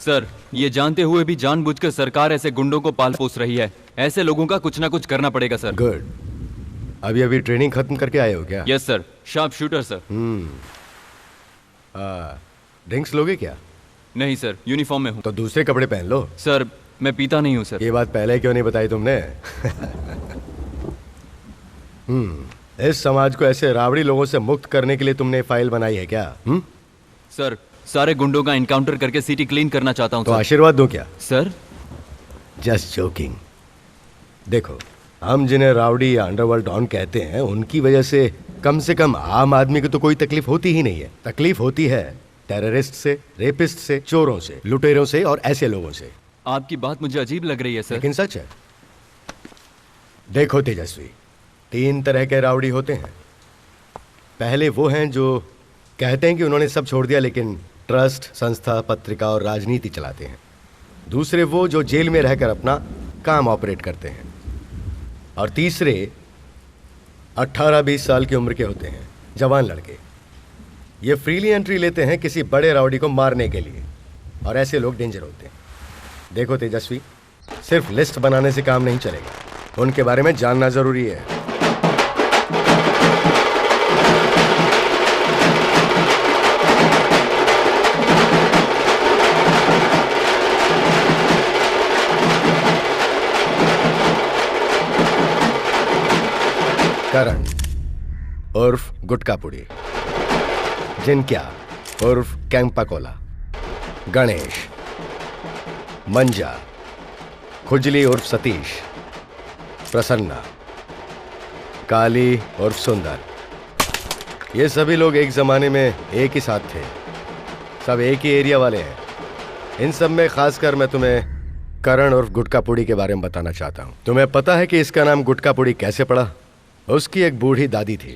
Sir, ये जानते हुए भी जानबूझकर सरकार ऐसे गुंडों को पाल पोस रही है। ऐसे लोगों का कुछ ना कुछ करना पड़ेगा सर। गुड। अभी ट्रेनिंग खत्म करके आए हो क्या? Yes sir, sharp shooter sir. Drinks लोगे क्या? नहीं सर, यूनिफॉर्म में हूँ। तो दूसरे कपड़े पहन लो। सर, मैं पीता नहीं हूँ सर। ये बात पहले क्यों नहीं बताई तुमने? इस समाज को ऐसे रावड़ी लोगों से मुक्त करने के लिए तुमने फाइल बनाई है क्या? सर, सारे गुंडों का इनकाउंटर करके सिटी क्लीन करना चाहता हूँ। तो आशीर्वाद दूं क्या? Sir, just joking. देखो, हम जिन्हें रावड़ी या अंडरवर्ल्ड डॉन कहते हैं, उनकी वजह से कम आम आदमी को तो कोई तकलीफ होती ही नहीं है। तकलीफ होती है टेररिस्ट से, रेपिस्ट से, चोरों से, लुटेरों से और ऐसे लोगों से। आपकी बात मुझे अजीब लग रही है सर। लेकिन सच है। देखो तेजस्वी, 3 तरह के रावड़ी होते हैं। पहले वो हैं जो कहते हैं कि उन्होंने सब छोड़ दिया लेकिन ट्रस्ट, संस्था, पत्रिका और राजनीति चलाते हैं। दूसरे वो जो जेल में रहकर अपना काम ऑपरेट करते हैं। और तीसरे 18-20 साल की उम्र के होते हैं, जवान लड़के। ये फ्रीली एंट्री लेते हैं किसी बड़े रावड़ी को मारने के लिए, और ऐसे लोग डेंजर होते हैं। देखो तेजस्वी, सिर्फ लिस्ट बनाने से काम नहीं चलेगा, उनके बारे में जानना जरूरी है। करण उर्फ गुटकापुड़ी, जिनक्या उर्फ कैंपाकोला, गणेश, मंजा, खुजली उर्फ सतीश, प्रसन्ना, काली उर्फ सुंदर। ये सभी लोग एक जमाने में एक ही साथ थे। सब एक ही एरिया वाले हैं। इन सब में खासकर मैं तुम्हें करण उर्फ गुटकापुड़ी के बारे में बताना चाहता हूँ। तुम्हें पता है कि इसका नाम गुटकापुड़ी कैसे पड़ा? उसकी एक बूढ़ी दादी थी।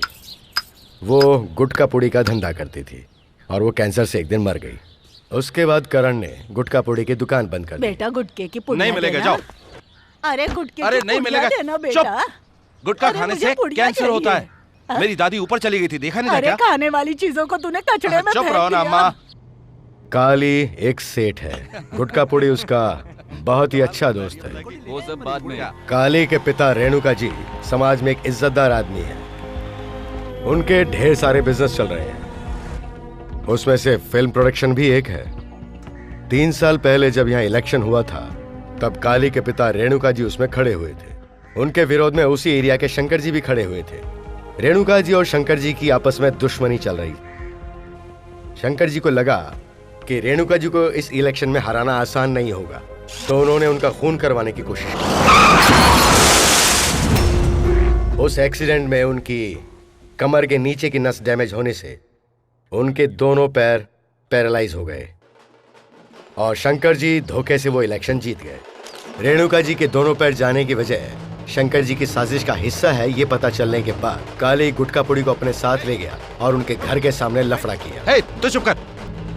वो गुटकापुड़ी का धंधा करती थी और वो कैंसर से एक दिन मर गई। उसके बाद करण ने गुटकापुड़ी की दुकान बंद कर दी। बेटा गुटके की पुड़िया नहीं मिलेगा, जाओ। अरे गुटके अरे की नहीं पुड़िया मिलेगा, देना बेटा। गुटखा अरे खाने मुझे से पुड़िया कैंसर चाहिए। होता है। मेरी दादी ऊपर चली गई थी, देखा नहीं था अरे क्या? खाने वाली चीजों को तूने कचड़े में चुप फेंक रहो ना दिया। अम्मा। काली एक सेठ है। गुटकापुड़ी उसका बहुत ही अच्छा दोस्त है। वो सब बाद में। काली के पिता रेणुका जी समाज में एक इज्जतदार आदमी है। उनके ढेर सारे बिजनेस चल रहे हैं, उसमें से फिल्म प्रोडक्शन भी एक है। 3 साल पहले जब यहाँ इलेक्शन हुआ था, तब काली के पिता रेणुका जी उसमें खड़े हुए थे। उनके विरोध में उसी एरिया के शंकर जी भी खड़े हुए थे। रेणुका जी और शंकर जी की आपस में दुश्मनी चल रही। शंकर जी को लगा कि रेणुका जी को इस इलेक्शन में हराना आसान नहीं होगा, तो उन्होंने उनका खून करवाने की कोशिश की। उस एक्सीडेंट में उनकी कमर के नीचे की नस डैमेज होने से उनके दोनों पैर पैरालाइज हो गए और शंकर जी धोखे से वो इलेक्शन जीत गए। रेणुका जी के दोनों पैर जाने की वजह शंकर जी की साजिश का हिस्सा है, ये पता चलने के बाद काली गुटकापुड़ी को अपने साथ ले गया और उनके घर के सामने लफड़ा किया। हे, तू चुप कर।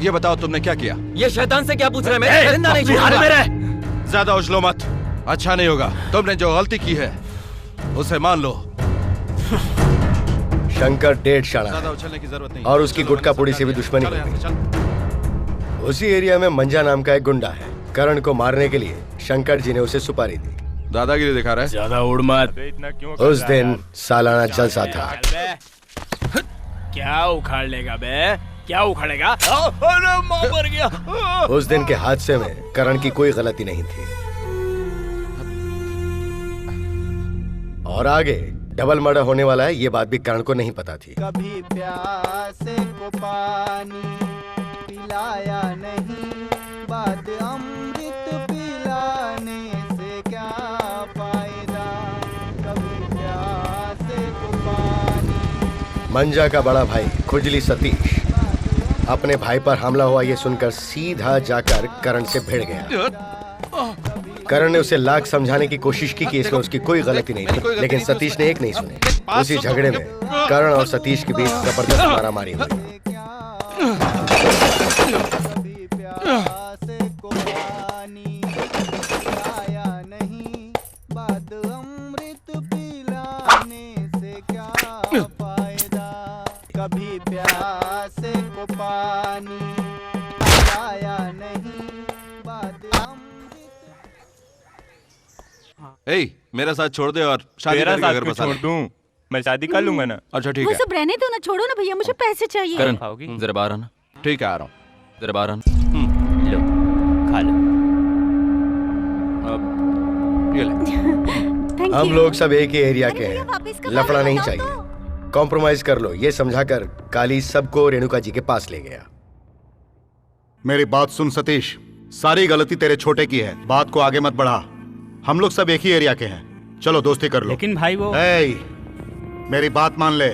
ये बताओ तुमने क्या किया? ये शैतान से क्या पूछ रहे हैं? मैं जिंदा नहीं छोड़ूंगा। ज्यादा उछलो मत, अच्छा नहीं होगा। तुमने जो गलती की है उसे मान लो। शंकर डेढ़ शाना ज्यादा है उछलने की जरूरत नहीं। और उसकी गुटकापुड़ी से भी दुश्मनी चलो हो यहाँ से, गई। चल। उसी एरिया में मंजा नाम का एक गुंडा है। करण को मारने के लिए शंकर जी ने उसे सुपारी दी। दादागिरी दिखा रहा है। ज्यादा उड़ मत। उस दिन सालाना जलसा था। क्या उखाड़ लेगा बे? क्या उखाड़ेगा? अरे मां मर गया। उस दिन के हादसे में करण की कोई गलती नहीं थी और आगे डबल मर्डर होने वाला है, ये बात भी करण को नहीं पता थी। कभी प्यासे को पानी पिलाया नहीं, बाद अमृत पिलाने से क्या फायदा। कभी प्यासे को पानी। मंजा का बड़ा भाई खुजली सतीश अपने भाई पर हमला हुआ ये सुनकर सीधा जाकर करण से भिड़ गया। करण ने उसे लाख समझाने की कोशिश की कि इसमें उसकी कोई गलती नहीं थी, लेकिन सतीश ने एक नहीं सुनी। उसी झगड़े में करण और सतीश के बीच जबरदस्त मारामारी हुई। कभी प्यासे को पानी पिलाया नहीं, बाद अमृत पिलाने से क्या फायदा। कभी प्यासे को पानी पिलाया नहीं। ए, मेरा साथ छोड़ दे और शादी तेरा करके साथ घर क्यों बसा छोड़ ले। दूं? मैं शादी कर लूंगा ना। अच्छा ठीक वो है, सब रहने दो ना, छोड़ो ना भैया, मुझे पैसे चाहिए। करण खाओगी? जरा बाहर आना, ठीक है, आ रहा हूँ। जरा बाहर आना। लो, खा लो। अब ये ले। थैंक हम यू। लोग सब एक ही एरिया अरे के भैया, हैं, वापस कब लफड़ा आएगा नहीं बताओ चाहिए। कॉम्प्रोमाइज कर लो, ये समझाकर काली सबको रेणुका जी के पास ले गया। मेरी बात सुन सतीश, सारी गलती तेरे छोटे की है, बात को आगे मत बढ़ा। हम लोग सब एक ही एरिया के हैं, चलो दोस्ती कर लो। लेकिन भाई वो ए, मेरी बात मान ले।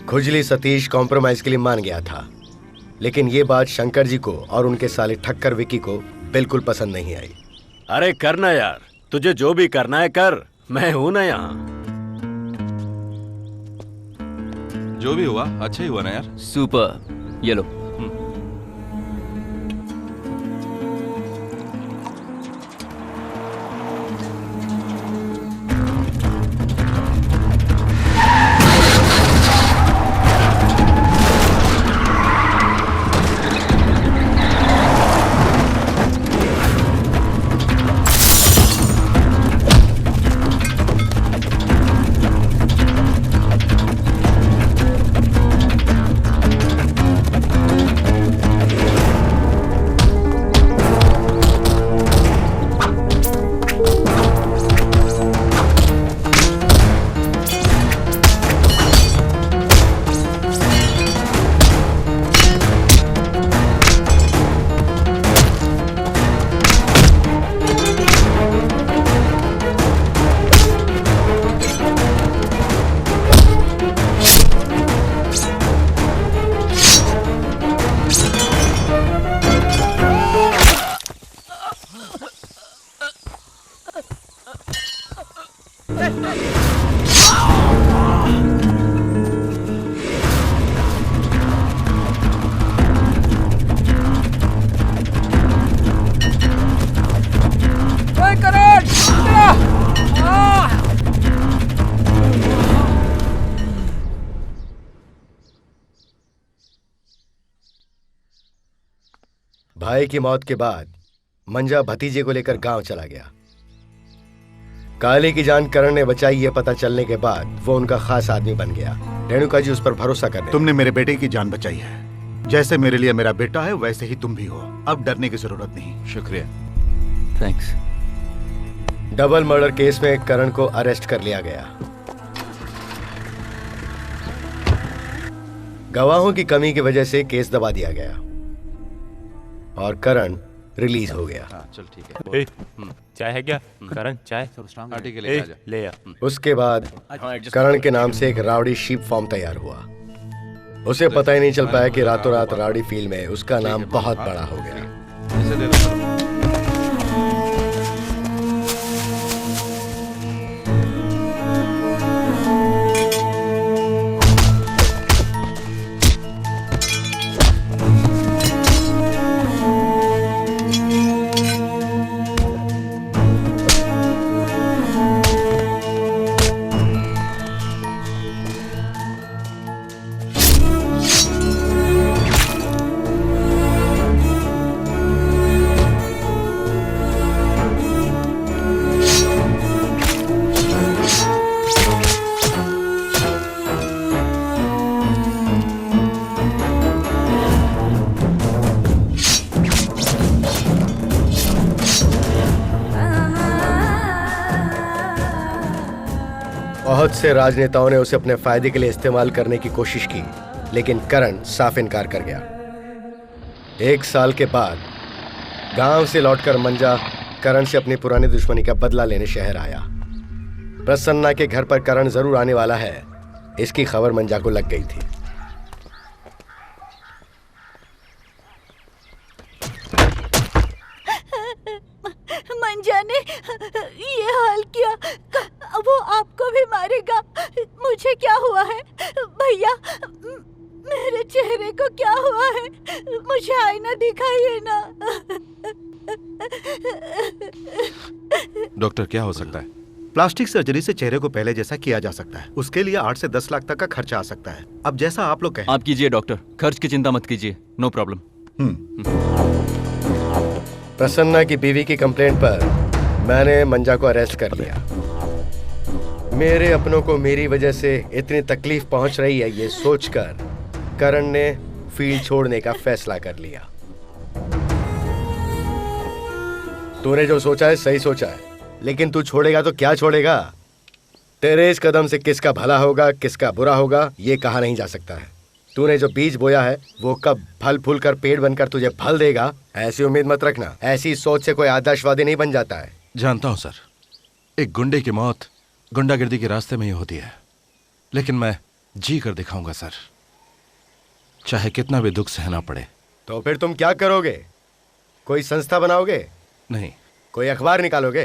खुजली सतीश कॉम्प्रोमाइज के लिए मान गया था, लेकिन ये बात शंकर जी को और उनके साले ठक्कर विकी को बिल्कुल पसंद नहीं आई। अरे करना यार, तुझे जो भी करना है कर, मैं हूं ना यहाँ। जो भी हुआ अच्छा ही हुआ ना यार। सुपर, ये लो। भाई की मौत के बाद मंजा भतीजे को लेकर गांव चला गया। काले की जान करण ने बचाई, ये पता चलने के बाद वो उनका खास आदमी बन गया। रेणुका जी उस पर भरोसा करने तुमने मेरे बेटे की जान बचाई है, जैसे मेरे लिए मेरा बेटा है वैसे ही तुम भी हो। अब डरने की जरूरत नहीं। शुक्रिया। थैंक्स। डबल मर्डर केस में करण को अरेस्ट कर लिया गया। गवाहों की कमी की वजह से केस दबा दिया गया और करण रिलीज हो गया। हाँ चल ठीक है। ए, चाय है क्या? करण चाय। हाँ ठीक है, ए, लेके आ जा। ले आ। उसके बाद करण के नाम से एक रावड़ी शीप फॉर्म तैयार हुआ। उसे पता ही नहीं चल पाया कि रातों रात रावड़ी फील्ड में उसका नाम बहुत बड़ा हो गया। इसे दे दो। बहुत से राजनेताओं ने उसे अपने फायदे के लिए इस्तेमाल करने की कोशिश की, लेकिन करण साफ इनकार कर गया। 1 साल के बाद गांव से लौटकर मंजा करण से अपनी पुरानी दुश्मनी का बदला लेने शहर आया। प्रसन्ना के घर पर करण जरूर आने वाला है, इसकी खबर मंजा को लग गई थी। मंजा ने ये हाल किया, वो आपको भी मारेगा। मुझे क्या हुआ है भैया? मेरे चेहरे को क्या हुआ है? मुझे आईना दिखाइए ना। डॉक्टर क्या हो सकता है? प्लास्टिक सर्जरी से चेहरे को पहले जैसा किया जा सकता है। उसके लिए 8 से 10 लाख तक का खर्चा आ सकता है। अब जैसा आप लोग कहें। आप कीजिए डॉक्टर, खर्च की चिंता मत कीजिए, नो प्रॉब्लम। प्रसन्ना की बीवी की कंप्लेंट पर मैंने मंजा को अरेस्ट कर लिया। मेरे अपनों को मेरी वजह से इतनी तकलीफ पहुंच रही है, ये सोचकर करण ने फील्ड छोड़ने का फैसला कर लिया। तूने जो सोचा है सही सोचा है, लेकिन तू छोड़ेगा तो क्या छोड़ेगा? तेरे इस कदम से किसका भला होगा किसका बुरा होगा ये कहा नहीं जा सकता है। तूने जो बीज बोया है वो कब फल फूल कर पेड़ बनकर तुझे फल देगा, ऐसी उम्मीद मत रखना। ऐसी सोच से कोई आदर्शवादी नहीं बन जाता है। जानता हूं सर, एक गुंडे की मौत गुंडागिर्दी के रास्ते में ही होती है, लेकिन मैं जी कर दिखाऊंगा सर, चाहे कितना भी दुख सहना पड़े। तो फिर तुम क्या करोगे? कोई संस्था बनाओगे? नहीं। कोई अखबार निकालोगे?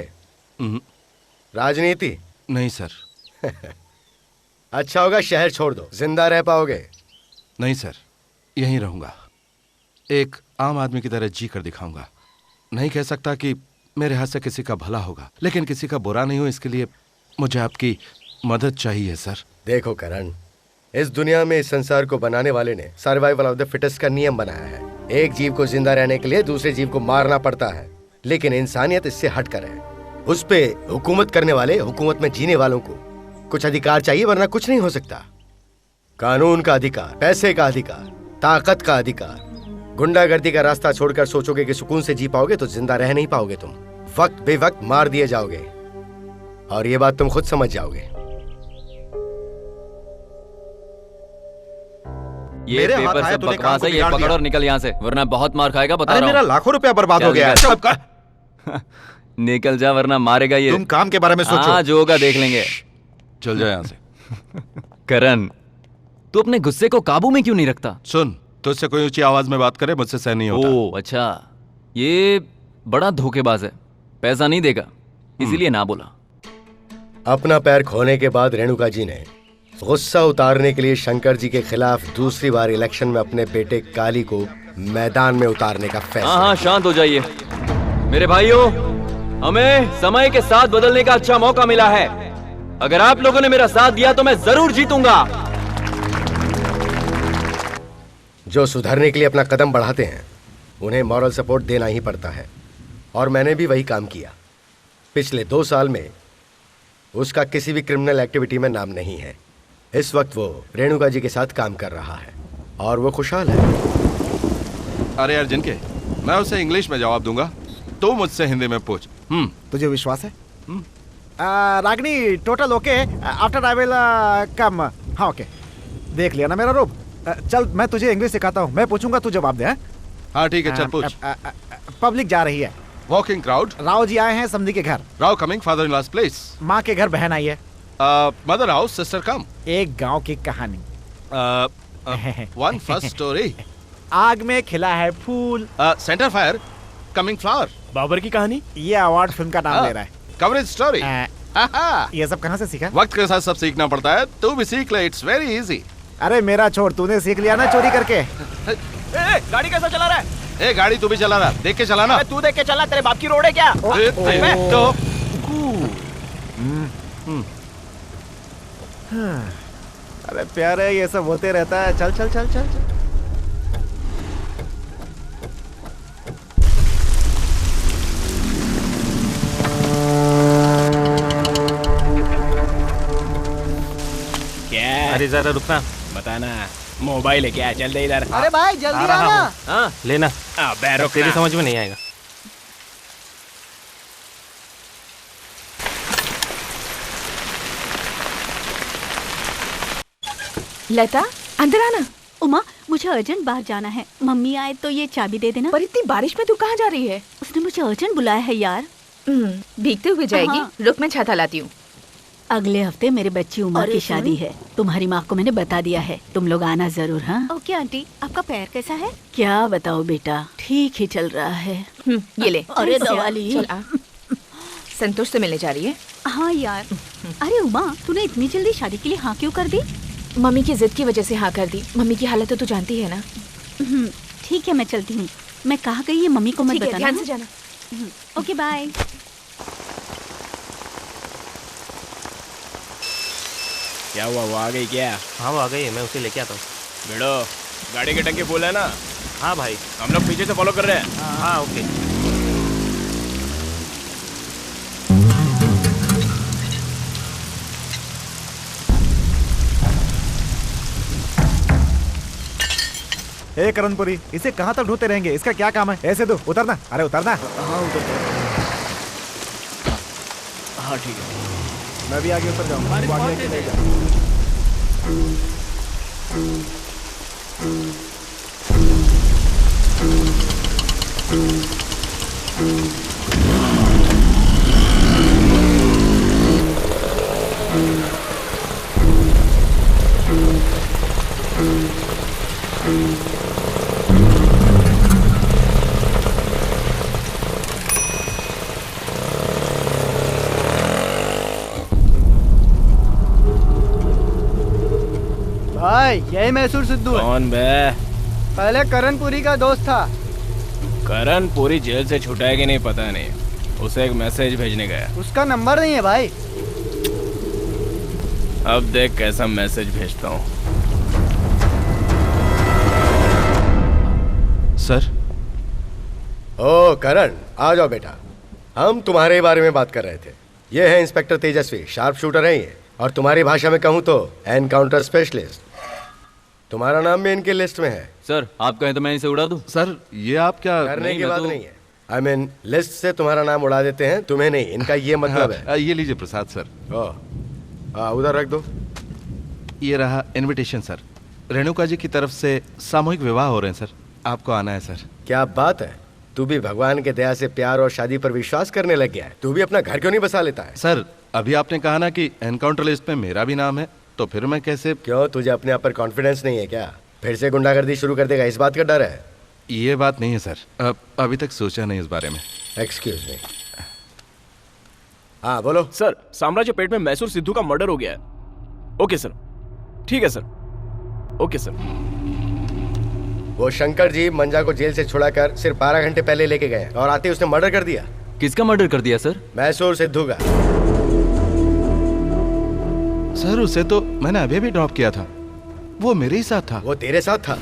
राजनीति? नहीं सर। अच्छा होगा शहर छोड़ दो, जिंदा रह पाओगे? नहीं सर, यहीं रहूंगा, एक आम आदमी की तरह जी कर दिखाऊंगा। नहीं कह सकता कि मेरे हाथ से किसी का भला होगा, लेकिन किसी का बुरा नहीं हो, इसके लिए मुझे आपकी मदद चाहिए सर। देखो करण, इस दुनिया में इस संसार को बनाने वाले ने सर्वाइवल ऑफ द फिटेस्ट का नियम बनाया है। एक जीव को जिंदा रहने के लिए दूसरे जीव को मारना पड़ता है, लेकिन इंसानियत इससे हटकर है। उस पे हुकूमत करने वाले हुकूमत में जीने वालों को कुछ अधिकार चाहिए, वरना कुछ नहीं हो सकता। कानून का अधिकार, पैसे का अधिकार, ताकत का अधिकार। गुंडागर्दी का रास्ता छोड़कर सोचोगे कि सुकून से जी पाओगे तो जिंदा रह नहीं पाओगे। तुम वक्त बेवक्त मार दिए जाओगे, और ये बात तुम खुद समझ जाओगे। ये मेरे हाथ पेपर आया, सब तूने काम बकवास को है, ये बिगाड़ पकड़ दिया। और निकल यहाँ से, वरना बहुत मार खाएगा, बता अरे रहा मेरा हूँ। लाखों रुपया बर्बाद हो चल गया है। निकल। चुप कर। निकल जा वरना मारेगा ये। तुम काम के बारे में सोचो। हाँ, जो होगा देख लेंगे। चल जाए यहाँ से। करण, तू अपने गुस्से को काबू में क्यों नहीं रखता? सुन, तुझसे कोई ऊंची आवाज में बात करे मुझसे सहन नहीं होता। ओह अच्छा, ये बड़ा धोखेबाज है, पैसा नहीं देगा इसीलिए ना बोला। अपना पैर खोने के बाद रेणुका जी ने गुस्सा उतारने के लिए शंकर जी के खिलाफ दूसरी बार इलेक्शन में अपने बेटे काली को मैदान में उतारने का फैसला। हाँ, शांत हो जाइए मेरे भाइयों, हमें समय के साथ बदलने का अच्छा मौका मिला है। अगर आप लोगों ने मेरा साथ दिया तो मैं जरूर जीतूंगा। जो सुधरने के लिए अपना कदम बढ़ाते हैं उन्हें मॉरल सपोर्ट देना ही पड़ता है, और मैंने भी वही काम किया। पिछले 2 साल में उसका किसी भी क्रिमिनल एक्टिविटी में नाम नहीं है। इस वक्त वो रेणुका जी के साथ काम कर रहा है और वो खुशहाल है। अरे यार जिनके, मैं उसे इंग्लिश में जवाब दूंगा, तो मुझसे हिंदी में पूछ। तुझे विश्वास है? Ragini total okay, after I will come. हाँ ओके, देख लिया ना मेरा रूप। चल मैं तुझे इंग्लिश सिखाता हूँ, मैं पूछूंगा तू जवाब दे। हाँ ठीक है, चल पूछ। पब्लिक जा रही है। Walking crowd. राव जी आए हैं समधी के घर। राव coming, father in law's place. माँ के घर बहन आई है। Mother house, sister come. एक गांव की कहानी। One first story. आग में खिला है फूल। Centre fire, coming flower. बाबर की कहानी। ये अवार्ड फिल्म का नाम ले रहा है। Coverage story. ये सब कहाँ से सीखा? वक्त के साथ सब सीखना पड़ता है, तू भी सीख ले, इट्स वेरी इजी। अरे मेरा छोड़, तूने सीख लिया ना चोरी करके। गाड़ी कैसा चला रहा है? ए गाड़ी तू भी चला रहा, देख के चलाना। तू देख के चला, तेरे बाप की रोड है क्या? तो अरे प्यारे, ये सब होते रहता है। चल चल चल चल, चल। क्या? अरे जरा रुकना, बताना, मोबाइल है क्या? चल दे इधर। अरे भाई जल्दी आना। हाँ लेना, बैरो तेरी समझ में नहीं आएगा। लता, अंदर आना। उमा, मुझे अर्जेंट बाहर जाना है, मम्मी आए तो ये चाबी दे देना। पर इतनी बारिश में तू कहाँ जा रही है? उसने मुझे अर्जेंट बुलाया है यार। भीगते हुए जाएगी? हाँ। रुक, मैं छाता लाती हूँ। अगले हफ्ते मेरे बच्ची उमा की सुन। शादी है। तुम्हारी माँ को मैंने बता दिया है, तुम लोग आना जरूर। हाँ ओके आंटी, आपका पैर कैसा है? क्या बताओ बेटा, ठीक ही चल रहा है। ये ले। अरे दवा ली। चल आ। संतोष से मिलने जा रही है? हाँ यार। अरे उमा, तूने इतनी जल्दी शादी के लिए हाँ क्यों कर दी? मम्मी की जिद की वजह से हाँ कर दी। मम्मी की हालत तो तू जानती है ना। ठीक है, मैं चलती हूँ। मैं कहाँ गई ये मम्मी को मत ठीक है, बताना। ध्यान से जाना। Okay bye. क्या हुआ, वो आ गई क्या? हाँ वो आ गई है, मैं उसे लेके आता हूँ। बेड़ो, गाड़ी की टंकी फुल है ना? हाँ भाई, हम लोग पीछे से फॉलो कर रहे हैं। हाँ ओके। ए करणपुरी, इसे कहाँ तक ढूंढते रहेंगे? इसका क्या काम है? ऐसे दो, उतरना। अरे उतरना। हाँ ठीक है। मैं भी आगे उतर जाऊंगा। भाई यही मैसूर सिद्धू है। कौन बे? पहले करणपुरी का दोस्त था। करण पूरी जेल से छूटा है कि नहीं पता नहीं, उसे एक मैसेज भेजने गया। उसका नंबर नहीं है भाई। अब देख कैसा मैसेज भेजता हूँ। सर। ओ करण, आ जाओ बेटा। हम तुम्हारे बारे में बात कर रहे थे। ये है इंस्पेक्टर तेजस्वी, शार्प शूटर है ये, और तुम्हारी भाषा में कहूँ तो एनकाउंटर स्पेशलिस्ट। तुम्हारा नाम भी इनके लिस्ट में है। सर आप कहें तो मैं इसे उड़ा दूं? सर ये आप क्या करने की बात नहीं है। आई मीन लिस्ट से तुम्हारा नाम उड़ा देते हैं, तुम्हें नहीं। इनका ये मतलब है। ये लीजिए प्रसाद सर। उधर रख दो। ये रहा इनविटेशन सर। रेणुका जी की तरफ से सामूहिक विवाह हो रहे हैं सर, आपको आना है सर। क्या बात है, तू भी भगवान के दया से प्यार और शादी पर विश्वास करने लग गया है। तू भी अपना घर क्यों नहीं बसा लेता है? सर अभी आपने कहा ना कि एनकाउंटर लिस्ट में मेरा भी नाम है, तो फिर मैं कैसे? क्यों, तुझे अपने आप पर कॉन्फिडेंस नहीं है क्या? फिर से गुंडागर्दी शुरू कर देगा, इस बात का डर है? ये बात नहीं है सर, अभी तक सोचा नहीं इस बारे में। Excuse me. हाँ बोलो। सर साम्राज्य पेट में मैसूर सिद्धू का मर्डर हो गया है। ओके सर, ठीक है सर। Okay sir. वो शंकर जी मंजा को जेल से छुड़ाकर सिर्फ 12 घंटे पहले लेके गए और आते उसने मर्डर कर दिया। किसका मर्डर कर दिया सर? मैसूर सिद्धू का। सर उसे तो मैंने अभी भी ड्रॉप किया था, वो मेरे ही साथ था। वो तेरे साथ था?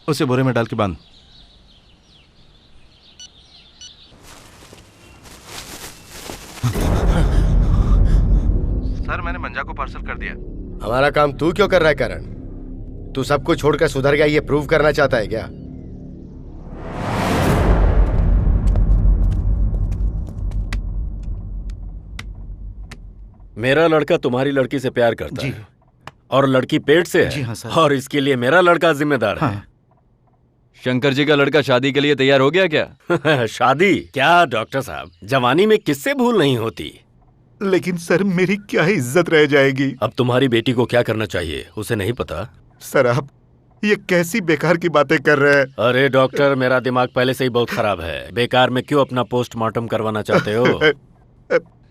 उसे बोरे में डाल के बांध। सर मैंने मंजा को पार्सल कर दिया। हमारा काम तू क्यों कर रहा है करण? तू सब कुछ छोड़कर सुधर गया ये प्रूव करना चाहता है क्या? मेरा लड़का तुम्हारी लड़की से प्यार करता है और लड़की पेट से है। जी हाँ सर। और इसके लिए मेरा लड़का जिम्मेदार है। शंकर जी का लड़का शादी के लिए तैयार हो गया क्या? शादी क्या डॉक्टर साहब, जवानी में किससे भूल नहीं होती। लेकिन सर मेरी क्या इज्जत रह जाएगी? अब तुम्हारी बेटी को क्या करना चाहिए उसे नहीं पता? सर आप ये कैसी बेकार की बातें कर रहे हैं? अरे डॉक्टर, मेरा दिमाग पहले से ही बहुत खराब है। बेकार में क्यों अपना पोस्टमार्टम करवाना चाहते हो?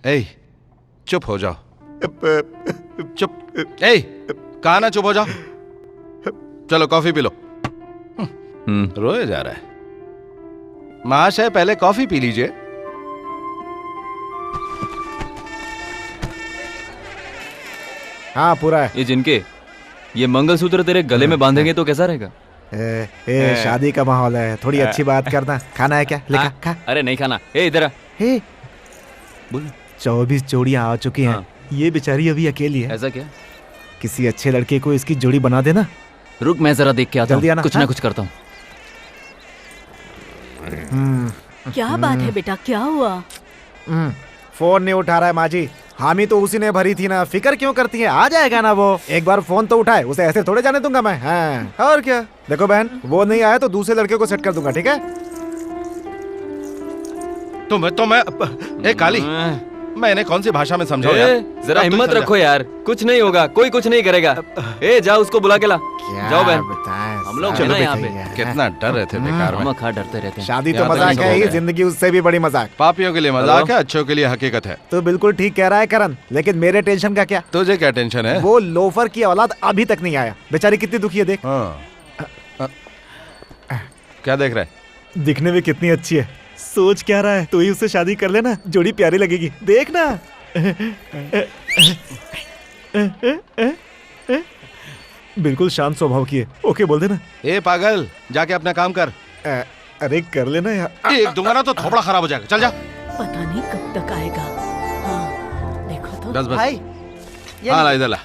ए, चुप हो जाओ। चुप। ए, कहा ना चुप हो जाओ। चलो कॉफी पी लो। रोए जा रहा है। महाशय पहले कॉफी पी लीजिए। हाँ पूरा है। ये जिनके ये मंगलसूत्र तेरे गले में बांधेंगे तो कैसा रहेगा? शादी का माहौल है, थोड़ी अच्छी बात करना। खाना है क्या? लेखा खा। अरे नहीं खाना। इधर आ। बोल। 24 जोड़ियां आ चुकी हैं। ये बेचारी अभी अकेली है। ऐसा क्या? किसी अच्छे लड़के को इसकी जोड़ी बना देना। रुक मैं जरा देख के आता हूँ। कुछ ना कुछ करता हूँ। क्या बात है बेटा, क्या हुआ? फोन नहीं उठा रहा है माँ जी। हामी तो उसी ने भरी थी ना, फिक्र क्यों करती है, आ जाएगा ना वो। एक बार फोन तो उठाए, उसे ऐसे थोड़े जाने दूंगा मैं। हाँ और क्या। देखो बहन, वो नहीं आया तो दूसरे लड़के को सेट कर दूंगा, ठीक है? ए काली, मैंने कौन सी भाषा में समझाओ यार? जरा हिम्मत रखो यार, कुछ नहीं होगा, कोई कुछ नहीं करेगा। ए जाओ उसको बुला के ला। जाओ बहन, हम लोग हैं ना यहाँ पे। कितना डर रहे थे बेकार में। खा डरते रहते हैं। शादी तो मजाक है ही, जिंदगी उससे भी बड़ी मजाक। पापियों के लिए मजाक है, अच्छों के लिए हकीकत है। तो बिल्कुल ठीक कह रहा है करण, लेकिन मेरे टेंशन का क्या? तुझे क्या टेंशन है? वो लोफर की औलाद अभी तक नहीं आया, बेचारी कितनी दुखी है देख। क्या देख रहा है? दिखने में कितनी अच्छी है। सोच क्या रहा है, तू ही उससे शादी कर लेना, जोड़ी प्यारी लगेगी, देखना। बिल्कुल शांत स्वभाव की है। ओके बोल देना। ए पागल, जाके अपना काम कर। अरे कर लेना यार। एक दूंगा ना तो थोपड़ा खराब हो जाएगा। चल जा। पता नहीं कब तक आएगा। हाँ, देखो तो। बस बस। भाई हाँ ला इधर ला।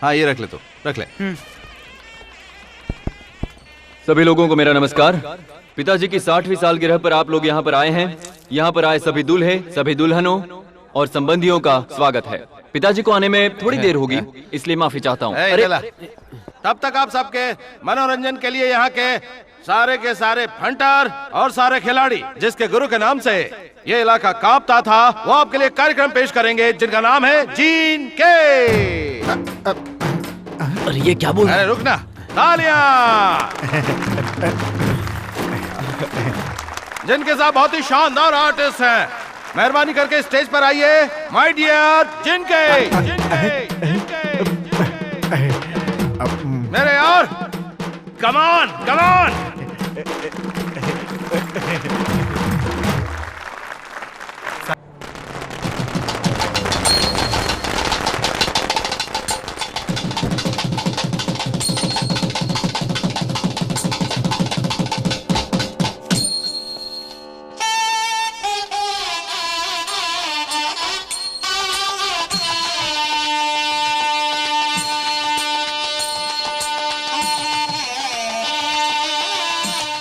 हाँ ये रख ले, तो रख ले। सभी लोगों को मेरा नमस्कार। पिताजी की 60वीं सालगिरह पर आप लोग यहाँ पर आए हैं। यहाँ पर आए सभी दूल्हे, सभी दुल्हनों और संबंधियों का स्वागत है। पिताजी को आने में थोड़ी देर होगी, इसलिए माफी चाहता हूँ। तब तक आप सबके मनोरंजन के लिए यहाँ के सारे फंटर और सारे खिलाड़ी, जिसके गुरु के नाम से ये इलाका कांपता था, वो आपके लिए कार्यक्रम पेश करेंगे, जिनका नाम है जीन के। अरे ये क्या बोल रहा है? अरे रुकना, तालियां। जिनके साथ बहुत ही शानदार आर्टिस्ट हैं, मेहरबानी करके स्टेज पर आइए। माय डियर जिनके। मेरे यार, कमान कमान।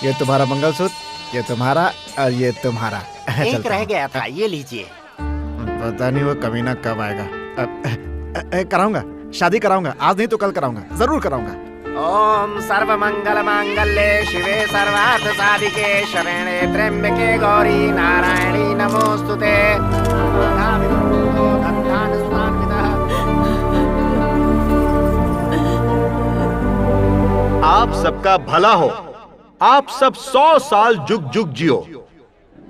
ये तुम्हारा मंगलसूत्र, ये तुम्हारा और ये तुम्हारा। एक रह गया था, ये लीजिए। पता नहीं वो कमीना कब आएगा। कराऊंगा, शादी कराऊंगा, आज नहीं तो कल कराऊंगा, जरूर कराऊंगा। ओम सर्व मंगल मांगल्ये शिवे सर्वार्थ साधिके शरणे त्र्यंबके गौरी नारायणी नमोस्तुते। आप सबका भला हो, आप सब 100 साल जुग जुग जियो।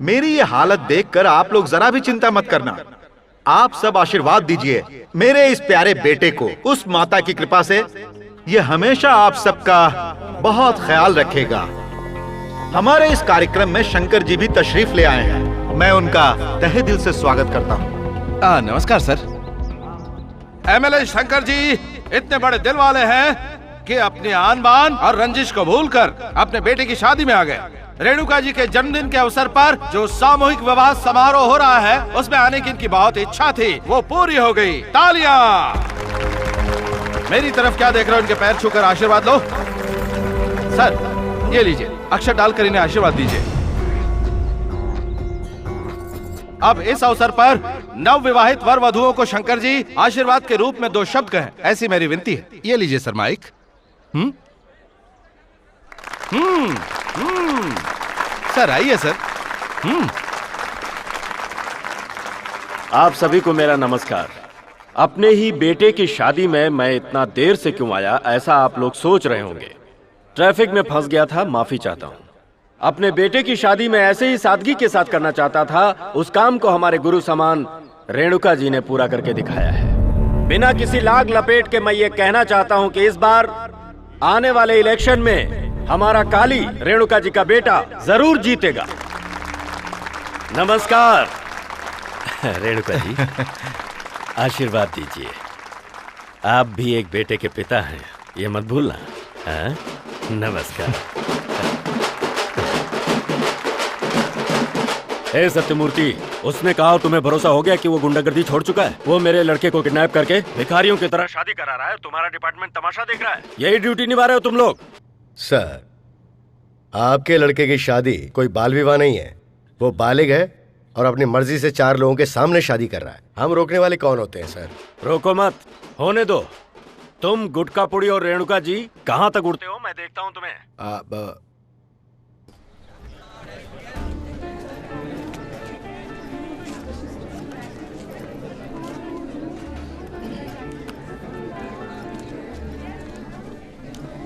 मेरी ये हालत देखकर आप लोग जरा भी चिंता मत करना। आप सब आशीर्वाद दीजिए मेरे इस प्यारे बेटे को। उस माता की कृपा से ये हमेशा आप सबका बहुत ख्याल रखेगा। हमारे इस कार्यक्रम में शंकर जी भी तशरीफ ले आए हैं, मैं उनका तहे दिल से स्वागत करता हूँ। नमस्कार सर। एमएलए शंकर जी इतने बड़े दिल वाले हैं कि अपनी आन बान और रंजिश को भूलकर अपने बेटे की शादी में आ गए। रेणुका जी के जन्मदिन के अवसर पर जो सामूहिक विवाह समारोह हो रहा है, उसमें आने की इनकी बहुत इच्छा थी, वो पूरी हो गई। तालियां। मेरी तरफ क्या देख रहे हो, इनके पैर छूकर आशीर्वाद लो। सर ये लीजिए, अक्षर डालकर इन्हें आशीर्वाद दीजिए। अब इस अवसर पर नव विवाहित वर वधुओं को शंकर जी आशीर्वाद के रूप में 2 शब्द कहें, ऐसी मेरी विनती है। ये लीजिए सर माइक। सर आइए सर। आप सभी को मेरा नमस्कार। अपने ही बेटे की शादी में मैं इतना देर से क्यों आया, ऐसा आप लोग सोच रहे होंगे। ट्रैफिक में फंस गया था, माफी चाहता हूं। अपने बेटे की शादी में ऐसे ही सादगी के साथ करना चाहता था। उस काम को हमारे गुरु समान रेणुका जी ने पूरा करके दिखाया है। बिना किसी लाग लपेट के मैं ये कहना चाहता हूं कि इस बार आने वाले इलेक्शन में हमारा काली रेणुका जी का बेटा जरूर जीतेगा। नमस्कार। रेणुका जी आशीर्वाद दीजिए। आप भी एक बेटे के पिता हैं, ये मत भूलना। हाँ? नमस्कार। हे सत्यमूर्ति, उसने कहा तुम्हें भरोसा हो गया कि वो गुंडागर्दी छोड़ चुका है। वो मेरे लड़के को किडनैप करके भिखारियों की तरह शादी करा रहा है। तुम्हारा डिपार्टमेंट तमाशा देख रहा है। यही ड्यूटी निभा रहे हो तुम लोग। सर, आपके लड़के की शादी कोई बाल विवाह नहीं है। वो बालिग है और अपनी मर्जी से 4 लोगों के सामने शादी कर रहा है। हम रोकने वाले कौन होते हैं सर? रोको मत, होने दो। तुम गुटका पुड़ी और रेणुका जी कहाँ तक उड़ते हो, मैं देखता हूँ तुम्हें।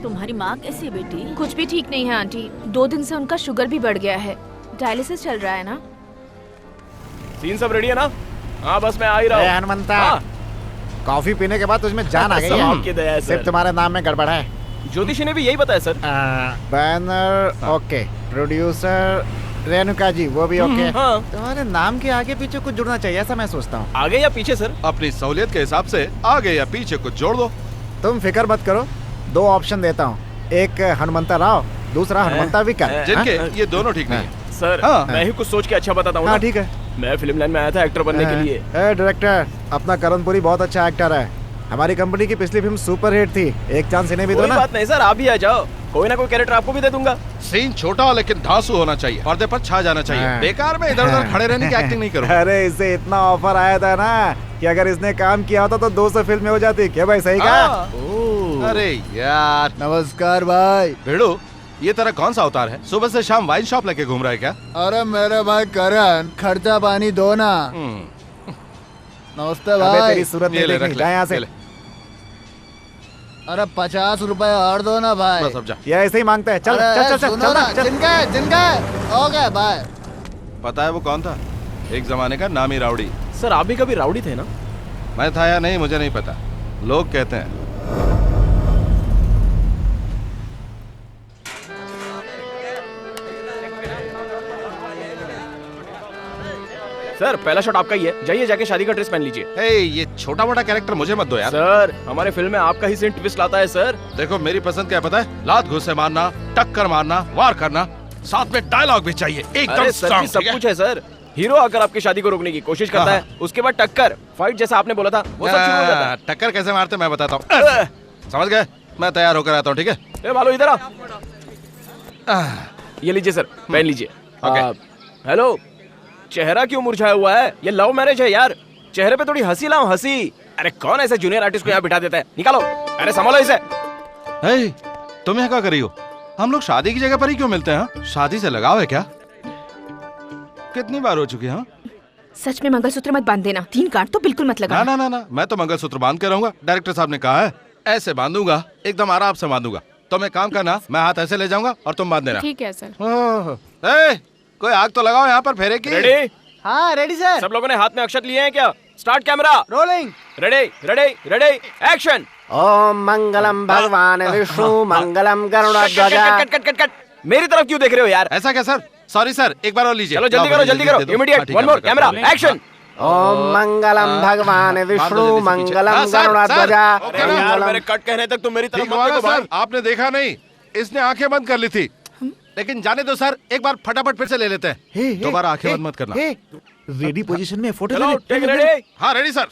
तुम्हारी माँ कैसी है बेटी? कुछ भी ठीक नहीं है आंटी। 2 दिन से उनका शुगर भी बढ़ गया है। डायलिसिस चल रहा है ना। सीन सब रेडी है ना? हाँ बस मैं आ ही रहा हूँ। हनुमंता, हाँ। कॉफी पीने के बाद तुझमें जान आ गई सब है। आपकी दया है, सिर्फ सर। तुम्हारे नाम में गड़बड़ है। ज्योतिषी ने भी यही बताया sir. Banner okay, producer Renuka ji वो भी ओके। हाँ। तुम्हारे नाम के आगे पीछे कुछ जुड़ना चाहिए, ऐसा मैं सोचता हूँ। आगे या पीछे सर? अपनी सहूलियत के हिसाब से आगे या पीछे कुछ जोड़ दो। तुम फिक्र मत करो, 2 ऑप्शन देता हूँ, एक हनुमंता राव, दूसरा हनुमंता विकल। जिनके ये दोनों ठीक नहीं है। सर हाँ। मैं ही कुछ सोच के अच्छा बताता हूँ हाँ ना। ठीक है। मैं फिल्म लाइन में आया था एक्टर बनने के लिए। डायरेक्टर, अपना करणपुरी बहुत अच्छा एक्टर है। हमारी कंपनी की पिछली फिल्म सुपर हिट थी, एक चांस इन्हें भी दो कोई ना। बात नहीं सर, आप भी आ जाओ, कोई ना कोई कैरेक्टर आपको भी दे दूंगा। सीन छोटा हो लेकिन धांसू होना चाहिए, पर्दे पर छा जाना चाहिए। हाँ। बेकार में इधर उधर खड़े रहने की एक्टिंग नहीं करो। अरे इसे इतना ऑफर आया था ना कि अगर इसने काम किया होता तो 200 फिल्में हो जाती। क्या भाई सही कहा? अरे यार, नमस्कार भाई। भेड़ू, ये तेरा कौन सा अवतार है? सुबह से शाम वाइन शॉप लेके घूम रहा है क्या? अरे मेरे भाई करण, खर्चा पानी दो ना। नमस्ते अबे भाई। तेरी सूरत नहीं देखनी, जा यहाँ से। अरे 50 रुपए और दो ना भाई। बस अब जा। ये ऐसे ही मांगता है। चल अरे चल चल सुनो चल ना, चल। जिनका ओके बाय। पता है वो कौन था? एक जमाने का नामी राउडी। सर आप भी कभी राउडी थे ना? मैं था या नहीं मुझे नहीं पता, लोग कहते हैं। सर पहला शॉट आपका ही है, जाइए जाके शादी का ड्रेस पहन लीजिए। हे, ये छोटा मोटा कैरेक्टर मुझे मत दो यार। सर हमारे फिल्म में आपका ही सीन ट्विस्ट लाता है सर। देखो मेरी पसंद क्या है पता है? लात घुसे मारना, टक्कर मारना, वार करना, साथ में डायलॉग भी चाहिए एकदम अरे सर strong, जी सब ठीक है? कुछ है सर। हीरो आकर आपकी शादी को रोकने की कोशिश करता है, उसके बाद टक्कर, फाइट जैसा आपने बोला था वो सब शुरू हो जाता है। टक्कर कैसे मारते मैं बताता हूँ। समझ गए? मैं तैयार होकर आता हूँ, ठीक है? ए बालो इधर आ। ये लीजिए सर, पहन लीजिए। हेलो, चेहरा क्यों मुरझाया हुआ है? ये लव मैरिज है यार, चेहरे पे थोड़ी हंसी लाओ, हंसी। अरे कौन ऐसे जूनियर आर्टिस्ट को यहाँ बिठा देता है? निकालो, अरे संभालो इसे। हे, तुम यहाँ क्या कर रही हो? हम लोग शादी की जगह पर ही क्यों मिलते हैं? हाँ? शादी से लगाव है क्या? कितनी बार हो चुकी है? हाँ? सच में मंगलसूत्र मत बांध देना, 3 गांठ तो बिल्कुल मत लगा। ना ना ना, मैं तो मंगलसूत्र बांध के रहूंगा। डायरेक्टर साहब ने कहा है ऐसे बांधूंगा, एकदम आराम से बांधूंगा। तुम एक काम करना, मैं हाथ ऐसे ले जाऊंगा और तुम बांध देना। ठीक है सर। कोई आग तो लगाओ यहाँ पर फेरे की। रेडी? हाँ रेडी सर। सब लोगों ने हाथ में अक्षत लिए हैं क्या? Start camera rolling. Ready ready ready action. ओम मंगलम भगवान विष्णु मंगलम गरुड़ध्वज। Cut cut cut cut. मेरी तरफ क्यों देख रहे हो यार? ऐसा क्या सर? सॉरी सर, एक बार और लीजिए। चलो जल्दी करो, जल्दी करो, immediate. One more camera action. ओम मंगलम भगवान विष्णु मंगलम गरुड़ध्वज। यार मेरे कट कहने तक तुम मेरी तरफ ठीक मत हुआ ना देखो भाई। सर? आपने देखा नहीं, इसने आंखें बंद कर ली थी। लेकिन जाने दो सर, एक बार फटाफट फिर से ले लेते हैं। दोबारा आंखें बंद मत करना। रेडी पोजीशन में फोटो चलो टेक रेडी। हाँ रेडी सर।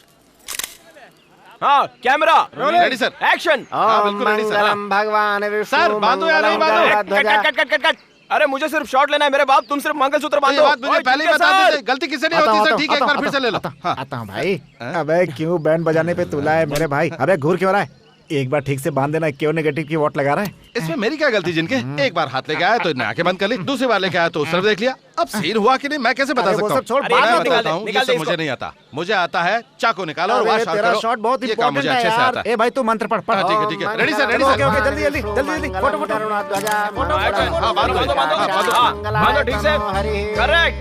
हाँ कैमरा रेडी सर। एक्शन। हाँ ओम बिल्कुल रेडी सर। मंगलम भगवान सर, विष्णु बांधो या नहीं बांधो? Cut cut cut cut cut. अरे मुझे सिर्फ शॉट लेना है मेरे बाप, तुम सिर्फ मंगलसूत्र ये बांधो। बात मुझे पहले ही बता दीजिए, गलती किसी नहीं होती सर। ठीक है, एक बार फिर से ले लो। हाँ। आता हूँ भाई। अबे क्यों बैंड बजाने पे तुला है मेरे भाई? अबे घूर क्यों रहा है? एक बार ठीक से बांध देना, क्यों नेगेटिव की वोट लगा रहा है? इसमें मेरी क्या गलती? जिनके एक बार हाथ लेके आया तो इन्हें आंखें बंद कर ली, दूसरी बार लेके आया तो उस तरफ देख लिया। अब सीन हुआ कि नहीं मैं कैसे बता अरे वो सकता सब छोड़, हूँ? बाद में मैं निकाल बताता दे, हूँ, ये निकाल दे सब मुझे इसको। नहीं आता। मुझे आता है चाकू निकालो और अबे वहाँ शॉट तेरा करो। शॉट बहुत ये काम इंपॉर्टेंट मुझे है अच्छे से यार। आता है। ए भाई तू मंत्र पढ़ पढ़। हाँ, ठीक है ठीक है। Ready sir, ready okay sir. Okay, जल्दी जल्दी जल्दी जल्दी फोटो फोटो। हाँ बांधो ठीक से। Correct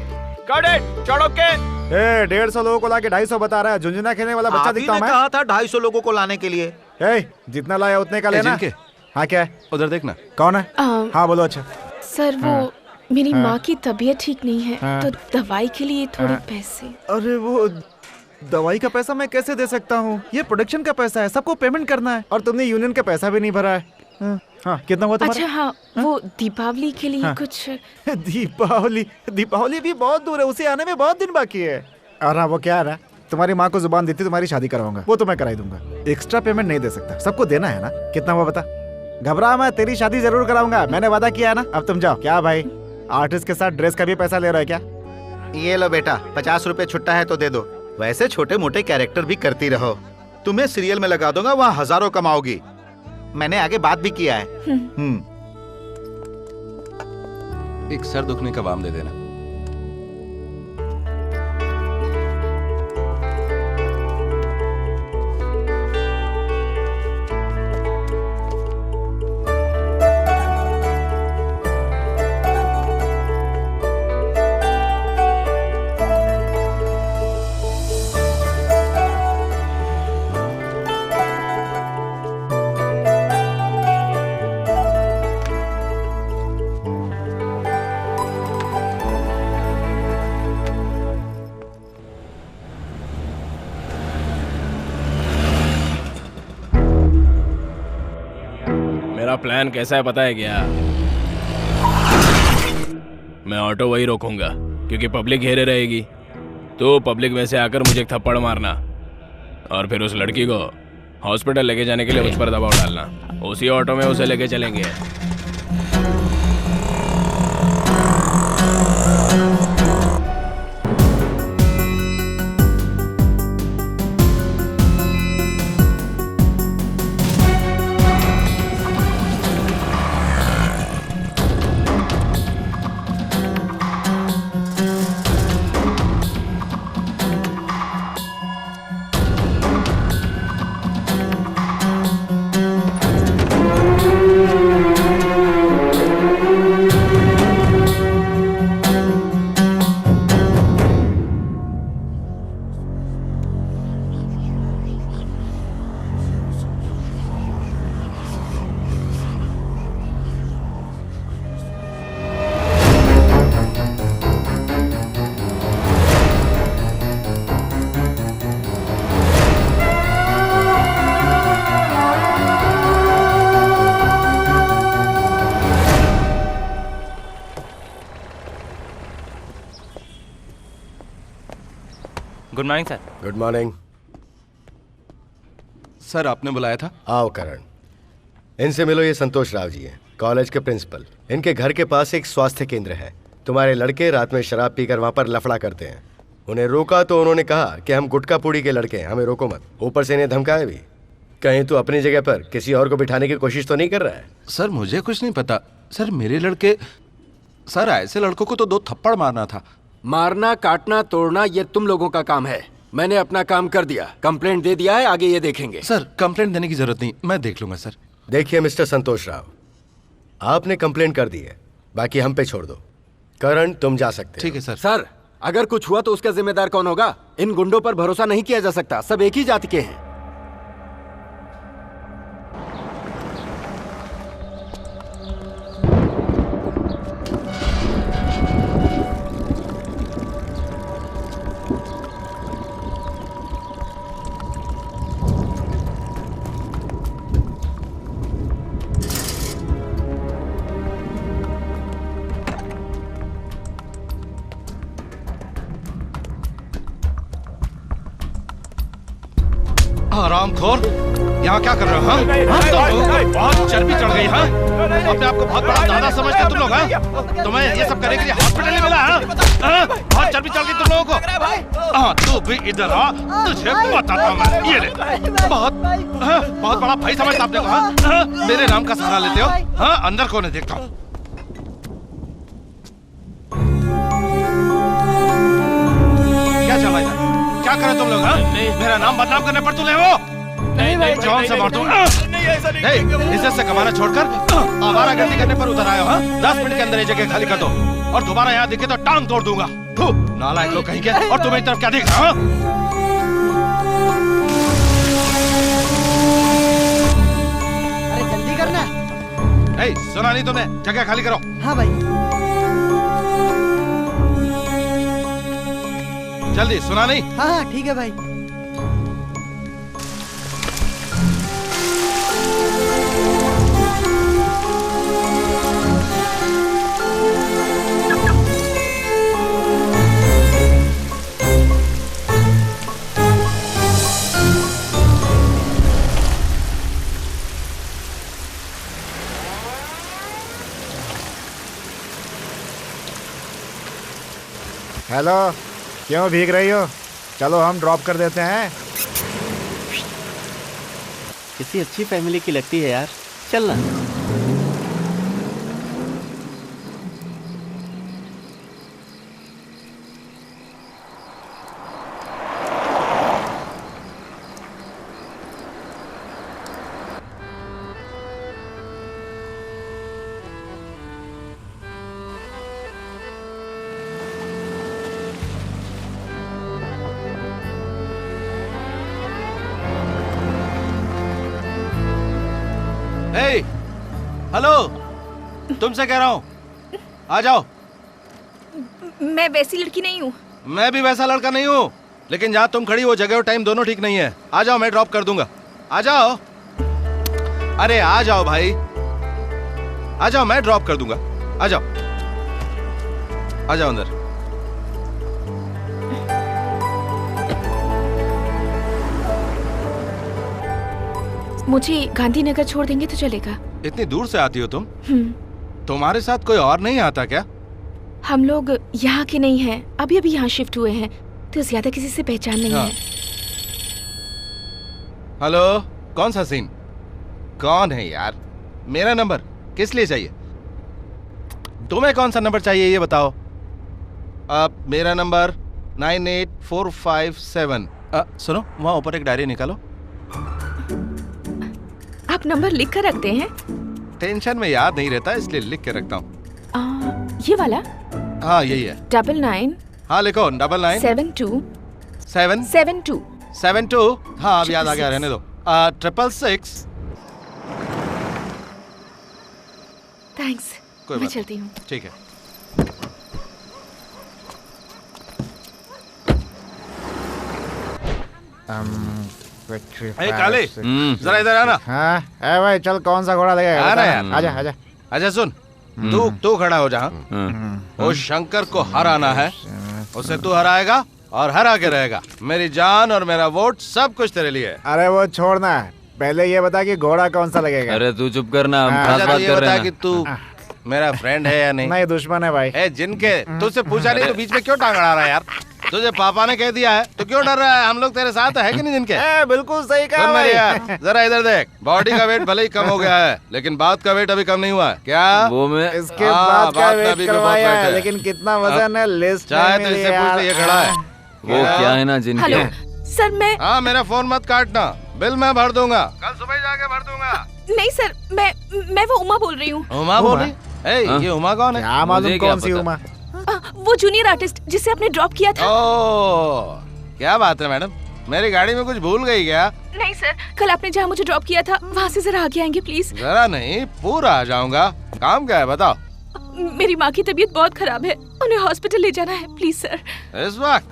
cut it. चढ़ो के। ए 150 लोगों को लाके 250 बता रहा है। झुंझुना खेलने वाला बच्चा दिखता हूँ मैं? कहा था 250 लोगों को लाने के लिए। ए जितना लाया उतने का लेना। जिनके? हाँ क्या है? उधर देखना। कौन है? हाँ बोलो। अच्छा सर वो मेरी माँ की तबीयत ठीक नहीं है, हाँ। तो दवाई के लिए थोड़े पैसे। अरे वो दवाई का पैसा मैं कैसे दे सकता हूँ? ये प्रोडक्शन का पैसा है, सबको पेमेंट करना है। और तुमने यूनियन का पैसा भी नहीं भरा है। हाँ कितना हुआ तुम्हारा? अच्छा हाँ, वो दीपावली के लिए कुछ। दीपावली भी बहुत दूर है, उसे आने में बहुत दिन बाकी है। और हाँ वो क्या है ना, तुम्हारी माँ को जुबान देती तुम्हारी शादी करवाऊंगा, वो तो मैं कराई दूंगा। एक्स्ट्रा पेमेंट नहीं दे सकता, सबको देना है ना। कितना हुआ बता? घबरा मैं, तेरी शादी जरूर कराऊंगा, मैंने वादा किया है ना। अब तुम जाओ। क्या भाई, आर्टिस्ट के साथ ड्रेस का भी पैसा ले रहा है क्या? ये लो बेटा, 50 रुपए छुट्टा है तो दे दो। वैसे छोटे मोटे कैरेक्टर भी करती रहो, तुम्हें सीरियल में लगा दूंगा, वहाँ हजारों कमाओगी। मैंने आगे बात भी किया है। एक सर दुखने का बाम दे देना। मेरा प्लान कैसा है पता है क्या? मैं ऑटो वही रोकूंगा क्योंकि पब्लिक घेरे रहेगी, तो पब्लिक में से आकर मुझे एक थप्पड़ मारना और फिर उस लड़की को हॉस्पिटल लेके जाने के लिए मुझ पर दबाव डालना। उसी ऑटो में उसे लेके चलेंगे। Good morning sir. Good morning. Sir आपने बुलाया था? आओ करण, इनसे मिलो। ये संतोष राव जी हैं, कॉलेज के प्रिंसिपल। इनके घर के पास एक स्वास्थ्य केंद्र है। तुम्हारे लड़के रात में शराब पीकर वहाँ पर लफड़ा करते हैं। उन्हें रोका तो उन्होंने कहा कि हम गुटका पूड़ी के लड़के हैं, हमें रोको मत। ऊपर से इन्हें धमकाया भी। कहीं तो अपनी जगह पर किसी और को बिठाने की कोशिश तो नहीं कर रहा है? सर मुझे कुछ नहीं पता। सर मेरे लड़के, सर ऐसे लड़कों को तो 2 थप्पड़ मारना था। मारना, काटना, तोड़ना ये तुम लोगों का काम है। मैंने अपना काम कर दिया, कंप्लेंट दे दिया है, आगे ये देखेंगे। सर कंप्लेंट देने की जरूरत नहीं, मैं देख लूंगा सर। देखिए मिस्टर संतोष राव, आपने कंप्लेंट कर दी है, बाकी हम पे छोड़ दो। करण तुम जा सकते। ठीक है सर। सर अगर कुछ हुआ तो उसका जिम्मेदार कौन होगा? इन गुंडों पर भरोसा नहीं किया जा सकता, सब एक ही जाति के हैं। हरामखोर, यहाँ क्या कर रहे हो? बहुत चर्बी चढ़ गई है। अपने आप को बहुत बड़ा दादा समझते हो तुम लोग? हाँ, तुम्हें ये सब करने के लिए हॉस्पिटल में मिला है? बहुत चर्बी चढ़ गई तुम लोगों को। हाँ तू भी इधर आ, तुझे बताता हूँ मैं। ये ले, बहुत बड़ा भाई समझता अपने को। हाँ, मेरे नाम का सहारा लेते हो? हाँ, अंदर कौन है देखता हूँ। क्या चल रहा है? क्या करे तुम लोग? हाँ, मेरा नाम बदनाम करने पर तुले हो? नहीं, जॉन से मार दूं। इज्जत से कमाना छोड़कर आवारागर्दी करने पर उतर आए हो? 10 मिनट के अंदर ये जगह खाली कर दो, और दोबारा यहाँ दिखे तो टांग तोड़ दूंगा। नालायक लोग कहीं के। और तुम एक तरफ क्या देख रहे हो? अरे जल्दी करना। सुना नहीं तुमने? जगह खाली करो। हाँ भाई। जल्दी, सुना नहीं? हाँ ठीक है भाई। हेलो, क्यों भीग रही हो? चलो हम ड्रॉप कर देते हैं। किसी अच्छी फैमिली की लगती है यार, चलना। हेलो, तुमसे कह रहा हूँ, आ जाओ। मैं वैसी लड़की नहीं हूँ। मैं भी वैसा लड़का नहीं हूँ, लेकिन जहाँ तुम खड़ी हो जगह और टाइम दोनों ठीक नहीं है। आ जाओ, मैं ड्रॉप कर दूंगा। आ जाओ, अरे आ जाओ भाई, आ जाओ, मैं ड्रॉप कर दूंगा। आ जाओ, आ जाओ अंदर। मुझे गांधीनगर छोड़ देंगे तो चलेगा? इतनी दूर से आती हो तुम? तुम्हारे साथ कोई और नहीं आता क्या? हम लोग यहाँ के नहीं हैं, अभी अभी यहाँ शिफ्ट हुए हैं, तो ज्यादा किसी से पहचान नहीं है। हेलो, कौन सा सीन? कौन है यार? मेरा नंबर किस लिए चाहिए? तुम्हें कौन सा नंबर चाहिए ये बताओ। अब मेरा नंबर 98457। सुनो, वहाँ ऊपर एक डायरी निकालो। आप नंबर लिख कर रखते हैं? टेंशन में याद नहीं रहता इसलिए लिख के रखता हूँ। ये वाला? हाँ यही है। 99। हाँ लिखो, 99 72 772 72। हाँ अब याद आ गया, रहने दो। 666। थैंक्स, मैं चलती हूँ। ठीक है। काले, जरा इधर आना। हाँ भाई, चल कौन सा घोड़ा लगेगा? आना यार। आजा आजा। अच्छा सुन, तू खड़ा हो जहाँ। वो शंकर को हराना है, उसे तू हराएगा और हरा के रहेगा। मेरी जान और मेरा वोट सब कुछ तेरे लिए। अरे वो छोड़ना, पहले ये बता कि घोड़ा कौन सा लगेगा। अरे तू चुप करना, हम खास अच्छा बात ये कर रहे बता हैं कि तू मेरा फ्रेंड है या नहीं? नहीं, दुश्मन है भाई। जिनके तुझसे पूछा नहीं तो बीच में क्यों टांग अड़ा रहा है यार? तुझे पापा ने कह दिया है तो क्यों डर रहा है? हम लोग तेरे साथ है कि नहीं जिनके? बिल्कुल सही कहा भाई। यार जरा इधर देख, बॉडी का वेट भले ही कम हो गया है, लेकिन बात का वेट अभी कम नहीं हुआ है। क्या वो मैं इसके बाद का वेट करवाया है, लेकिन कितना वजन है लिस्ट में? चाहे तो इससे पूछ ले, ये खड़ा है। वो क्या है ना जिनके। हेलो सर, मैं हाँ मेरा फोन मत काटना, बिल मैं भर दूंगा, कल सुबह जाके भर दूंगा। नहीं सर, मैं वो उमा बोल रही हूँ। उमा बोल रही? ये उमा कौन है? क्या मालूम कौन सी उमा? वो जूनियर आर्टिस्ट जिसे आपने ड्रॉप किया था। ओह क्या बात है मैडम, मेरी गाड़ी में कुछ भूल गई क्या? नहीं सर, कल आपने जहाँ मुझे ड्रॉप किया था वहाँ से जरा आगे आएंगे प्लीज। जरा नहीं, पूरा आ जाऊंगा। काम क्या है बताओ? मेरी माँ की तबीयत बहुत खराब है, उन्हें हॉस्पिटल ले जाना है प्लीज सर। इस वक्त?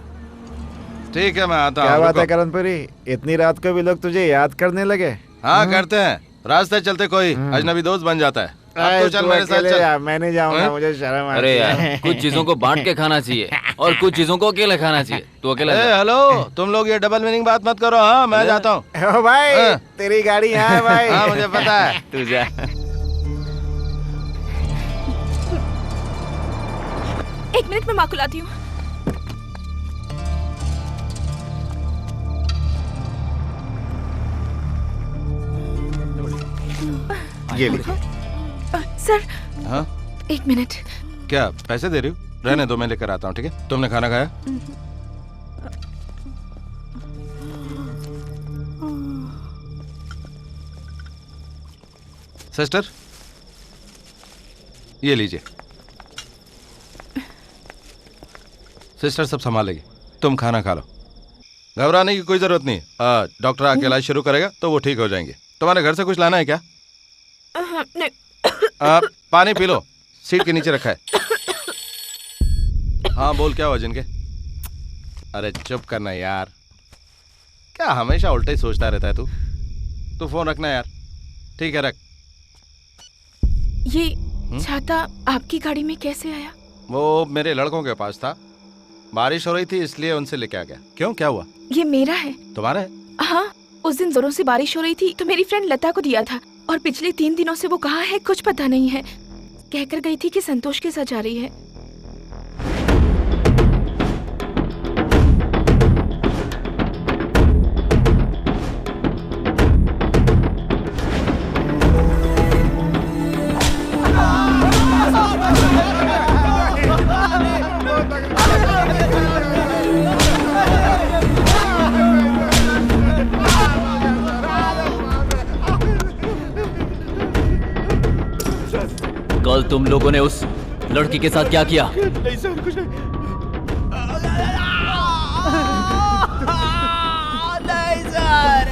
ठीक है मैं आता हूँ। क्या बात है करणपुरी, इतनी रात को भी लोग तुझे याद करने लगे? हाँ करते हैं, रास्ते चलते कोई अजनबी दोस्त बन जाता है। अब तो चल मेरे साथ चल। मैं नहीं जाऊंगा, मुझे शर्म आती है। अरे यार, कुछ चीजों को बांट के खाना चाहिए और कुछ चीजों को अकेले खाना चाहिए। तू अकेला जा। हेलो, तुम लोग ये डबल मीनिंग बात मत करो। हाँ मैं जाता हूँ। ओ भाई, तेरी गाड़ी यहाँ है भाई। हाँ मुझे पता है। तू जा। एक मिनट में माँ को लाती हूँ। ये लीजिए। सर हाँ एक मिनट। क्या पैसे दे रही हो? रहने दो, मैं लेकर आता हूँ। ठीक है, तुमने खाना खाया? सिस्टर ये लीजिए। सिस्टर सब संभालेगी, तुम खाना खा लो। घबराने की कोई जरूरत नहीं। डॉक्टर आके इलाज शुरू करेगा तो वो ठीक हो जाएंगे। तुम्हारे घर से कुछ लाना है क्या? नहीं। पानी पी लो, सीट के नीचे रखा है। हाँ बोल, क्या हुआ जिनके? अरे चुप करना यार, क्या हमेशा उल्टा ही सोचता रहता है तू? तू फोन रखना यार। ठीक है रख। ये छाता आपकी गाड़ी में कैसे आया? वो मेरे लड़कों के पास था, बारिश हो रही थी इसलिए उनसे लेके आ गया। क्यों, क्या हुआ? ये मेरा है। तुम्हारा है? हाँ, उस दिन जोरों से बारिश हो रही थी तो मेरी फ्रेंड लता को दिया था, और पिछले 3 दिनों से वो कहाँ है कुछ पता नहीं है। कहकर गई थी कि संतोष के साथ जा रही है। तुम लोगों ने उस लड़की के साथ क्या किया? नहीं सर, कुछ नहीं। नहीं सर।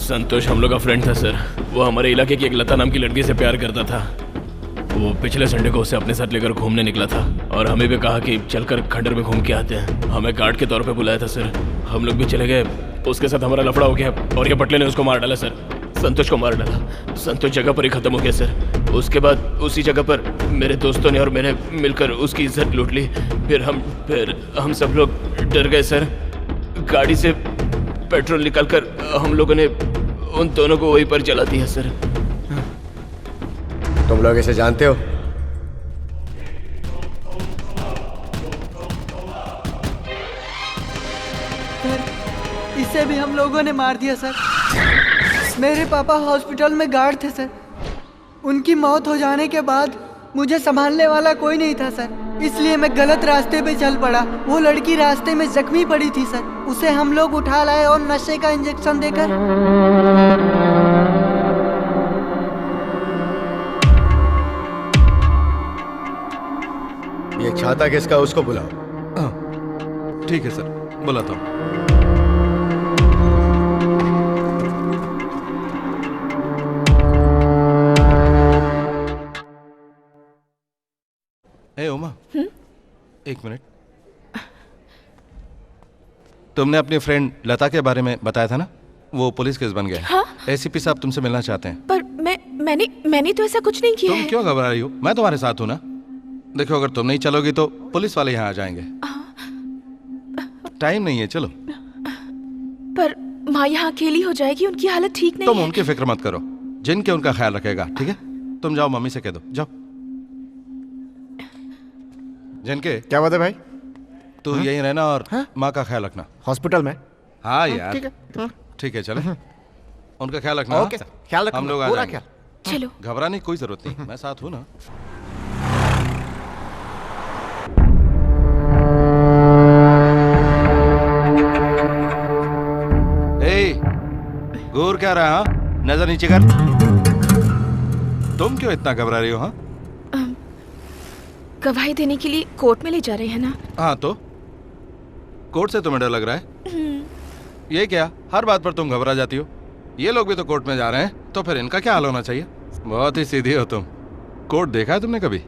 संतोष हम लोग का फ्रेंड था सर। वो हमारे इलाके की एक लता नाम की लड़की से प्यार करता था। वो पिछले संडे को उसे अपने साथ लेकर घूमने निकला था और हमें भी कहा कि चलकर खंडर में घूम के आते हैं। हमें गार्ड के तौर पे बुलाया था सर। हम लोग भी चले गए। उसके साथ हमारा लफड़ा हो गया और ये पटले ने उसको मार डाला सर। संतोष को मार डाला। संतोष जगह पर ही खत्म हो गया सर। उसके बाद उसी जगह पर मेरे दोस्तों ने और मैंने मिलकर उसकी इज्जत लूट ली। फिर हम सब लोग डर गए सर। गाड़ी से पेट्रोल निकालकर हम लोगों ने उन दोनों को वहीं पर जला दिया सर। तुम लोग इसे जानते हो? इसे भी हम लोगों ने मार दिया सर। मेरे पापा हॉस्पिटल में गार्ड थे सर। उनकी मौत हो जाने के बाद मुझे संभालने वाला कोई नहीं था सर, इसलिए मैं गलत रास्ते पे चल पड़ा। वो लड़की रास्ते में जख्मी पड़ी थी सर। उसे हम लोग उठा लाए और नशे का इंजेक्शन देकर। ये छाता किसका, उसको बुलाओ। ठीक है सर, बुलाता हूँ। ए उमा, एक मिनट। तुमने अपनी फ्रेंड लता के बारे में बताया था ना? वो पुलिस केस बन गया। हाँ? एसीपी साहब तुमसे मिलना चाहते हैं। पर मैंने तो ऐसा कुछ नहीं किया तुम है। क्यों घबरा रही हो? मैं तुम्हारे साथ हूँ ना। देखो, अगर तुम नहीं चलोगी तो पुलिस वाले यहाँ आ जाएंगे। टाइम नहीं है, चलो। पर माँ यहाँ अकेली हो जाएगी, उनकी हालत ठीक नहीं तुम है। उनकी फिक्र मत करो, जिनके उनका ख्याल रखेगा, ठीक है? तुम जाओ, मम्मी से कह दो, जाओ। जिनके क्या बात है भाई? तू यहीं रहना और माँ का ख्याल रखना। हॉस्पिटल में? हाँ यार, ठीक है। ठीक है, चले। उनका ख्याल रखना। ओके, ख्याल रखूंगा, हम लोग आ पूरा जाएंगे। चलो। घबराने की कोई जरूरत नहीं, मैं साथ हूँ ना। घूर क्या रहा है? नजर नीचे कर। तुम क्यों इतना घबरा रही हो? हाँ, गवाही देने के लिए कोर्ट में ले जा रहे हैं ना? हाँ, तो कोर्ट से तुम्हें डर लग रहा है? ये क्या, हर बात पर तुम घबरा जाती हो? ये लोग भी तो कोर्ट में जा रहे हैं, तो फिर इनका क्या हाल होना चाहिए? बहुत ही सीधी हो तुम। कोर्ट देखा है तुमने कभी?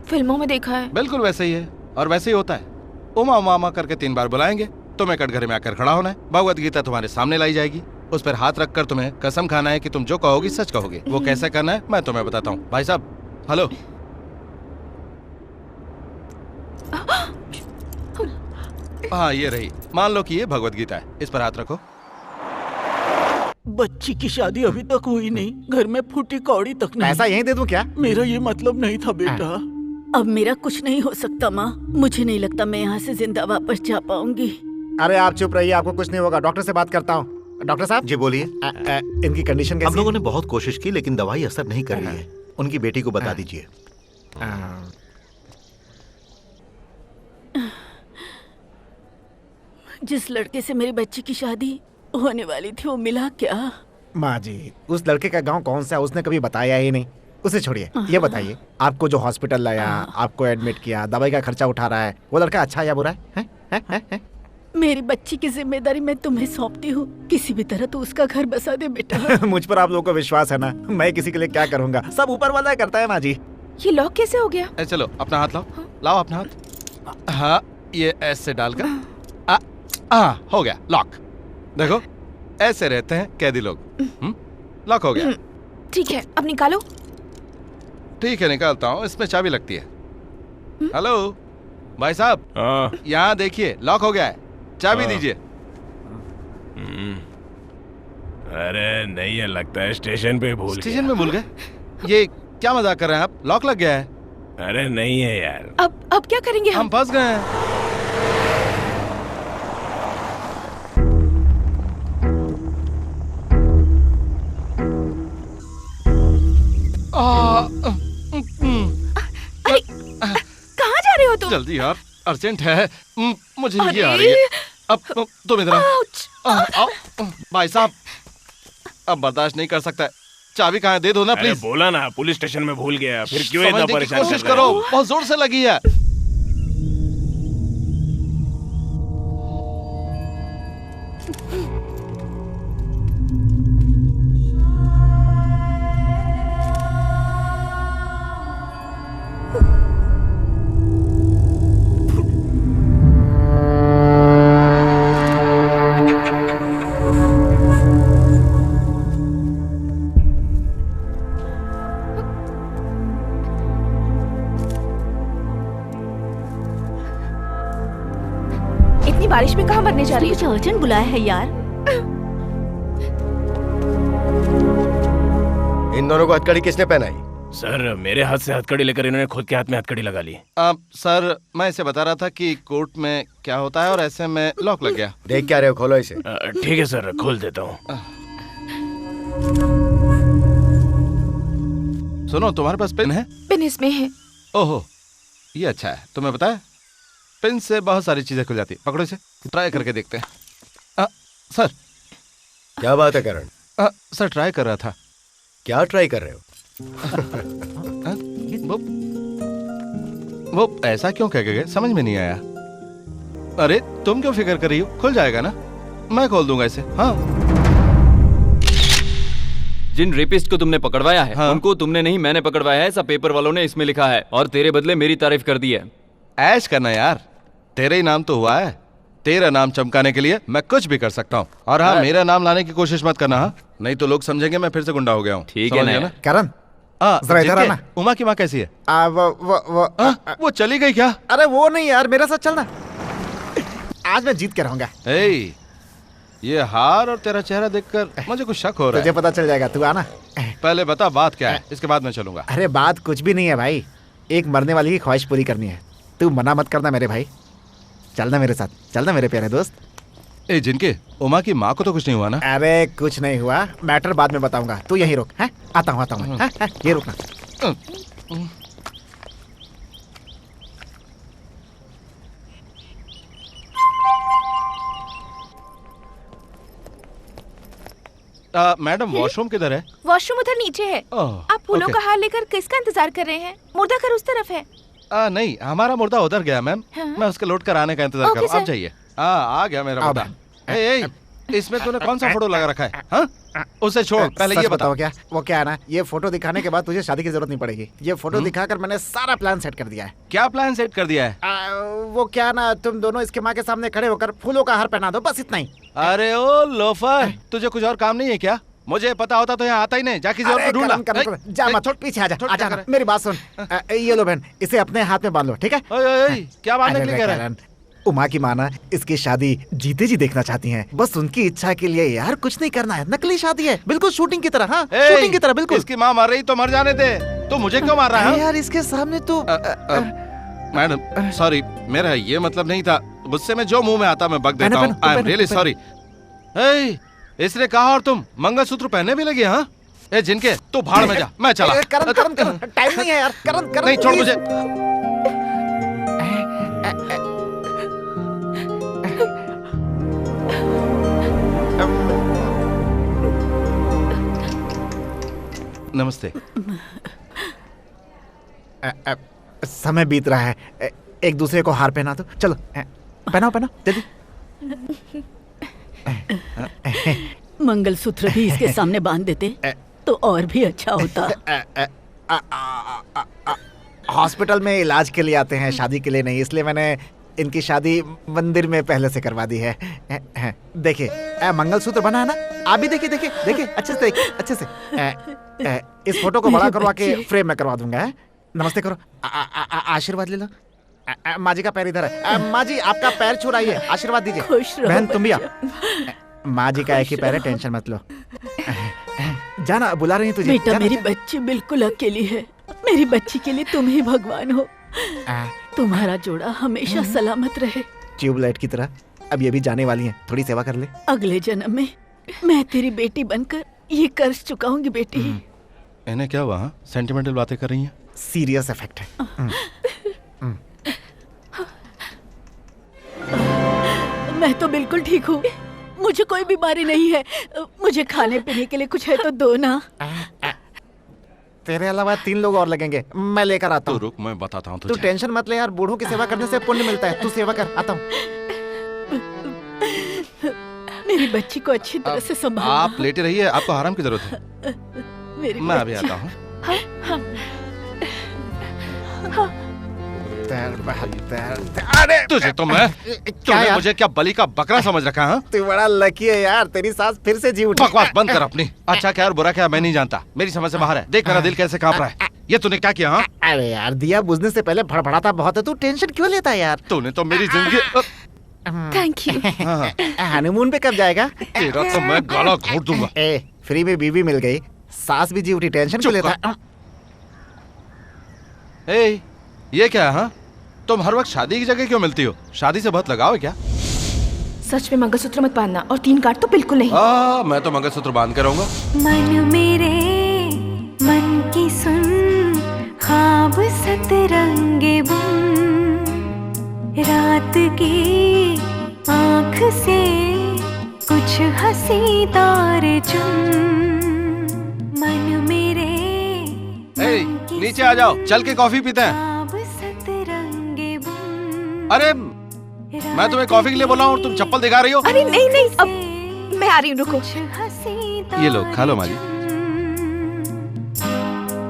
फिल्मों में देखा है। बिल्कुल वैसे ही है, और वैसे ही होता है। उमा उमा उमा करके 3 बार बुलाएंगे, तुम्हें कटघरे में आकर खड़ा होना है। भगवत गीता तुम्हारे सामने लाई जाएगी, उस पर हाथ रखकर तुम्हें कसम खाना है कि तुम जो कहोगी सच कहोगे। वो कैसे करना है मैं तुम्हें बताता हूँ। भाई साहब, हेलो। हाँ, ये रही। मान लो कि ये भगवत गीता है, इस पर हाथ रखो। बच्ची की शादी अभी तक हुई नहीं, घर में फूटी कौड़ी तक नहीं। पैसा यहीं दे दूं क्या? मेरा ये मतलब नहीं था बेटा। अब मेरा कुछ नहीं हो सकता माँ। मुझे नहीं लगता मैं यहाँ से जिंदा वापस जा पाऊंगी। अरे आप चुप रहिए, आपको कुछ नहीं होगा। डॉक्टर से बात करता हूँ। डॉक्टर साहब जी बोलिए। इनकी कंडीशन कैसी? हम लोगों ने बहुत कोशिश की लेकिन दवाई असर नहीं कर रही है। उनकी बेटी को बता दीजिए। जिस लड़के से मेरी बच्ची की शादी होने वाली थी वो मिला क्या? माँ जी, उस लड़के का गांव कौन सा है उसने कभी बताया ही नहीं। उसे छोड़िए, ये बताइए आपको जो हॉस्पिटल लाया, आपको एडमिट किया, दवाई का खर्चा उठा रहा है, वो लड़का अच्छा है या बुरा है? है? मेरी बच्ची की जिम्मेदारी मैं तुम्हें सौंपती हूँ। किसी भी तरह तो उसका घर बसा दे बेटा। मुझ पर आप लोगों को विश्वास है ना? मैं किसी के लिए क्या करूँगा, सब ऊपर वाला करता है माँ जी। ये लॉक कैसे हो गया? चलो अपना हाथ लाओ। लाओ अपना हाथ। हाँ, ये ऐसे डालकर हो गया लॉक। देखो, ऐसे रहते हैं कैदी लोग। लॉक हो गया। ठीक है, अब निकालो। ठीक है, निकालता हूँ। इसमें चाबी लगती है। हेलो भाई साहब, यहाँ देखिए, लॉक हो गया है। चाबी दीजिए। अरे नहीं है, लगता है स्टेशन पे भूल गया। स्टेशन में भूल गए? ये क्या मजाक कर रहे हैं आप? लॉक लग गया है। अरे नहीं है यार। अब क्या करेंगे हम फंस गए हैं। अरे कहाँ जा रहे हो तुम? जल्दी यार, अर्जेंट है। मुझे ये आ रही है। अब तुम इधर आओ। भाई साहब, अब बर्दाश्त नहीं कर सकता है। चाबी कहाँ है? दे दो ना अरे प्लीज। बोला ना पुलिस स्टेशन में भूल गया, फिर क्यों इतना समझने की परेशान कोशिश कर रहे करो, हो? बहुत जोर से लगी है। इतनी बारिश में कहाँ मरने जा रही मुझे अर्जेंट बुलाया है यार। इन दोनों को हथकड़ी किसने पहनाई? सर मेरे हाथ से हथकड़ी लेकर इन्होंने खुद के हाथ में हथकड़ी लगा ली। सर मैं इसे बता रहा था कि कोर्ट में क्या होता है और ऐसे में लॉक लग गया। देख क्या रहे हो, खोलो इसे। ठीक है सर, खोल देता हूँ। सुनो, तुम्हारे पास पेन है? पेन इसमें है। ओहो, ये अच्छा है। तुम्हें पता है पेन से बहुत सारी चीजें खुल जाती है। पकड़ो इसे, ट्राई करके देखते हैं। सर क्या बात है करण? सर ट्राई कर रहा था। क्या ट्राई कर रहे हो? वो ऐसा क्यों कह गए, समझ में नहीं आया। अरे तुम क्यों फिक्र कर रही हो, खुल जाएगा ना, मैं खोल दूंगा इसे। हाँ। जिन रेपिस्ट को तुमने पकड़वाया है, हाँ। उनको तुमने नहीं मैंने पकड़वाया है, सब पेपर वालों ने इसमें लिखा है और तेरे बदले मेरी तारीफ कर दी है। ऐश करना यार, तेरे ही नाम तो हुआ है। तेरा नाम चमकाने के लिए मैं कुछ भी कर सकता हूँ। और हाँ, मेरा नाम लाने की कोशिश मत करना, हाँ? नहीं तो लोग समझेंगे मैं फिर से गुंडा हो गया हूँ। ठीक है ना करण, जरा इधर आना। उमा की माँ कैसी है? वो चली गई क्या? अरे वो नहीं यार, मेरे साथ चलना, आज मैं जीत के रहूंगा। ये हार और तेरा चेहरा देखकर मुझे कुछ शक हो रहा है। तुझे पता चल जाएगा, तू आना। पहले बता बात क्या है, इसके बाद मैं चलूंगा। अरे बात कुछ भी नहीं है भाई, एक मरने वाली की ख्वाहिश पूरी करनी है। तू मना मत करना मेरे भाई, चलना मेरे साथ, चलना मेरे प्यारे दोस्त। जिनके उमा की माँ को तो कुछ नहीं हुआ ना? अरे कुछ नहीं हुआ, मैटर बाद में बताऊंगा, तू यहीं रुक। है आता हूँ ये रुकना। मैडम वॉशरूम किधर है? वॉशरूम उधर नीचे है। आप फूलों का हार लेकर किसका इंतजार कर रहे हैं? मुर्दा घर उस तरफ है। नहीं, हमारा मुर्दा उधर गया मैम। हाँ? मैं उसके लौट कर आने का इंतजार कर रहा हूँ। आप जाइए। आ गया मेरा मुर्दा। इसमें तूने कौन सा फोटो लगा रखा है? हाँ? उसे छोड़, पहले ये बताओ। क्या वो क्या है ना, ये फोटो दिखाने के बाद तुझे शादी की जरूरत नहीं पड़ेगी। ये फोटो दिखाकर मैंने सारा प्लान सेट कर दिया है। क्या प्लान सेट कर दिया है? वो क्या ना, तुम दोनों इसके माँ के सामने खड़े होकर फूलों का हार पहना दो, बस इतना ही। अरे ओ लोफर, तुझे कुछ और काम नहीं है क्या? मुझे पता होता तो यहाँ आता ही नहीं। जा किसी और को ढूंढ ला। जा मत, पीछे आजा। मेरी बात सुन, ये लो बहन, इसे अपने हाथ में बांध लो, ठीक है? क्या बांधने के लिए कह रहा है? उमा की माना इसकी शादी जीते जी देखना चाहती हैं। बस उनकी इच्छा के लिए यार, कुछ नहीं करना है। नकली शादी है, बिल्कुल शूटिंग की तरह। हाँ, शूटिंग की तरह बिल्कुल। इसकी माँ मर रही तो मर जाने दे, तो मुझे क्यों मार रहा है? यार इसके सामने तो मैडम सॉरी, मेरा ये मतलब नहीं था। गुस्से में जो मुंह में आता मैं बक देता हूँ। I am really sorry. इसने कहा और तुम मंगलसूत्र पहनने भी लगे? हाँ जिनके तू भाड़ में जा, मैं चला। करण टाइम नहीं है यार। करण नहीं, छोड़ मुझे। नमस्ते। समय बीत रहा है, एक दूसरे को हार पहना दो। चलो पहनाओ जल्दी। मंगलसूत्र भी इसके सामने बांध देते तो और भी अच्छा होता। हॉस्पिटल में इलाज के लिए आते हैं, शादी के लिए नहीं, इसलिए मैंने इनकी शादी मंदिर में पहले से करवा दी है। देखिए मंगलसूत्र बना है ना, आप भी देखिए अच्छे से। इस फोटो को बड़ा करवा के फ्रेम में करवा दूंगा। नमस्ते करो, आशीर्वाद ले लो। माँ जी का पैर इधर है। माँ जी आपका पैर छू रही है, आशीर्वाद दीजिए। बहन तुम भी आओ। माँ जी का एक ही पैर है, टेंशन मत लो। जाना, बुला रही है तुझे। बेटा मेरी बच्ची बिल्कुल अकेली है, मेरी बच्ची के लिए तुम ही भगवान हो। तुम्हारा जोड़ा हमेशा सलामत रहे। ट्यूबलाइट की तरह अब ये भी जाने वाली हैं, थोड़ी सेवा कर ले। अगले जन्म में मैं तेरी बेटी बनकर ये कर्ज चुकाऊंगी बेटी। इन्हें क्या हुआ? सेंटिमेंटल बातें कर रही हैं। सीरियस इफेक्ट है। मैं तो बिल्कुल ठीक हूँ। मुझे कोई बीमारी नहीं है। मुझे खाने पीने के लिए कुछ है तो दो ना। तेरे अलावा 3 लोग और लगेंगे, मैं लेकर आता हूँ। तू रुक, मैं बताता हूँ तू तुझे। टेंशन मत ले यार, बूढ़ों की सेवा करने से पुण्य मिलता है। तू सेवा कर, आता हूँ। मेरी बच्ची को अच्छी तरह से संभाल। आप लेटे रहिए, आपको आराम की जरूरत है। मेरी मैं अभी बच्ची। आता हूँ। अरे तुझे तो मैं तूने मुझे क्या बलि का बकरा समझ रखा है? तू बड़ा लकी है यार, तेरी सांस फिर से जी उठी। बकवास बंद कर अपनी। अच्छा क्या और बुरा क्या मैं नहीं जानता, मेरी समझ से बाहर है। देख मेरा दिल कैसे कांप रहा है। ये तूने क्या किया? अरे यार दिया बुझने से पहले फड़फड़ाता बहुत है, तू टेंशन क्यों लेता है यार? तूने तो मेरी जिंदगी। Thank you. हनीमून पे कब जाएगा? तेरा तो मैं गाला घोट दूंगा। फ्री में बीवी मिल गई, सास भी जी उठी, टेंशन क्यों लेता है? ये क्या है? तुम हर वक्त शादी की जगह क्यों मिलती हो? शादी से बहुत लगाओ है क्या? सच में मंगलसूत्र मत बांधना, और 3 काट तो बिल्कुल नहीं। मैं तो मंगलसूत्र बांध के रहूंगा। मन मेरे मन की सुन, ख्वाब सतरंगे बुन, रात की आँख से कुछ हंसी तारे चुन। मन मेरे नीचे आ जाओ, चल के कॉफी पीते हैं। अरे मैं तुम्हें कॉफी के लिए बोला हूँ और तुम चप्पल दिखा रही हो। अरे नहीं नहीं, अब मैं आ रही हूँ, रुको। ये लो खा लो माँ जी।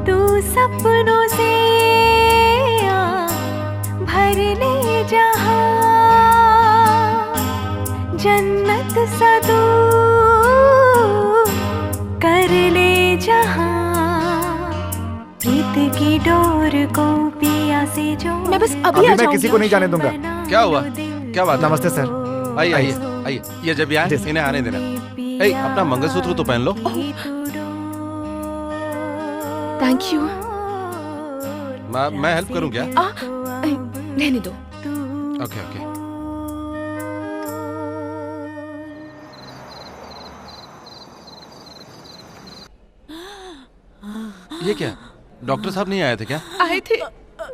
तू सपनों से भर ले जहां, जन्नत सा तू कर ले जहां, प्रीत की डोर को पिया से जो। मैं बस अभी अभी आ मैं जाऊंगी। किसी को नहीं जाने दूंगा। क्या हुआ? क्या बात? नमस्ते सर। आइए आइए आइए, ये जब भी आए इन्हें आने देना। अपना मंगलसूत्र तो पहन लो। Thank you. मैं हेल्प करूं क्या? रहने दो। Okay okay. ये क्या? डॉक्टर साहब नहीं आए थे क्या? आए थे,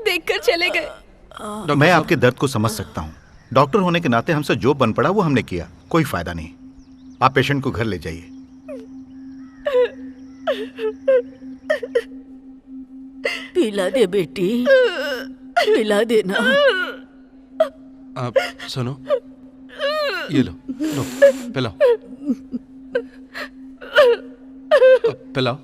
देखकर चले गए। मैं आपके दर्द को समझ सकता हूँ। डॉक्टर होने के नाते हमसे जो बन पड़ा वो हमने किया, कोई फायदा नहीं। आप पेशेंट को घर ले जाइए। पिला दे बेटी, पिला देना। आप सुनो, ये लो लो, पिलाओ पिलाओ।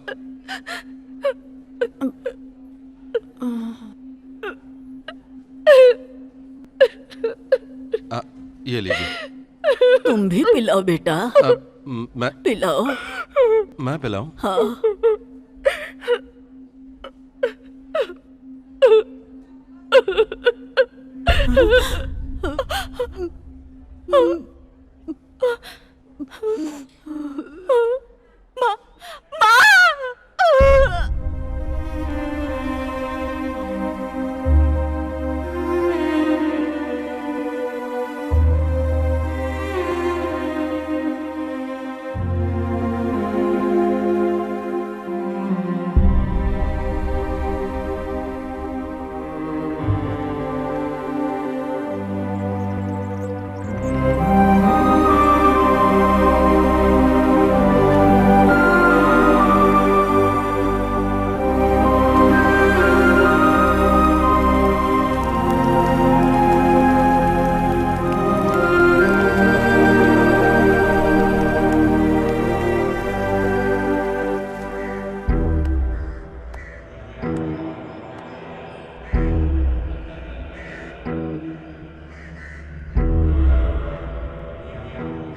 ये लीजिए। तुम भी पिलाओ बेटा। मैं पिलाओ। मैं पिलाऊं? हाँ।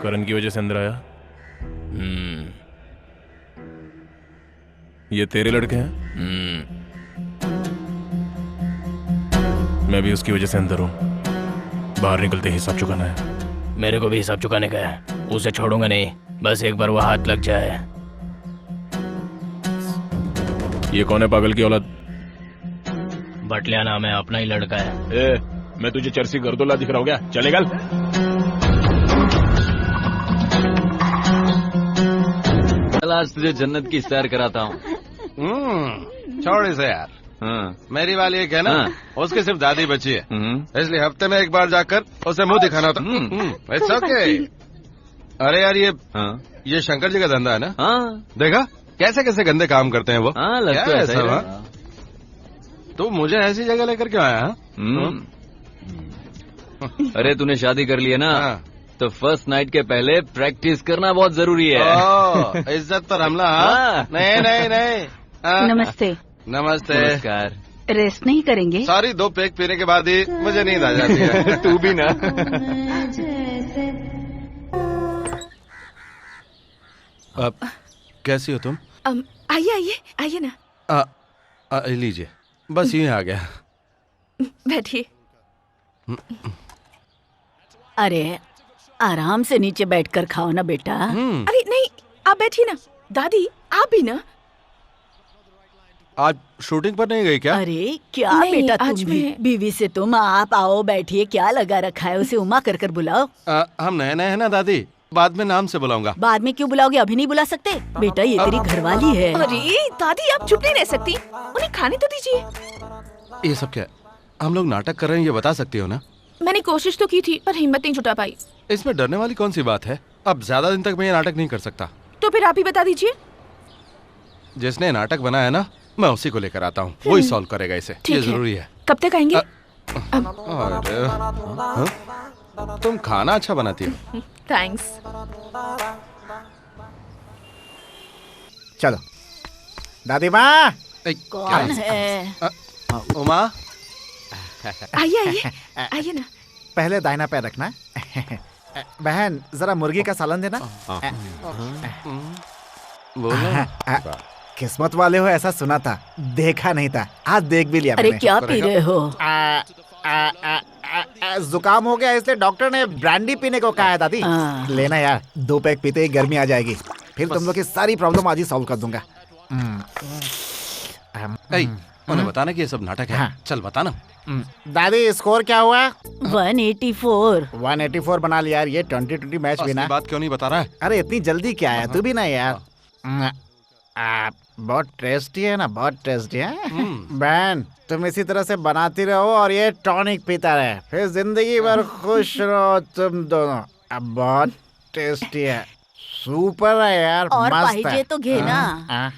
करण की वजह से अंदर आया। ये तेरे लड़के हैं? मैं भी उसकी वजह से अंदर हूं। बाहर निकलते ही हिसाब चुकाना है। मेरे को भी हिसाब चुकाने का है, उसे छोड़ूंगा नहीं। बस एक बार वो हाथ लग जाए। ये कौन है पागल की औलाद? बटलिया नाम है, अपना ही लड़का है। मैं तुझे चर्सी गर्दोला दिख रहा हूँ क्या? चले गल। आज तुझे जन्नत की सैर कराता हूँ। छोड़ इसे यार। मेरी वाली एक है ना, उसकी सिर्फ दादी बची है, इसलिए हफ्ते में एक बार जाकर उसे मुंह दिखाना होता। It's okay. अरे यार ये शंकर जी का धंधा है ना? हाँ। देखा कैसे कैसे गंदे काम करते हैं वो। हाँ, लगता क्या है ऐसा सही हुआ? है। तू मुझे ऐसी जगह लेकर क्यों आया? अरे तूने शादी कर ली है ना, तो फर्स्ट नाइट के पहले प्रैक्टिस करना बहुत जरूरी है। इज्जत पर हमला? हाँ? नहीं नहीं नहीं। नमस्ते। नमस्ते। नमस्कार। रेस्ट नहीं करेंगे? सॉरी, 2 पैक पीने के बाद ही मुझे नींद आ जाती है। तू भी ना। अब कैसी हो तुम? आइए आइए आइए ना। लीजिए, बस यूं आ गया। बैठिए। अरे आराम से नीचे बैठकर खाओ ना बेटा। अरे नहीं, आप बैठिए ना। दादी आप भी ना। आज शूटिंग पर नहीं गई क्या? अरे क्या नहीं, बेटा आज तुम भी मैं- बीवी से तुम आप आओ बैठिए, क्या लगा रखा है, उसे उमा कर कर बुलाओ। हम नए नए हैं ना दादी, बाद में नाम से बुलाऊंगा। बाद में क्यों बुलाओगे, अभी नहीं बुला सकते बेटा, ये तेरी घरवाली है। अरे दादी आप चुप नहीं रह सकती, उन्हें खाने तो दीजिए। ये सब क्या? हम लोग नाटक कर रहे हैं, ये बता सकती हो ना? मैंने कोशिश तो की थी पर हिम्मत नहीं जुटा पाई। इसमें डरने वाली कौन सी बात है? अब ज्यादा दिन तक मैं ये नाटक नहीं कर सकता। तो फिर आप ही बता दीजिए। जिसने नाटक बनाया ना, मैं उसी को लेकर आता हूँ, वही सॉल्व करेगा इसे। ठीक ये है। जरूरी है। कब तक आएंगे? अरे हाँ? तुम खाना अच्छा बनाती हो। थैंक्स। चलो दादी माँ। कौन है? उमा। आइए आइए आइए ना। पहले दाहिना पैर रखना। बहन जरा मुर्गी का सालन देना। बोलो। किस्मत वाले हो ऐसा सुना था, देखा नहीं था, आज देख भी लिया। अरे मैंने। क्या पी रहे हो? जुकाम हो गया इसलिए डॉक्टर ने ब्रांडी पीने को कहा है दादी। लेना यार, 2 पैक पीते ही गर्मी आ जाएगी, फिर तुम लोग की सारी प्रॉब्लम आज ही सॉल्व कर दूंगा। उन्हें बताना कि ये सब नाटक है। हाँ। चल बताना। दादी स्कोर क्या हुआ? 184। 184 बना लिया यार, ये 2020 मैच भी ना। बात क्यों नहीं बता रहा है? अरे इतनी जल्दी क्या है, तू भी ना यार। बहुत टेस्टी है ना, बहुत टेस्टी है। बहन तुम इसी तरह से बनाती रहो और ये टॉनिक पीता रहे, फिर जिंदगी भर खुश रहो तुम दोनों। अब बहुत टेस्टी है, सुपर है यार, और मस्त है। पाहिजे तो घे ना।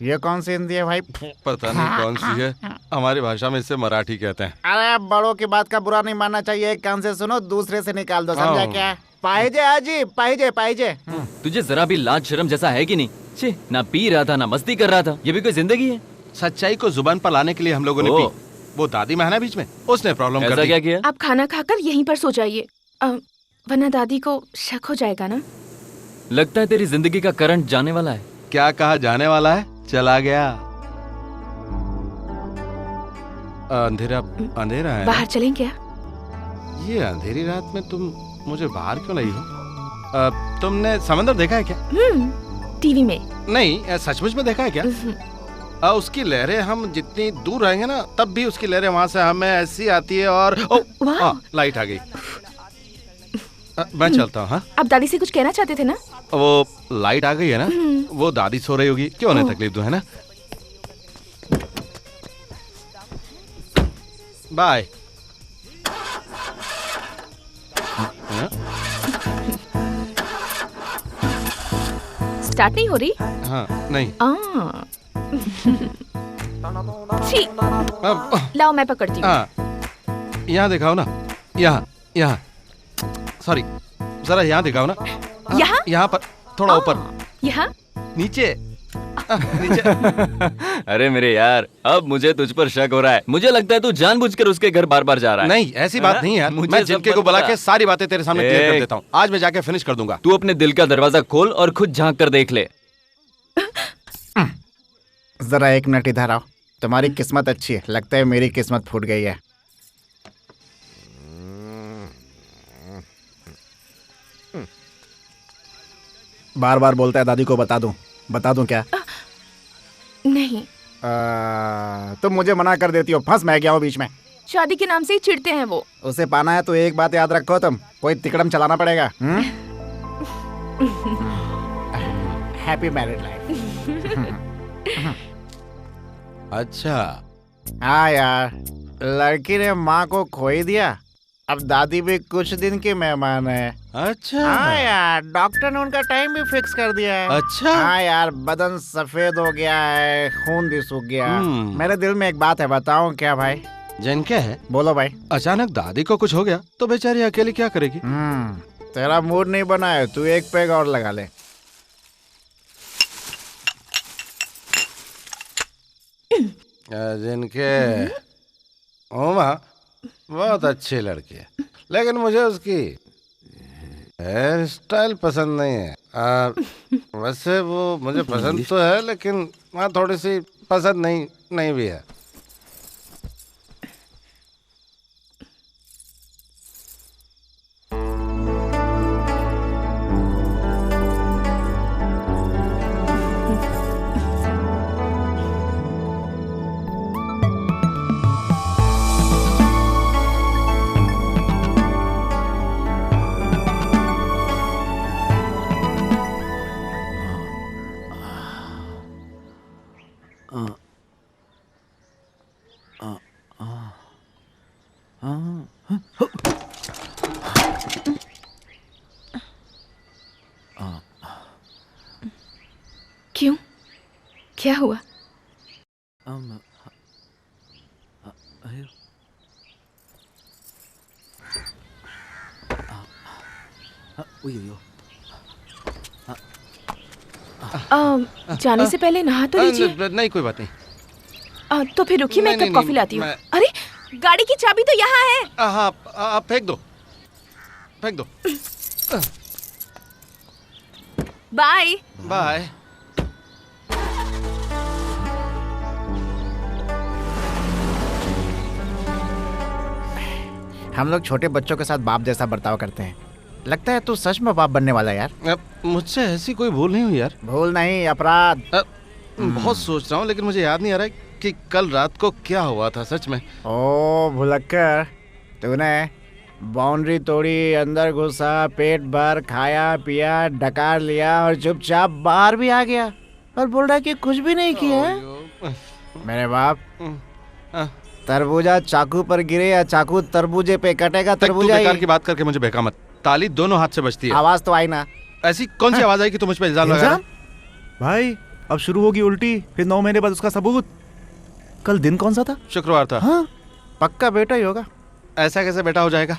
ये कौन सी हिंदी है भाई? पता नहीं कौन सी है, हमारी भाषा में इसे मराठी कहते हैं। अरे बड़ों की बात का बुरा नहीं मानना चाहिए, एक कान से सुनो दूसरे से निकाल दो, समझा क्या? पाहिजे आजी, पाहिजे पाहिजे। तुझे जरा भी लाज शर्म जैसा है कि नहीं? छे, ना पी रहा था ना मस्ती कर रहा था, ये भी कोई जिंदगी है? सच्चाई को जुबान पर लाने के लिए हम लोगों ने पी। वो दादी में है ना बीच में, उसने प्रॉब्लम कर दी। क्या किया? आप खाना खाकर यहीं पर सो जाइए, वरना दादी को शक हो जाएगा ना। लगता है तेरी जिंदगी का करंट जाने वाला है। क्या कहा जाने वाला है? चला गया। अंधेरा अंधेरा है। बाहर चलें क्या? ये अंधेरी रात में तुम मुझे बाहर क्यों लाई हो? तुमने समंदर देखा है क्या? टीवी में। नहीं, सचमुच में देखा है क्या? उसकी लहरें, हम जितनी दूर रहेंगे ना तब भी उसकी लहरें वहां से हमें ऐसी आती है। और लाइट आ गई। मैं चलता हूँ। हाँ, आप दादी से कुछ कहना चाहते थे ना? वो लाइट आ गई है ना, वो दादी सो रही होगी, क्यों उन्हें तकलीफ दूं, है ना? बाय। स्टार्ट नहीं हो रही? हाँ, नहीं। लाओ मैं पकड़ती हूँ। यहाँ दिखाओ ना, यहाँ सॉरी, जरा यहाँ दिखाओ ना। यहाँ? यहाँ पर थोड़ा ऊपर। यहाँ? नीचे। अरे मेरे यार, अब मुझे तुझ पर शक हो रहा है। मुझे लगता है तू जानबूझकर उसके घर बार बार जा रहा है। नहीं, ऐसी बात नहीं है। मैं जिनके को बुला के सारी बातें तेरे सामने क्लियर कर देता हूँ। आज मैं जाके फिनिश कर दूंगा। तू अपने दिल का दरवाजा खोल और खुद झांक कर देख ले। जरा 1 मिनट इधर आओ। तुम्हारी किस्मत अच्छी है, लगता है मेरी किस्मत फूट गई है। बार बार बोलता है दादी को बता दूं क्या? नहीं। तुम मुझे मना कर देती हो, फंस मैं गया हूँ बीच में। शादी के नाम से ही चिढ़ते हैं वो। उसे पाना है तो एक बात याद रखो, तुम कोई तिकड़म चलाना पड़ेगा। Happy married life. अच्छा। हाँ यार, लड़की ने माँ को खो ही दिया अब दादी भी कुछ दिन के मेहमान है। अच्छा। हाँ यार, डॉक्टर ने उनका टाइम भी फिक्स कर दिया है। अच्छा। हाँ यार, बदन सफेद हो गया है, खून भी सूख गया। मेरे दिल में एक बात है, बताऊं क्या भाई? जैन क्या है? बोलो भाई। अचानक दादी को कुछ हो गया तो बेचारी अकेले क्या करेगी? तेरा मूड नहीं बना है, तू एक पैग और लगा ले। जिनके ओमा बहुत अच्छी लड़की है, लेकिन मुझे उसकी हेयर स्टाइल पसंद नहीं है। वैसे वो मुझे पसंद तो है, लेकिन वहाँ थोड़ी सी पसंद नहीं भी है। क्यों? क्या हुआ? जाने से पहले नहा तो लीजिए। नहीं, कोई बात नहीं। तो फिर रुकिए, मैं एक कप कॉफी लाती हूँ। अरे, गाड़ी की चाबी तो यहाँ है। हाँ, फेंक दो। Bye bye. हम लोग छोटे बच्चों के साथ बाप जैसा बर्ताव करते हैं। लगता है तू सच में बाप बनने वाला है यार। मुझसे ऐसी कोई भूल नहीं हुई यार। भूल नहीं, अपराध। बहुत सोच रहा हूँ, लेकिन मुझे याद नहीं आ रहा है कि कल रात को क्या हुआ था सच में। ओ भुलक्कर, तूने बाउंड्री तोड़ी, अंदर घुसा, पेट भर खाया पिया, डकार लिया और चुपचाप बाहर भी आ गया और बोल रहा कि कुछ भी नहीं किया। मेरे बाप, तरबूजा चाकू पर गिरे या चाकू तरबूजे पे कटेगा, तरबूजा बेकार की बात करके मुझे बहका मत। ताली दोनों हाथ से बजती है। आवाज तो आई ना। ऐसी कौन सी आवाज आई कि तुम मुझ पे इल्जाम लगा रहे हो? भाई अब शुरू होगी उल्टी, फिर 9 महीने बाद उसका सबूत। कल दिन कौन सा था? शुक्रवार था। हाँ, पक्का बेटा ही होगा। ऐसा कैसे बेटा हो जाएगा?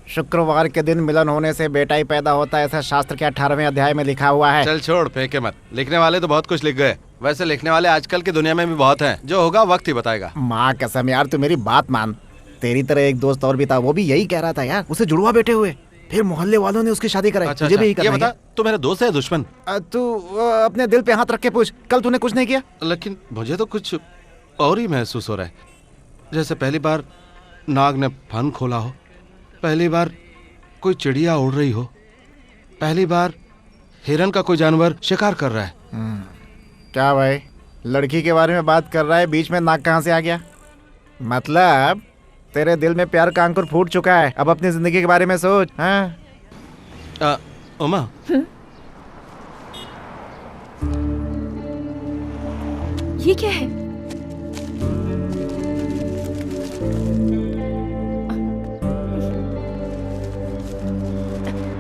शुक्रवार के दिन मिलन होने से बेटा ही पैदा होता है, ऐसा शास्त्र के 18वें अध्याय में लिखा हुआ है। चल छोड़, फेंके मत। लिखने वाले तो बहुत कुछ लिख गए। वैसे लिखने वाले आजकल की दुनिया में भी बहुत हैं। जो होगा वक्त ही बताएगा। माँ कसम यार, तू मेरी बात मान। तेरी तरह एक दोस्त और भी था, वो भी यही कह रहा था यार, उसे जुड़वा बेटे हुए, फिर मोहल्ले वालों ने उसकी शादी कराई। तुझे भी यही करना है? ये बता, तू मेरा दोस्त है दुश्मन? तू अपने दिल पे हाथ रख के पूछ, कल तूने कुछ नहीं किया? लेकिन मुझे तो कुछ और ही महसूस हो रहा है, जैसे पहली बार नाग ने फन खोला हो, पहली बार कोई चिड़िया उड़ रही हो, पहली बार हिरन का कोई जानवर शिकार कर रहा है। क्या भाई, लड़की के बारे में बात कर रहा है, बीच में नाग कहाँ से आ गया? मतलब तेरे दिल में प्यार का अंकुर फूट चुका है, अब अपनी जिंदगी के बारे में सोच। हाँ उमा, ये क्या है?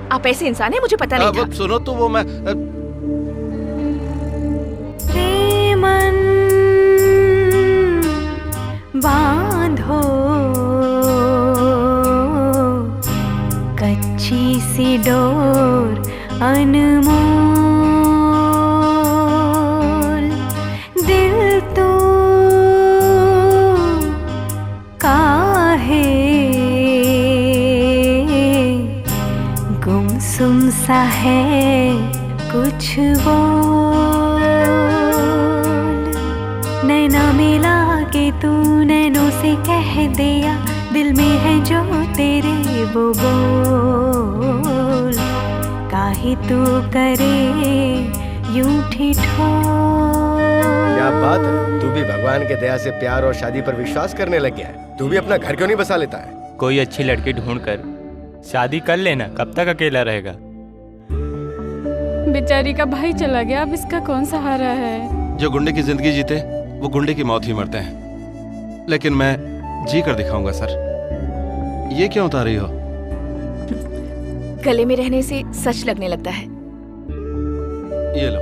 आप ऐसे इंसान हैं, मुझे पता नहीं था। सुनो तो वो मैं मन बांधो कच्ची सी डोर अनमोल, दिल तो काहे गुमसुम सा है कुछ बोल, नैना मिला के तू नैनों से कह दिया, दिल में है जो तेरे वो बोल, काहे तू करे यूं ठिठोल। क्या बात है, तू भी भगवान के दया से प्यार और शादी पर विश्वास करने लग गया है। तू भी अपना घर क्यों नहीं बसा लेता है? कोई अच्छी लड़की ढूंढकर शादी कर लेना, कब तक अकेला रहेगा? बेचारी का भाई चला गया, अब इसका कौन सहारा है? जो गुंडे की जिंदगी जीते वो गुंडे की मौत ही मरते हैं, लेकिन मैं जी कर दिखाऊंगा सर। ये क्यों उतार रही हो? गले में रहने से सच लगने लगता है। ये लो।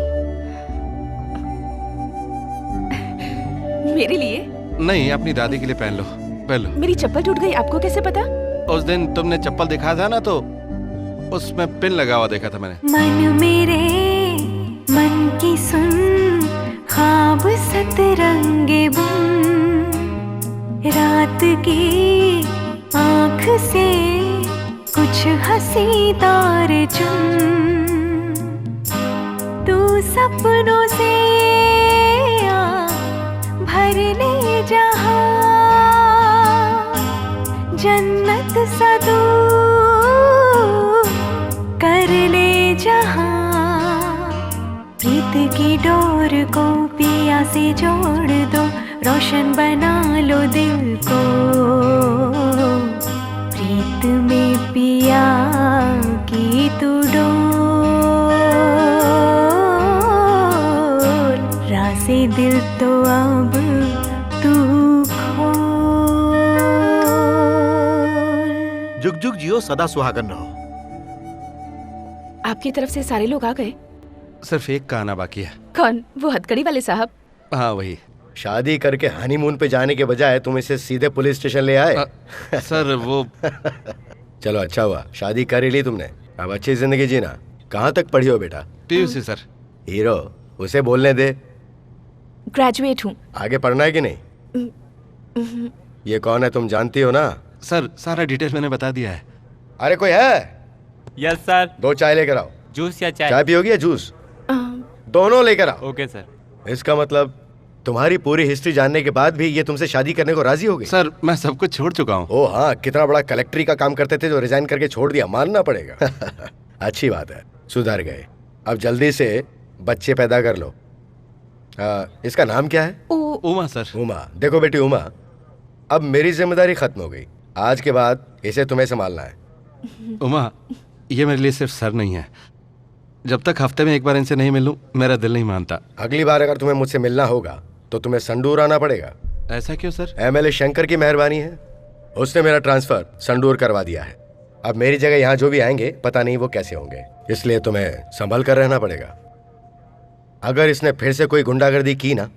मेरे लिए? नहीं, अपनी दादी के लिए पहन लो। पहन लो। मेरी चप्पल टूट गई, आपको कैसे पता? उस दिन तुमने चप्पल दिखाया था ना, तो उसमें पिन लगा हुआ देखा था मैंने। मन मेरे मन की सुन, ख्वाब सतरंगे बुन, रात की आँख से कुछ हंसी तारे चुन, तू सपनों से आ भर ले जहाँ, जन्नत सा तू कर ले जहाँ, प्रीत की डोर को पिया से जोड़ दो, रोशन बना लो दिल को, प्रीत में पिया की तू डोर, राज़े दिल तो अब तू खोल। जुग जुग जियो, सदा सुहागन रहो। आपकी तरफ से सारे लोग आ गए? सिर्फ एक का आना बाकी है। कौन? वो हथकड़ी वाले साहब? हाँ वही। शादी करके हनीमून पे जाने के बजाय तुम इसे सीधे पुलिस स्टेशन ले आए। सर वो चलो अच्छा हुआ, शादी कर ही ली तुमने, अब अच्छी जिंदगी जीना। कहाँ तक पढ़ी हो बेटा? PUC sir. हीरो, उसे बोलने दे। ग्रेजुएट हूँ। आगे पढ़ना है कि नहीं? ये कौन है तुम जानती हो ना? सर सारा डिटेल मैंने बता दिया है। अरे कोई है? Yes sir. 2 चाय लेकर आओ। जूस या चाय? चाय पियोगी या जूस? दोनों लेकर आओ। Okay sir. इसका मतलब तुम्हारी पूरी हिस्ट्री जानने के बाद भी ये तुमसे शादी करने को राजी हो गई? सर मैं सब कुछ छोड़ चुका हूँ। ओ हाँ, कितना बड़ा कलेक्ट्री का काम करते थे जो रिजाइन करके छोड़ दिया, मानना पड़ेगा। अच्छी बात है, सुधर गए। अब जल्दी से बच्चे पैदा कर लो। इसका नाम क्या है? उमा सर। उमा। देखो बेटी उमा, अब मेरी जिम्मेदारी खत्म हो गई, आज के बाद इसे तुम्हें संभालना है। उमा, ये मेरे लिए सिर्फ सर नहीं है, जब तक हफ्ते में एक बार इनसे नहीं मिलूं मेरा दिल नहीं मानता। अगली बार अगर तुम्हें मुझसे मिलना होगा तो तुम्हें संडूर आना पड़ेगा। ऐसा क्यों सर? MLA शंकर की मेहरबानी है, उसने मेरा ट्रांसफर संडूर करवा दिया है। अब मेरी जगह यहाँ जो भी आएंगे पता नहीं वो कैसे होंगे, इसलिए तुम्हें संभल कर रहना पड़ेगा। अगर इसने फिर से कोई गुंडागर्दी की ना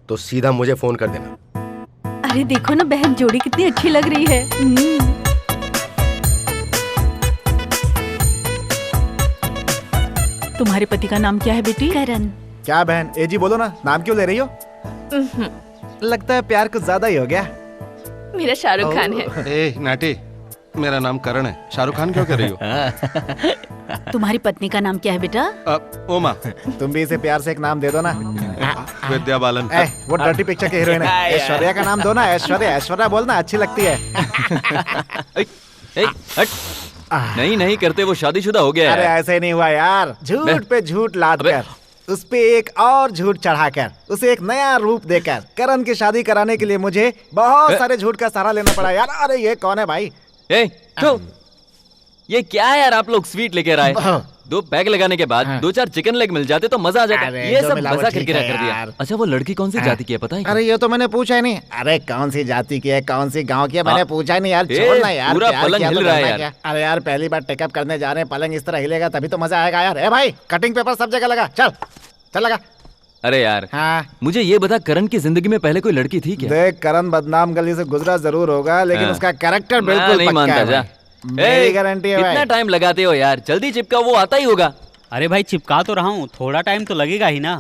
तो सीधा मुझे फोन कर देना। अरे देखो ना बहन, जोड़ी कितनी अच्छी लग रही है। तुम्हारे पति का नाम क्या है बेटी? करण। क्या बहन, एजी बोलो ना, नाम क्यों ले रही हो? लगता है प्यार कुछ ज्यादा ही हो गया। मेरा शाहरुख खान है। ए नाटी, मेरा नाम करण है, शाहरुख खान क्यों कर रही हो? तुम्हारी पत्नी का नाम क्या है बेटा? ओमा। तुम भी इसे प्यार से एक नाम दे दो ना। विद्या बालन। वो डर्टी पिक्चर के हीरोइन है, ऐश्वर्या का नाम दो ना। ऐश्वर्या, ऐश्वर्या बोलना, अच्छी लगती है। नहीं नहीं करते, वो शादीशुदा हो गया है। अरे ऐसे नहीं हुआ यार, झूठ पे झूठ लाद कर, उस पे एक और झूठ चढ़ाकर, उसे एक नया रूप देकर करण की शादी कराने के लिए मुझे बहुत सारे झूठ का सहारा लेना पड़ा यार। अरे ये कौन है भाई? ये क्या है यार, आप लोग स्वीट लेकर आए, 2 पैक लगाने के बाद 2-4 चिकन लेग मिल जाते तो मजा आ जाता। ये सब मजा करके कर दिया। अच्छा वो लड़की कौन सी जाति की है पता है? अरे ये तो मैंने पूछा ही नहीं। अरे कौन सी जाति की है, कौन सी गांव की है, मैंने पूछा ही नहीं यार। छोड़ना यार, पूरा पलंग हिल रहा है यार। अरे यार पहली बार टेकअप करने जा रहे हैं, पलंग इस तरह हिलेगा तभी तो मजा आएगा यार। ए भाई, कटिंग पेपर सब जगह लगा, चल चल लगा। अरे यार मुझे ये बता, करण की जिंदगी में पहले कोई लड़की थी क्या? देख, करण बदनाम गली से गुजरा जरूर होगा, लेकिन उसका कैरेक्टर बिल्कुल नहीं मानता जा। मेरी गारंटी है। कितना टाइम लगाते हो यार, जल्दी चिपका, वो आता ही होगा। अरे भाई चिपका तो रहा हूँ, थोड़ा टाइम तो लगेगा ही ना।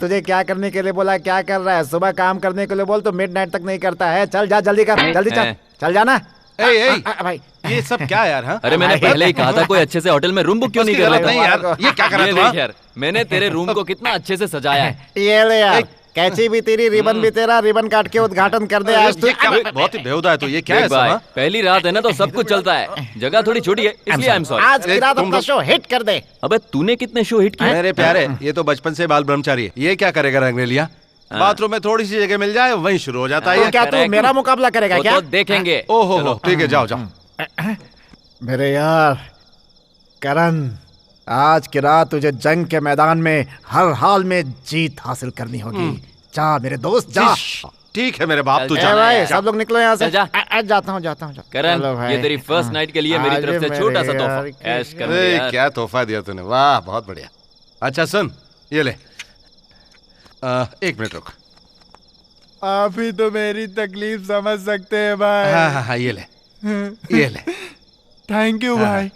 तुझे क्या करने के लिए बोला, क्या कर रहा है? सुबह काम करने के लिए बोल तो मिडनाइट तक नहीं करता है। चल जा, जल्दी कर, जल्दी चल, चल जाना। भाई ये सब क्या यार? हाँ? अरे मैंने पहले ही कहा था कोई अच्छे से होटल में रूम बुक क्यों नहीं कर लेता? यार ये क्या कर रहा है? यार मैंने तेरे रूम को कितना अच्छे से सजाया है। ये ले यार, कैची भी तेरी, रिबन भी तेरा, रिबन काट के उद्घाटन कर दे आज तू। बहुत ही बेहुदा है तो ये क्या है सब? पहली रात है ना तो सब कुछ चलता है, जगह थोड़ी छोटी है इसलिए आई एम सॉरी। आज की रात अपना शो हिट कर दे। अबे तूने कितने शो हिट किए? मेरे प्यारे, ये तो बचपन से बाल ब्रह्मचारी है, ये क्या करेगा रंगरेलिया? बाथरूम में थोड़ी सी जगह मिल जाए वहीं शुरू हो जाता है। क्या तू मेरा मुकाबला करेगा क्या? तो देखेंगे। ओहो ठीक है, जाओ जाओ। मेरे यार करण, आज की रात तुझे जंग के मैदान में हर हाल में जीत हासिल करनी होगी। जा मेरे दोस्त जा। ठीक है मेरे बाप, तू ए जा भाई, जा। सब लोग निकलो यहाँ से। जा। जाता हूँ जाता हूँ। करण, चलो भाई। ये तेरी फर्स्ट नाइट के लिए मेरी आज तरफ से मेरे छोटा सा यार तोहफा। की- ऐश कर ले अरे, यार। क्या तोहफा दिया तूने, वाह बहुत बढ़िया। अच्छा सुन, ये ले। 1 मिनट रुक। आप ही तो मेरी तकलीफ समझ सकते हैं भाई। हाँ हाँ हाँ, ये ले, ये ले। थैंक यू हाँ, भाई।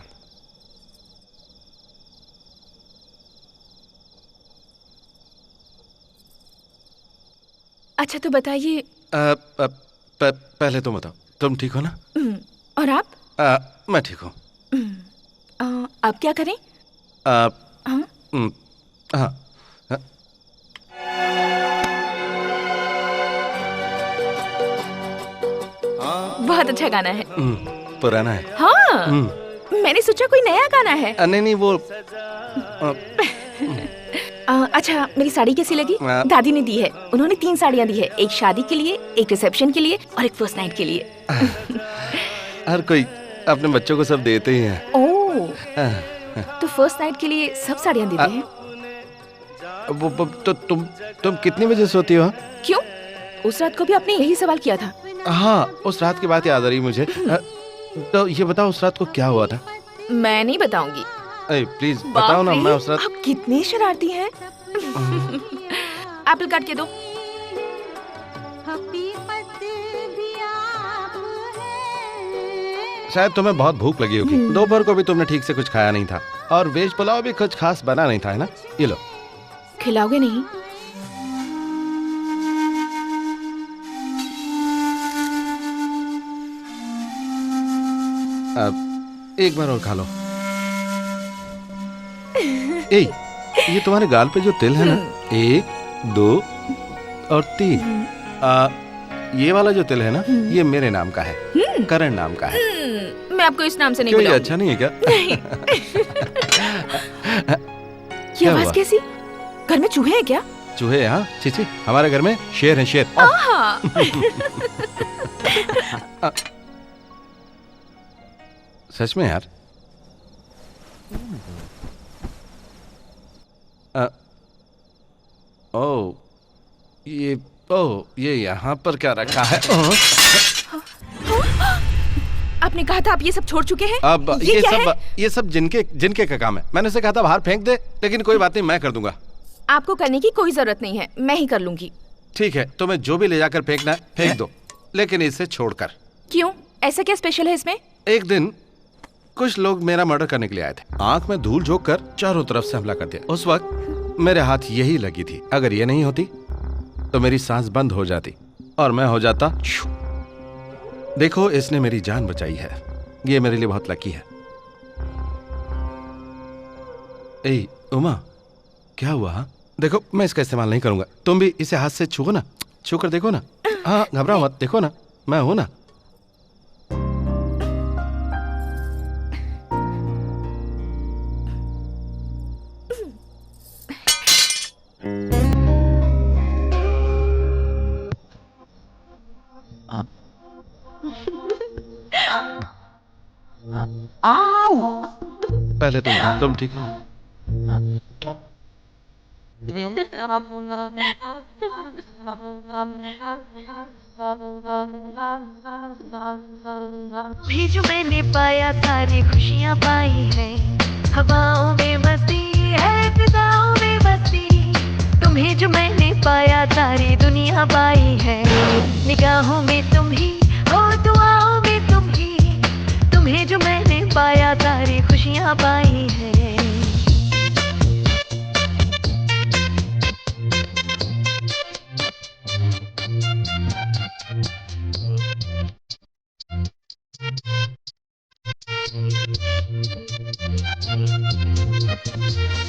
अच्छा तो बताइए। पहले तुम बताओ, तुम ठीक हो ना? और आप? मैं ठीक हूँ। आप क्या करें? हाँ हाँ। बहुत अच्छा गाना है। पुराना है। हाँ, मैंने सोचा कोई नया गाना है। नहीं नहीं, वो अच्छा, मेरी साड़ी कैसी लगी? दादी ने दी है। उन्होंने 3 साड़ियाँ दी है, एक शादी के लिए, एक रिसेप्शन के लिए और एक फर्स्ट नाइट के लिए। हर कोई अपने बच्चों को सब देते ही हैं। ओह, तो फर्स्ट नाइट के लिए सब साड़ियाँ देते हैं? तो तुम कितनी बजे सोती हो? क्यों? उस रात को भी आपने यही सवाल किया था। हाँ, उस रात की बात याद आ रही मुझे। तो ये बताओ उस रात को क्या हुआ था? मैं नहीं बताऊंगी। प्लीज बताओ ना, मैं उस रात। आप कितने शरारती हैं। एप्पल काट के दो। शायद तुम्हें बहुत भूख लगी होगी। दोपहर को भी तुमने ठीक से कुछ खाया नहीं था और वेज पुलाव भी कुछ खास बना नहीं था, है ना? ये लो। खिलाओगे नहीं? अब एक बार और खा लो। ए, ये तुम्हारे गाल पे जो तिल है ना, 1 2 और 3, ये वाला जो तिल है ना, ये मेरे नाम का है, करण नाम का है। मैं आपको इस नाम से नहीं क्यों, ये बुलाऊंगी। अच्छा नहीं है क्या? नहीं। ये क्या आवाज हुआ? कैसी? घर में चूहे हैं क्या? चूहे? हाँ, चीची, हमारे घर में शेर है, शेर। आहा। सच में यार? ये यहाँ पर क्या रखा है? आपने कहा था आप ये सब छोड़ चुके हैं। अब क्या ये सब जिनके का काम है। मैंने उसे कहा था बाहर फेंक दे, लेकिन कोई बात नहीं, मैं कर दूंगा। आपको करने की कोई जरूरत नहीं है, मैं ही कर लूंगी। ठीक है, तुम्हें जो भी ले जाकर फेंकना है फेंक दो, लेकिन इसे छोड़कर। क्यों? ऐसा क्या स्पेशल है इसमें? एक दिन कुछ लोग मेरा मर्डर करने के लिए आए थे। आंख में धूल झोंक कर चारों तरफ से हमला कर दिया। उस वक्त मेरे हाथ यही लगी थी। अगर ये नहीं होती तो मेरी सांस बंद हो जाती और मैं हो जाता। देखो, इसने मेरी जान बचाई है। ये मेरे लिए बहुत लकी है। ए उमा, क्या हुआ? देखो, मैं इसका इस्तेमाल नहीं करूंगा। तुम भी इसे हाथ से छुओ ना, छू कर देखो ना। हाँ, घबराओ मत, देखो ना, मैं हूं ना। पहले तुम ठीक हो? भी जो मैंने पाया सारी खुशियाँ पाई है, हवाओं में मस्ती है, फिजाओं में मस्ती। तुम्हें जो मैंने पाया सारी दुनिया पाई है, निगाहों में तुम ही हो, दुआओं में तुम ही। तुम्हें जो मैंने पाया सारी खुशियाँ पाई है।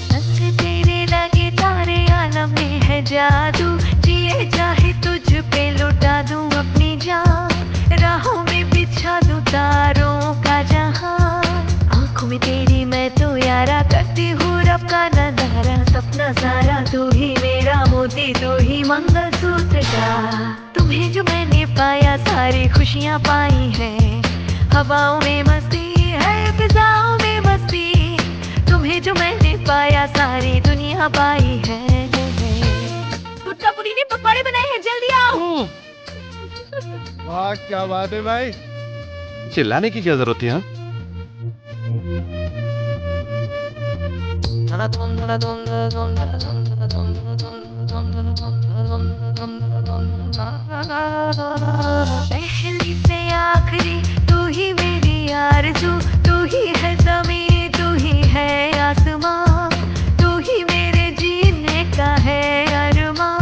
बस तेरे लगे तारे आलम में है जादू, जिए चाहे तुझ पे लुटा दूं अपनी जान, राहों में बिछा दूं तारों का जहां। आंखों में तेरी मैं तो यारा, करती हूँ रब का नजारा, सपना सारा तू ही मेरा मोती, तू ही मंगलसूत्र का। तुम्हें जो मैंने पाया सारी खुशियाँ पाई है, हवाओं में मस्ती है, फिजाओं में मस्ती। तुम्हें जो मैंने पाया सारी दुनिया पाई है। गुड्डापुरी ने पकौड़े बनाए हैं, जल्दी आओ। वाह क्या बात है भाई। चिल्लाने की क्या जरूरत थी? हाँ, पहली से आखिरी तू ही मेरी आरज़ू, तू ही है ज़मीं, तू ही है आसमां, तू ही मेरे जीने का है अरमां।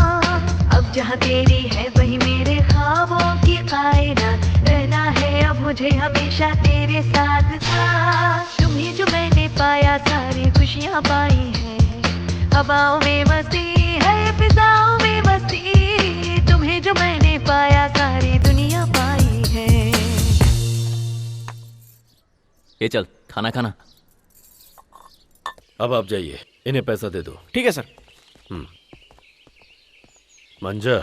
अब जहाँ तेरी है वही मेरे ख्वाबों की कायनात, रहना है अब मुझे हमेशा तेरे साथ साथ। तुम्हें जो मैंने पाया सारी खुशियाँ पाई है, हवाओं में मस्ती है फिजाओं में मस्ती, तुम्हें जो मैंने पाया सारी दुनिया पाई है। ये चल खाना खाना। अब आप जाइए, इन्हें पैसा दे दो। ठीक है सर। मंजा,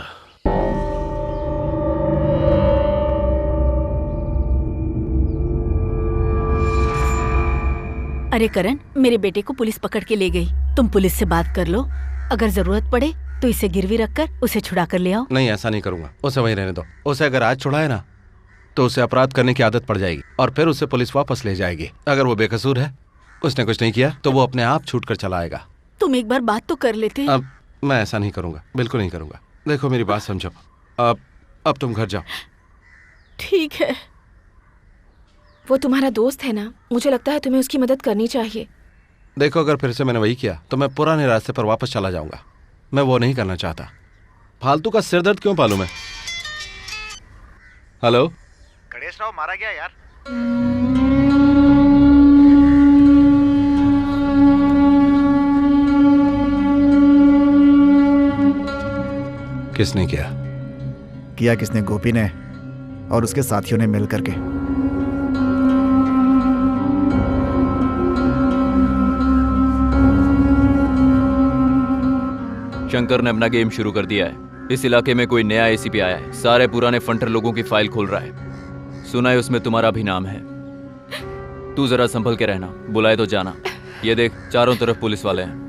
अरे करण, मेरे बेटे को पुलिस पकड़ के ले गई। तुम पुलिस से बात कर लो, अगर जरूरत पड़े तो इसे गिरवी रखकर उसे छुड़ा कर ले आओ। नहीं, ऐसा नहीं करूंगा। उसे वहीं रहने दो। उसे अगर आज छुड़ाए ना तो उसे अपराध करने की आदत पड़ जाएगी और फिर उसे पुलिस वापस ले जाएगी। अगर वो बेकसूर है, उसने कुछ नहीं किया, तो वो अपने आप छूट कर चला आएगा। तुम एक बार बात तो कर लेते। अब मैं ऐसा नहीं करूंगा, बिल्कुल नहीं करूंगा। देखो मेरी बात समझो। अब तुम घर जाओ। ठीक है। वो तुम्हारा दोस्त है ना, मुझे लगता है तुम्हें उसकी मदद करनी चाहिए। देखो, अगर फिर से मैंने वही किया तो मैं पुराने रास्ते पर वापस चला जाऊंगा। मैं वो नहीं करना चाहता। फालतू का सिरदर्द क्यों पालूं मैं? हेलो, गणेश राव मारा गया यार। किसने किया? किया किसने? गोपी ने और उसके साथियों ने मिल करके। शंकर ने अपना गेम शुरू कर दिया है। इस इलाके में कोई नया एसीपी आया है, सारे पुराने फंटर लोगों की फाइल खोल रहा है। सुना है उसमें तुम्हारा भी नाम है। तू जरा संभल के रहना, बुलाए तो जाना। ये देख, चारों तरफ पुलिस वाले हैं।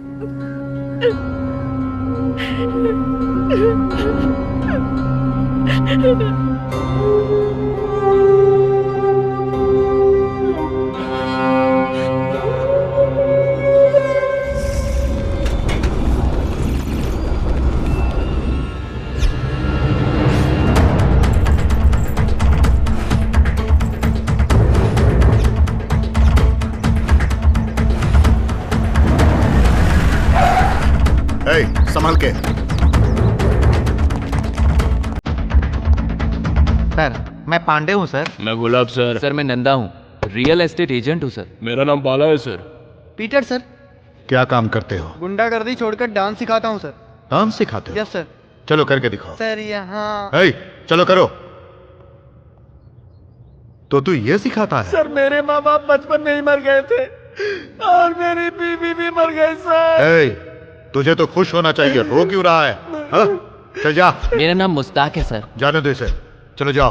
संभाल के। सर, मैं पांडे हूँ सर। मैं गुलाब सर। सर, मैं नंदा हूँ, रियल एस्टेट एजेंट हूँ सर। मेरा नाम बाला है सर। Peter sir. क्या काम करते हो? गुंडागर्दी छोड़कर डांस सिखाता हूँ सर। डांस सिखाते हो? Yes sir. चलो करके दिखाओ। सर यहाँ। चलो करो। तो तू ये सिखाता है? सर, मेरे माँ बाप बचपन में ही मर गए थे और मेरी बीवी भी मर गई सर। तुझे तो खुश होना चाहिए, रो क्यों रहा है? हाँ? चल जा। मेरा नाम मुस्ताक है सर। जाने दो इसे, चलो जाओ।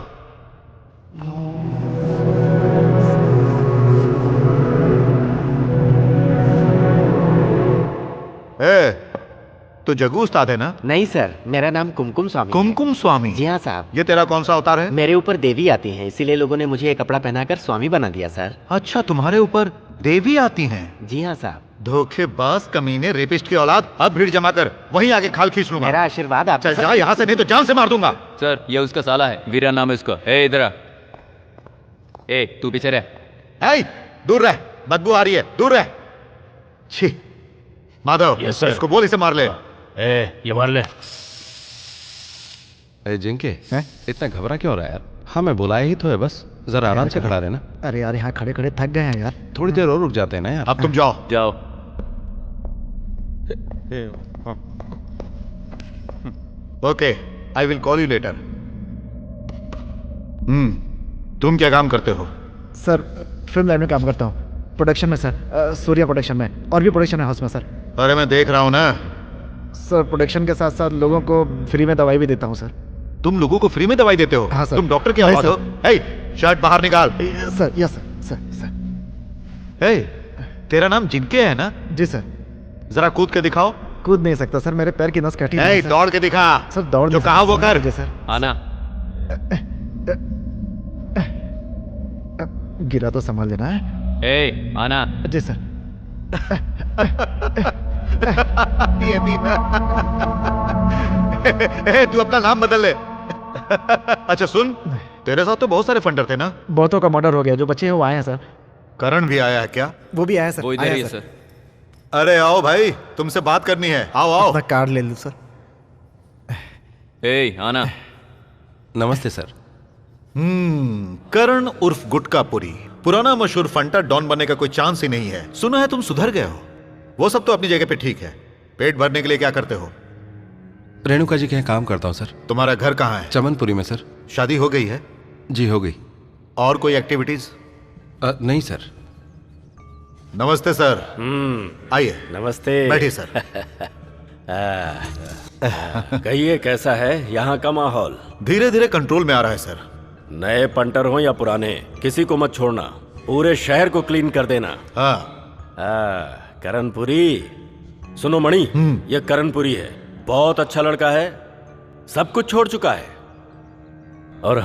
तो जग्गू उस्ताद है ना? नहीं सर, मेरा नाम कुमकुम स्वामी। कुमकुम स्वामी? जी हाँ साहब। ये तेरा कौन सा अवतार है? मेरे ऊपर देवी आती हैं, इसीलिए लोगों ने मुझे ये कपड़ा पहनाकर स्वामी बना दिया सर। अच्छा, तुम्हारे ऊपर देवी आती हैं? जी हाँ साहब। धोखेबाज, कमीने, रेपिस्ट की औलाद। अब भीड़ जमा कर, वहीं आगे खाल खींच लूंगा। मेरा आशीर्वाद आप। चल जा यहाँ से, नहीं तो जान से मार दूंगा। सर, ये उसका साला है, वीरा नाम है उसका। ए इधर आ। ए तू पीछे रह। दूर रह, बदबू आ रही है, दूर रह। छी माधव, इसको बोल इसे मार ले। ये मार ले। जिंके, इतना घबरा क्यों रहा है यार? हाँ, मैं बुलाया ही तो है, बस जरा आराम से खड़ा रहना। अरे यार, यहाँ खड़े खड़े थक गए हैं यार। थोड़ी देर और रुक जाते हैं ना यार। अब तुम जाओ। जाओ। Okay, I will call you later. तुम क्या काम करते हो? सर, फिल्म लाइन में काम करता हूँ, प्रोडक्शन में सर। सूर्या प्रोडक्शन में, और भी प्रोडक्शन हाउस में सर। अरे मैं देख रहा हूँ ना सर। प्रोडक्शन के साथ साथ लोगों को फ्री में दवाई भी देता हूँ सर। तुम लोगों को फ्री में दवाई देते हो? हाँ सर। तुम डॉक्टर की औलाद हो? शर्ट बाहर निकाल। Sir, yes sir. सर तेरा नाम जिनके है ना? जी सर। जरा कूद के दिखाओ। कूद नहीं सकता सर, मेरे पैर की नस कटी है। दौड़ के दिखा। सर दौड़ जो कहा वो कर। जी सर। आना। गिरा तो संभाल लेना है। ए, आना। जी सर। ये भी तू अपना नाम बदल ले। अच्छा सुन, तेरे साथ तो बहुत सारे फंडर थे ना? बहुतों का मर्डर हो गया, जो बच्चे हैं वो आए हैं सर। करण भी आया है क्या? वो भी आया सर। वो इधर ही है सर। अरे आओ भाई, तुमसे बात करनी है। आओ आओ। अपना कार्ड ले लूं सर। ए, आना। नमस्ते सर। करण उर्फ गुटकापुरी, पुराना मशहूर फंटा डॉन बनने का कोई चांस ही नहीं है। सुना है तुम सुधर गए हो। वो सब तो अपनी जगह पे ठीक है। पेट भरने के लिए क्या करते हो? रेणुका जी के यहाँ काम करता हूँ सर। तुम्हारा घर कहाँ है? चमनपुरी में सर। शादी हो गई है? जी हो गई। और कोई एक्टिविटीज? नहीं सर। नमस्ते सर। आइए। नमस्ते। बैठिए सर। कहिए कैसा है यहाँ का माहौल? धीरे धीरे कंट्रोल में आ रहा है सर। नए पंटर हो या पुराने, किसी को मत छोड़ना। पूरे शहर को क्लीन कर देना। करणपुरी। सुनो मणि, ये करणपुरी है। बहुत अच्छा लड़का है, सब कुछ छोड़ चुका है। और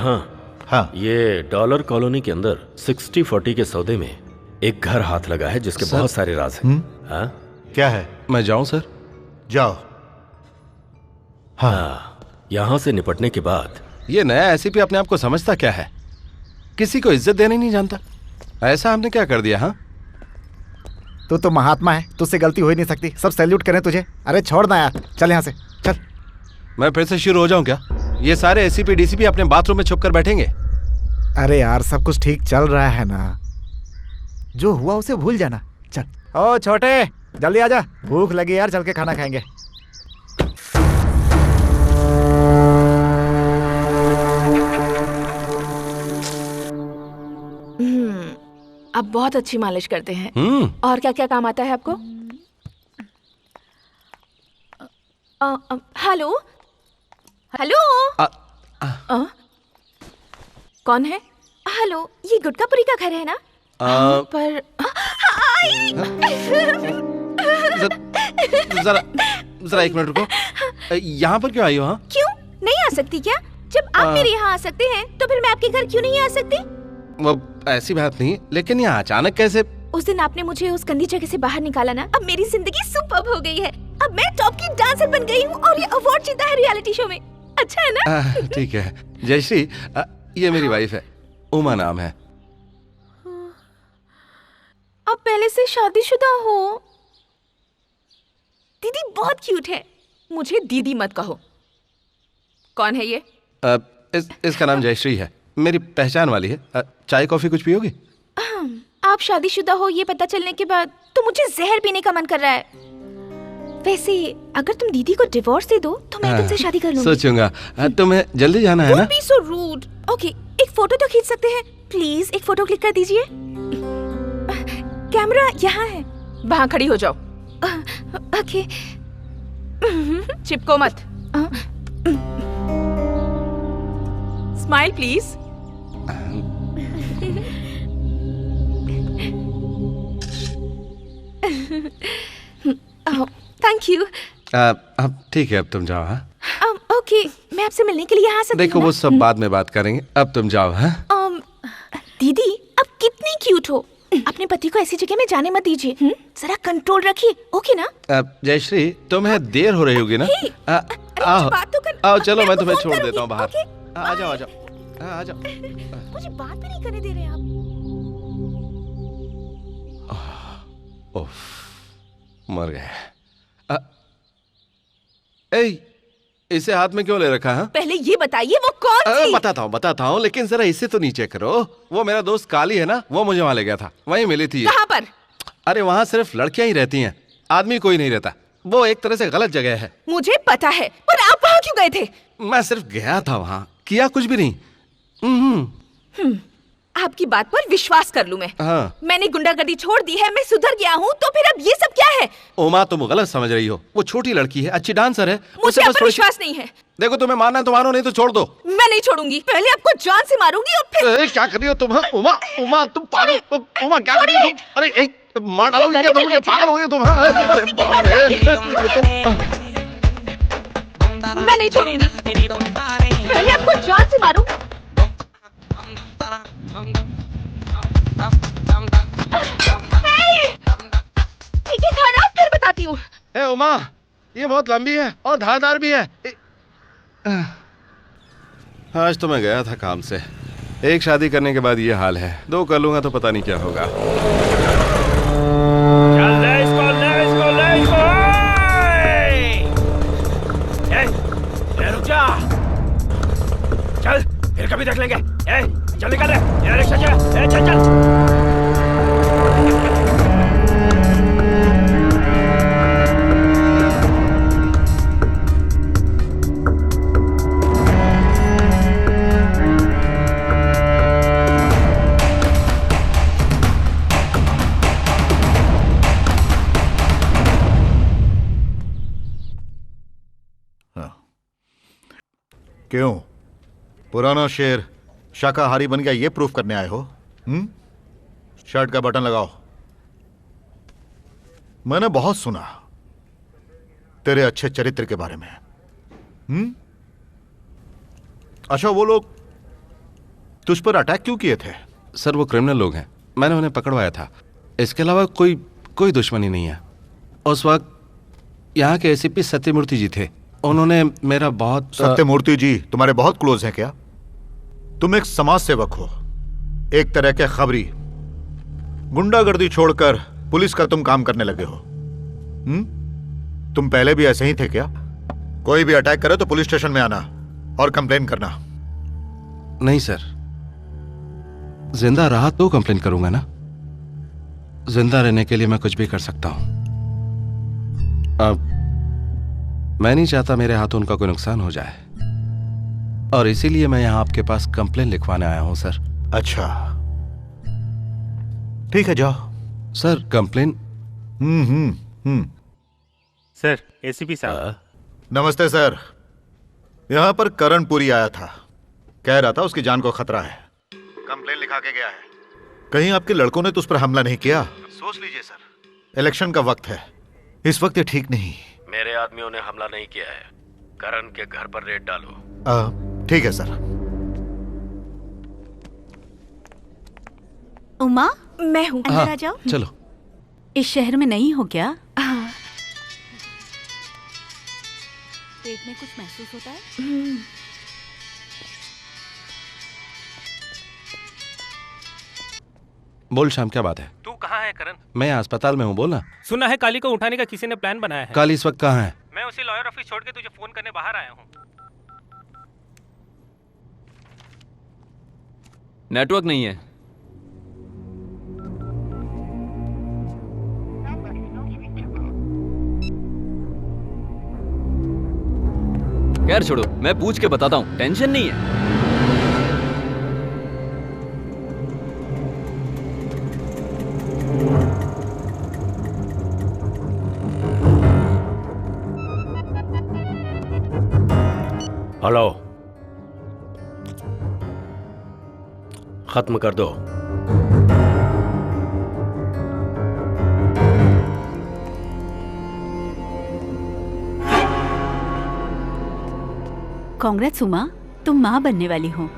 हाँ, ये डॉलर कॉलोनी के अंदर 60-40 के सौदे में एक घर हाथ लगा है जिसके बहुत सारे राज हैं। हाँ? क्या है? मैं जाऊं सर? जाओ। हाँ, यहाँ से निपटने के बाद। ये नया एसीपी अपने आप को समझता क्या है? किसी को इज्जत देने नहीं जानता। ऐसा हमने क्या कर दिया? हाँ, तू तो महात्मा है, तुझसे गलती हो ही नहीं सकती। सब सैल्यूट करें तुझे। अरे छोड़ ना यार, चल यहाँ से चल। मैं फिर से शुरू हो जाऊं क्या? ये सारे एसीपी डीसीपी अपने बाथरूम में छुप कर बैठेंगे। अरे यार, सब कुछ ठीक चल रहा है ना। जो हुआ उसे भूल जाना। चल। ओ छोटे, जल्दी आजा, भूख लगी यार, चल के खाना खाएंगे। आप बहुत अच्छी मालिश करते हैं। और क्या क्या काम आता है आपको? Hello hello. कौन है? हेलो, ये गुटकापुरी का घर है ना? पर जरा एक मिनट रुको। यहाँ पर क्यों आई हो? हाँ, क्यों नहीं आ सकती क्या? जब आप मेरे यहाँ आ सकते हैं तो फिर मैं आपके घर क्यों नहीं आ सकती? वो ऐसी बात नहीं, लेकिन यहाँ अचानक कैसे? उस दिन आपने मुझे उस गंदी जगह से बाहर निकाला ना, अब मेरी जिंदगी सुपर्ब हो गई है। अब मैं टॉप की डांसर बन गई हूँ और ये अवार्ड जीता है रियलिटी शो में। अच्छा है ना? ठीक है जयश्री, ये मेरी वाइफ है, उमा नाम है। आप पहले से शादीशुदा हो? दीदी बहुत क्यूट है। मुझे दीदी मत कहो। कौन है ये? इसका नाम जयश्री है, मेरी पहचान वाली है। चाय कॉफी कुछ पियोगी? आप शादीशुदा हो ये पता चलने के बाद तो मुझे जहर पीने का मन कर रहा है। वैसे अगर तुम दीदी को डिवोर्स दे दो तो मैं तुमसे शादी कर लूंगी। सोचूंगा। तुम्हें जल्दी जाना है ना? Don't be so rude. Okay, एक फोटो तो खींच सकते हैं? प्लीज एक फोटो क्लिक कर दीजिए। कैमरा यहाँ है, वहाँ खड़ी हो जाओ। ओके, चिपको मत। Smile please. Thank you. अब ठीक है, अब तुम जाओ। हाँ, ओके, मैं आपसे मिलने के लिए यहाँ से देखो वो सब बाद में बात करेंगे, अब तुम जाओ। हाँ, दीदी आप कितनी क्यूट हो। अपने पति को ऐसी जगह में जाने मत दीजिए। जरा कंट्रोल रखिए, ओके ना? जयश्री, तुम्हें देर हो रही होगी ना? आओ आओ, चलो मैं तुम्हें छोड़ देता हूँ बाहर। आ जाओ आ जाओ आ जाओ। मुझे बात भी नहीं करने दे रहे आप। मर गए। इसे हाथ में क्यों ले रखा है? पहले ये बताइए वो कौन थी? बताता हूँ, लेकिन जरा इसे तो नीचे करो। वो मेरा दोस्त काली है ना, वो मुझे वहां ले गया था, वहीं मिली थी। कहाँ पर? अरे वहां सिर्फ लड़कियां ही रहती हैं, आदमी कोई नहीं रहता। वो एक तरह से गलत जगह है। मुझे पता है, पर आप वहाँ क्यों गए थे? मैं सिर्फ गया था वहां, किया कुछ भी नहीं। आपकी बात पर विश्वास कर लूं मैं। हाँ। मैंने गुंडागर्दी छोड़ दी है, मैं सुधर गया हूँ, तो फिर अब ये सब क्या है? ओमा, तुम गलत समझ रही हो। वो छोटी लड़की है, अच्छी डांसर है। मुझे आप पर विश्वास नहीं है। देखो तुम्हें मारना है तो मारो, नहीं तो छोड़ दो। मैं नहीं छोड़ूंगी, पहले आपको जान से मारूंगी और फिर। क्या कर रही हो तुम? उमा, उमा तुम पागल। उमा क्या कर रही हो तुम? अरे मार डालोगी क्या तुम? पागल हो गए तुम? मैं नहीं छोड़ूंगी, पहले आपको जान से मारूं। ठीक है खाना फिर बताती हूँ। ए उमा, ये बहुत लंबी है और धारदार भी है। आज तो मैं गया था काम से। एक शादी करने के बाद ये हाल है, 2 कर लूंगा तो पता नहीं क्या होगा। चल ले इसको, ले इसको, ले इसको। ए, रुक जा। चल, फिर कभी देख लेंगे। चल निकल रे, रिक्शा चल, चल चल। क्यों पुराना शेर शाकाहारी बन गया, ये प्रूफ करने आए हो? शर्ट का बटन लगाओ। मैंने बहुत सुना तेरे अच्छे चरित्र के बारे में। अच्छा, वो लोग तुझ पर अटैक क्यों किए थे? सर वो क्रिमिनल लोग हैं, मैंने उन्हें पकड़वाया था। इसके अलावा कोई दुश्मनी नहीं है। उस वक्त यहाँ के एसीपी सत्यमूर्ति जी थे, उन्होंने मेरा बहुत। सत्यमूर्ति जी तुम्हारे बहुत क्लोज हैं क्या? तुम एक समाज सेवक हो, एक तरह के खबरी। गुंडागर्दी छोड़कर पुलिस का तुम काम करने लगे हो। तुम पहले भी ऐसे ही थे क्या? कोई भी अटैक करे तो पुलिस स्टेशन में आना और कंप्लेन करना। नहीं सर, जिंदा रहा तो कंप्लेन करूंगा ना। जिंदा रहने के लिए मैं कुछ भी कर सकता हूं। अब मैं नहीं चाहता मेरे हाथों उनका कोई नुकसान हो जाए, और इसीलिए मैं यहाँ आपके पास कंप्लेन लिखवाने आया हूँ सर। अच्छा ठीक है, जाओ। Sir complain. सर एसीपी साहब। नमस्ते सर। यहाँ पर करणपुरी आया था, कह रहा था उसकी जान को खतरा है। कंप्लेन लिखा के गया है। कहीं आपके लड़कों ने तो उस पर हमला नहीं किया? सोच लीजिए सर, इलेक्शन का वक्त है, इस वक्त ये ठीक नहीं। मेरे आदमियों ने हमला नहीं किया है। करण के घर पर रेड डालो। ठीक है सर। उमा, मैं हूँ। अंदर आ जाओ। चलो। इस शहर में नहीं हो क्या? पेट में कुछ महसूस होता है? बोल श्याम, क्या बात है? तू कहाँ है करण? मैं अस्पताल में हूँ, बोलना। सुना है काली को उठाने का किसी ने प्लान बनाया है। काली इस वक्त कहाँ है? मैं उसी लॉयर ऑफिस छोड़ के तुझे फोन करने बाहर आया हूँ। नेटवर्क नहीं है। खैर छोड़ो, मैं पूछ के बताता हूँ, टेंशन नहीं है। हेलो, खत्म कर दो। कांग्रेस उमा, तुम माँ बनने वाली हो।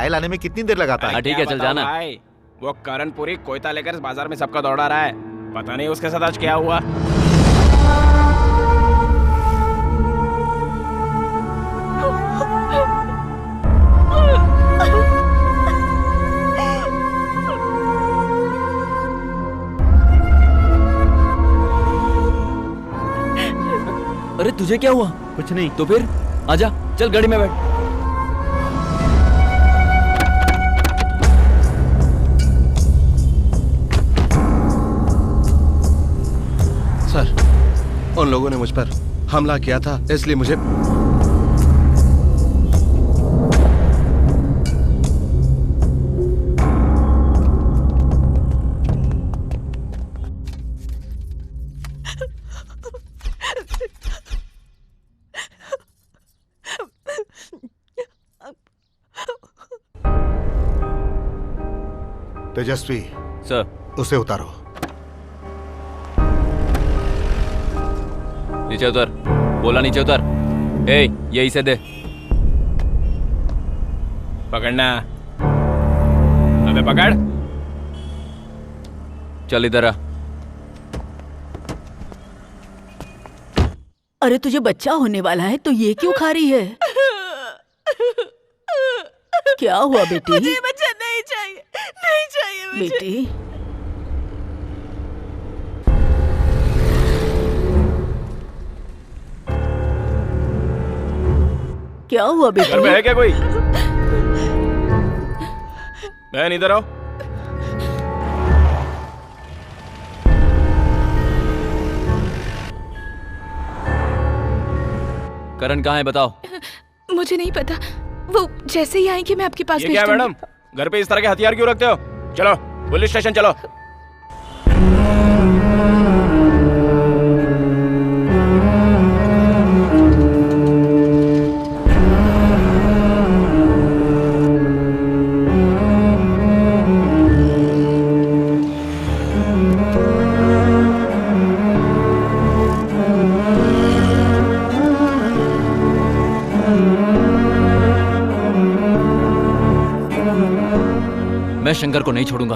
चाय लाने में कितनी देर लगाता है? ठीक है, चल जाना। भाई वो करणपुरी कोयता लेकर इस बाजार में सबका दौड़ा रहा है। पता नहीं उसके साथ आज क्या हुआ। अरे तुझे क्या हुआ? कुछ नहीं। तो फिर आजा, चल गाड़ी में बैठ। सर, उन लोगों ने मुझ पर हमला किया था, इसलिए मुझे तेजस्वी सर, उसे उतारो। नीचे उतर। बोला नीचे उतर। ए, ये इसे दे। पकड़ना। अबे पकड़। चल इधर आ। अरे तुझे बच्चा होने वाला है तो ये क्यों खा रही है? क्या हुआ बेटी? मुझे बच्चा नहीं चाहिए, नहीं चाहिए मुझे। बेटी क्या हुआ बेटी? घर में है क्या कोई? बहन इधर आओ। करण कहाँ है बताओ? मुझे नहीं पता, वो जैसे ही आएंगे मैं आपके पास ये भेज क्या दूंगी। मैडम, घर पे इस तरह के हथियार क्यों रखते हो? चलो पुलिस स्टेशन चलो। मैं शंकर को नहीं छोड़ूंगा।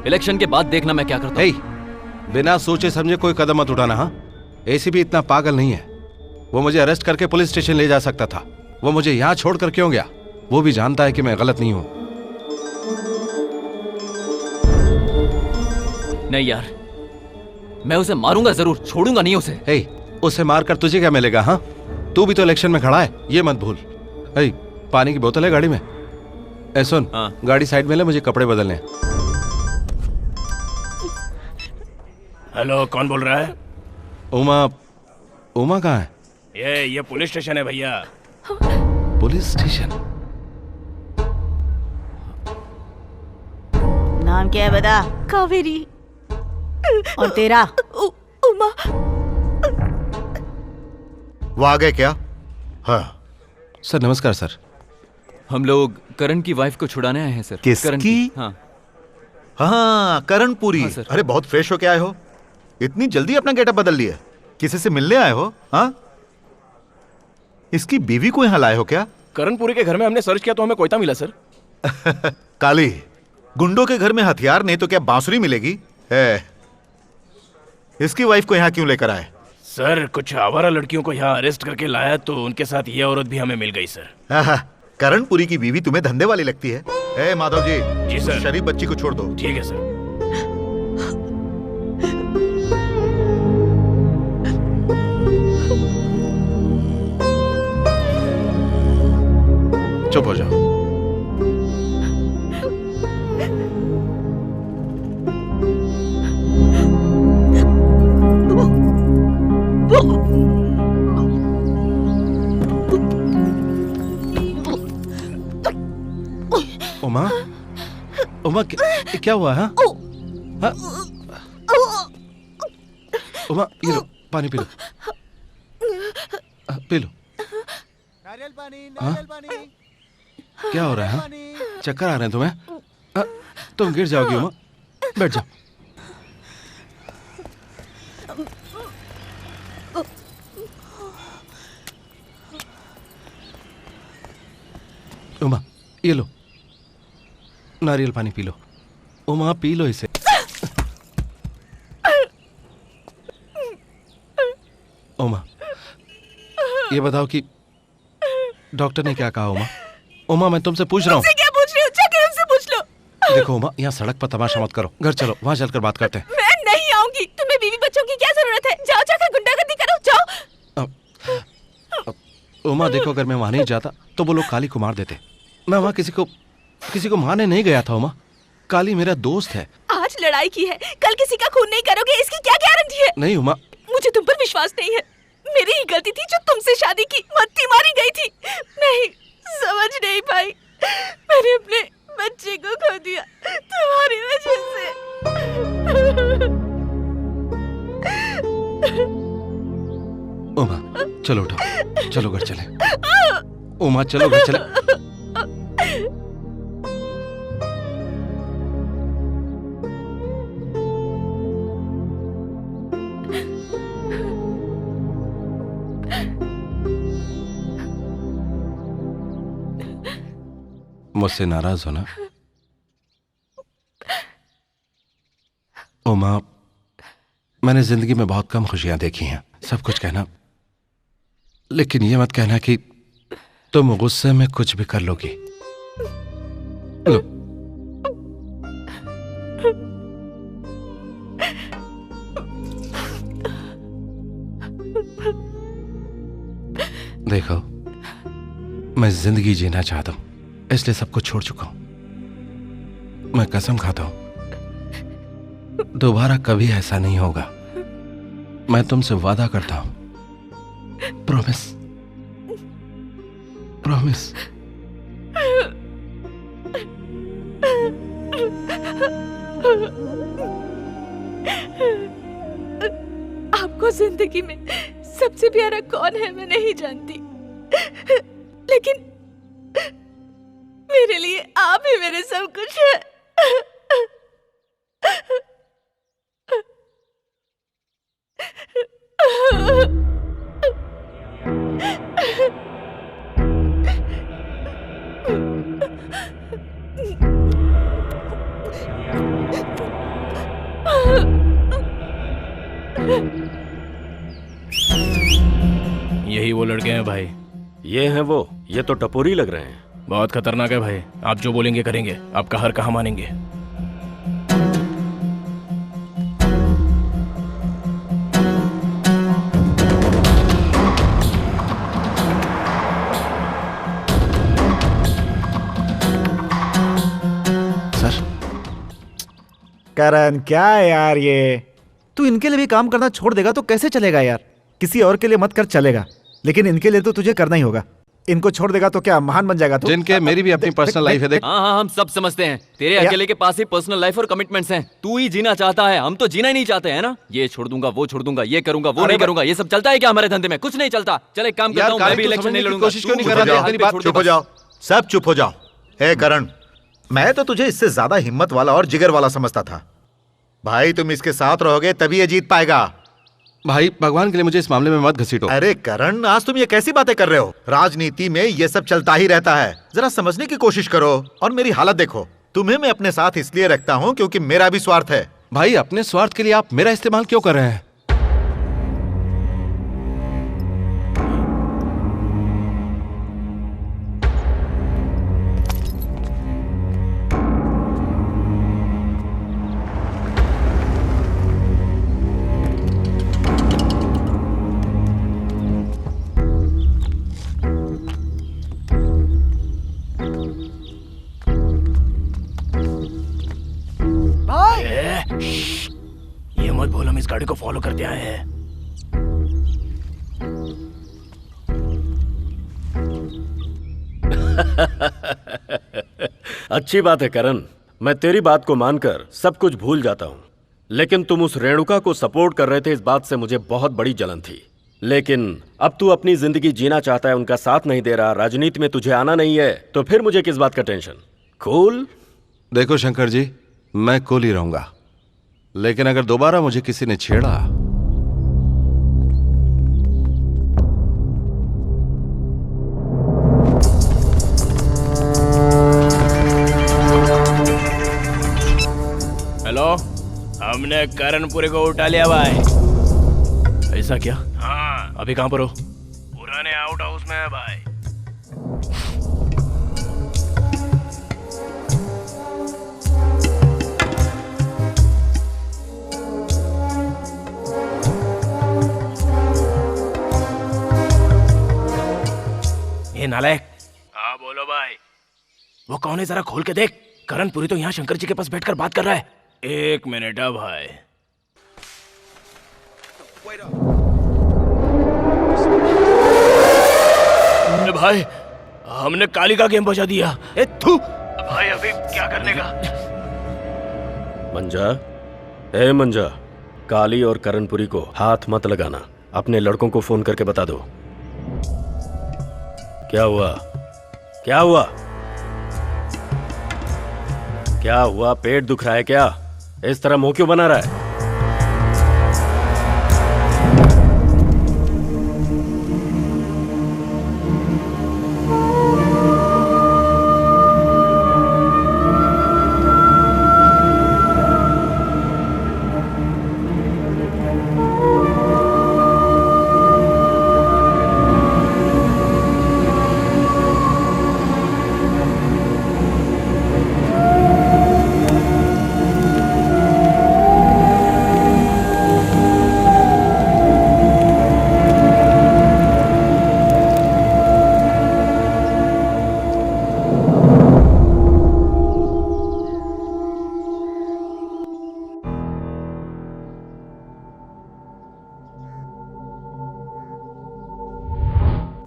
इलेक्शन के बाद देखना मैं क्या करता हूँ। बिना सोचे समझे कोई कदम मत उठाना। हाँ, एसीपी इतना पागल नहीं है। वो मुझे अरेस्ट करके पुलिस स्टेशन ले जा सकता था। वो मुझे यहाँ छोड़कर क्यों गया? वो भी जानता है कि मैं गलत नहीं हूँ। नहीं यार, मैं उसे मारूंगा जरूर, छोड़ूंगा नहीं उसे। उसे मारकर तुझे क्या मिलेगा? हाँ, तू भी तो इलेक्शन में खड़ा है, ये मत भूल। पानी की बोतल है गाड़ी में? सुन, गाड़ी साइड में ले, मुझे कपड़े बदलने। हेलो, कौन बोल रहा है? उमा। उमा कहाँ है? ये पुलिस स्टेशन है भैया। Police station? नाम क्या है बता? कावेरी। और तेरा? उमा। वो आ गए क्या? हाँ सर, नमस्कार सर। हम लोग करण की वाइफ को छुड़ाने आए हैं सर। किसकी? करण की? हाँ हाँ, करणपुरी। हाँ, सर। अरे बहुत फ्रेश होके आए हो। इतनी जल्दी अपना गेटअप बदल लिया? किसी से मिलने आए हो? हाँ, इसकी बीवी को यहाँ लाए हो क्या? करणपुरी के घर में हमने सर्च किया तो हमें कोयता मिला सर। काली, गुंडों के घर में हथियार नहीं तो क्या बांसुरी मिलेगी? इसकी वाइफ को यहाँ क्यों लेकर आए? सर, कुछ आवारा लड़कियों को यहाँ अरेस्ट करके लाया तो उनके साथ ये औरत भी हमें मिल गई सर। करणपुरी की बीवी तुम्हें धंधे वाली लगती है? माधव जी, जी सर। उस शरीफ बच्ची को छोड़ दो। ठीक है सर। चुप हो जाओ। उमा, उमा क्या हुआ? हाँ? हाँ? उमा, ये लो, पानी पी लो। P low. नारियल पानी, हाँ? नारियल पानी। क्या हो रहा है? हाँ? चक्कर आ रहे हैं तुम्हें? तुम गिर जाओगी उमा, बैठ जाओ। उमा, ये लो, नारियल पानी P low. Uma P low इसे। उमा ये बताओ कि डॉक्टर ने क्या कहा? उमा उमा मैं तुमसे पूछ रहा हूँ। क्या पूछ रही हो? जाके हमसे पूछ लो। देखो उमा यहाँ सड़क पर तमाशा मत करो, घर चलो वहाँ चलकर बात करते हैं। मैं नहीं आऊंगी। तुम्हें बीवी बच्चों की क्या जरूरत है? जाओ जाकर गुंडागर्दी करो, जाओ। उमा देखो अगर मैं वहां नहीं जाता तो वो लोग काली को मार देते। मैं वहां किसी को मारने नहीं गया था उमा। काली मेरा दोस्त है। आज लड़ाई की है, कल किसी का खून नहीं करोगे, इसकी क्या गारंटी है? नहीं उमा, मुझे तुम पर विश्वास नहीं है। मेरी ही गलती थी जो तुमसे शादी की, मत्ती मारी गई थी। नहीं समझ नहीं पाई, मैंने अपने बच्चे को खो दिया तुम्हारी वजह से। उमा चलो उठो, चलो घर चले। उमा चलो घर चले। मुझसे नाराज हो ना उमा? मैंने जिंदगी में बहुत कम खुशियां देखी हैं, सब कुछ कहना, लेकिन ये मत कहना कि तुम गुस्से में कुछ भी कर लोगी। लो। देखो मैं जिंदगी जीना चाहता हूं, इसलिए सब कुछ छोड़ चुका हूं। मैं कसम खाता हूं दोबारा कभी ऐसा नहीं होगा। मैं तुमसे वादा करता हूं, प्रॉमिस प्रॉमिस। आपको जिंदगी में सबसे प्यारा कौन है मैं नहीं जानती, लेकिन मेरे लिए आप ही मेरे सब कुछ है। यही वो लड़के हैं भाई। ये हैं वो, ये तो टपोरी लग रहे हैं। बहुत खतरनाक है भाई, आप जो बोलेंगे करेंगे, आपका हर कहा मानेंगे। सर करण क्या है यार ये? तू इनके लिए भी काम करना छोड़ देगा तो कैसे चलेगा यार? किसी और के लिए मत कर चलेगा, लेकिन इनके लिए तो तुझे करना ही होगा। इनको छोड़ देगा तो क्या महान बन जाएगा तू? जिनके मेरी भी अपनी पर्सनल लाइफ है। देख हाँ हम सब समझते हैं, तेरे अकेले के पास ही पर्सनल लाइफ और कमिटमेंट्स हैं। तू ही जीना चाहता है, हम तो जीना ही नहीं चाहते हैं ना। ये छोड़ दूंगा, वो छोड़ दूंगा, ये करूंगा, वो नहीं करूंगा, ये सब चलता है क्या हमारे धंधे में? कुछ नहीं चलता। चल एक काम करता हूँ, मैं भी इलेक्शन नहीं लड़ूंगा। कोशिश क्यों नहीं कर रहा? चुप हो जाओ, सब चुप हो जाओ। हे करण, मैं तो तुझे इससे ज्यादा हिम्मत वाला और जिगर वाला समझता था। भाई तुम इसके साथ रहोगे तभी ये जीत पाएगा। भाई भगवान के लिए मुझे इस मामले में मत घसीटो। अरे करण, आज तुम ये कैसी बातें कर रहे हो? राजनीति में ये सब चलता ही रहता है, जरा समझने की कोशिश करो। और मेरी हालत देखो, तुम्हें मैं अपने साथ इसलिए रखता हूँ क्योंकि मेरा भी स्वार्थ है। भाई अपने स्वार्थ के लिए आप मेरा इस्तेमाल क्यों कर रहे हैं? ये मत बोल हम इस गाड़ी को फॉलो करते आए हैं। अच्छी बात है करण, मैं तेरी बात को मानकर सब कुछ भूल जाता हूँ। लेकिन तुम उस रेणुका को सपोर्ट कर रहे थे, इस बात से मुझे बहुत बड़ी जलन थी। लेकिन अब तू अपनी जिंदगी जीना चाहता है, उनका साथ नहीं दे रहा, राजनीति में तुझे आना नहीं है, तो फिर मुझे किस बात का टेंशन? कूल? देखो शंकर जी, मैं कूल ही रहूंगा, लेकिन अगर दोबारा मुझे किसी ने छेड़ा हमने करणपुरी को उठा लिया भाई। ऐसा क्या? हाँ। अभी कहाँ पर हो? पुराने आउट हाउस में है भाई। ये नालायक। हाँ बोलो भाई। वो कौन है जरा खोल के देख। करणपुरी तो यहाँ शंकर जी के पास बैठकर बात कर रहा है। 1 मिनट है भाई। भाई हमने काली का गेम बजा दिया। ए थू भाई, अभी क्या करने का? मंजा, ए मंजा, काली और करणपुरी को हाथ मत लगाना। अपने लड़कों को फोन करके बता दो। क्या हुआ? क्या हुआ? क्या हुआ? पेट दुख रहा है क्या? इस तरह मुंह क्यों बना रहा है?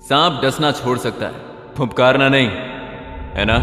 सांप डसना छोड़ सकता है, फुफकारना नहीं, है ना?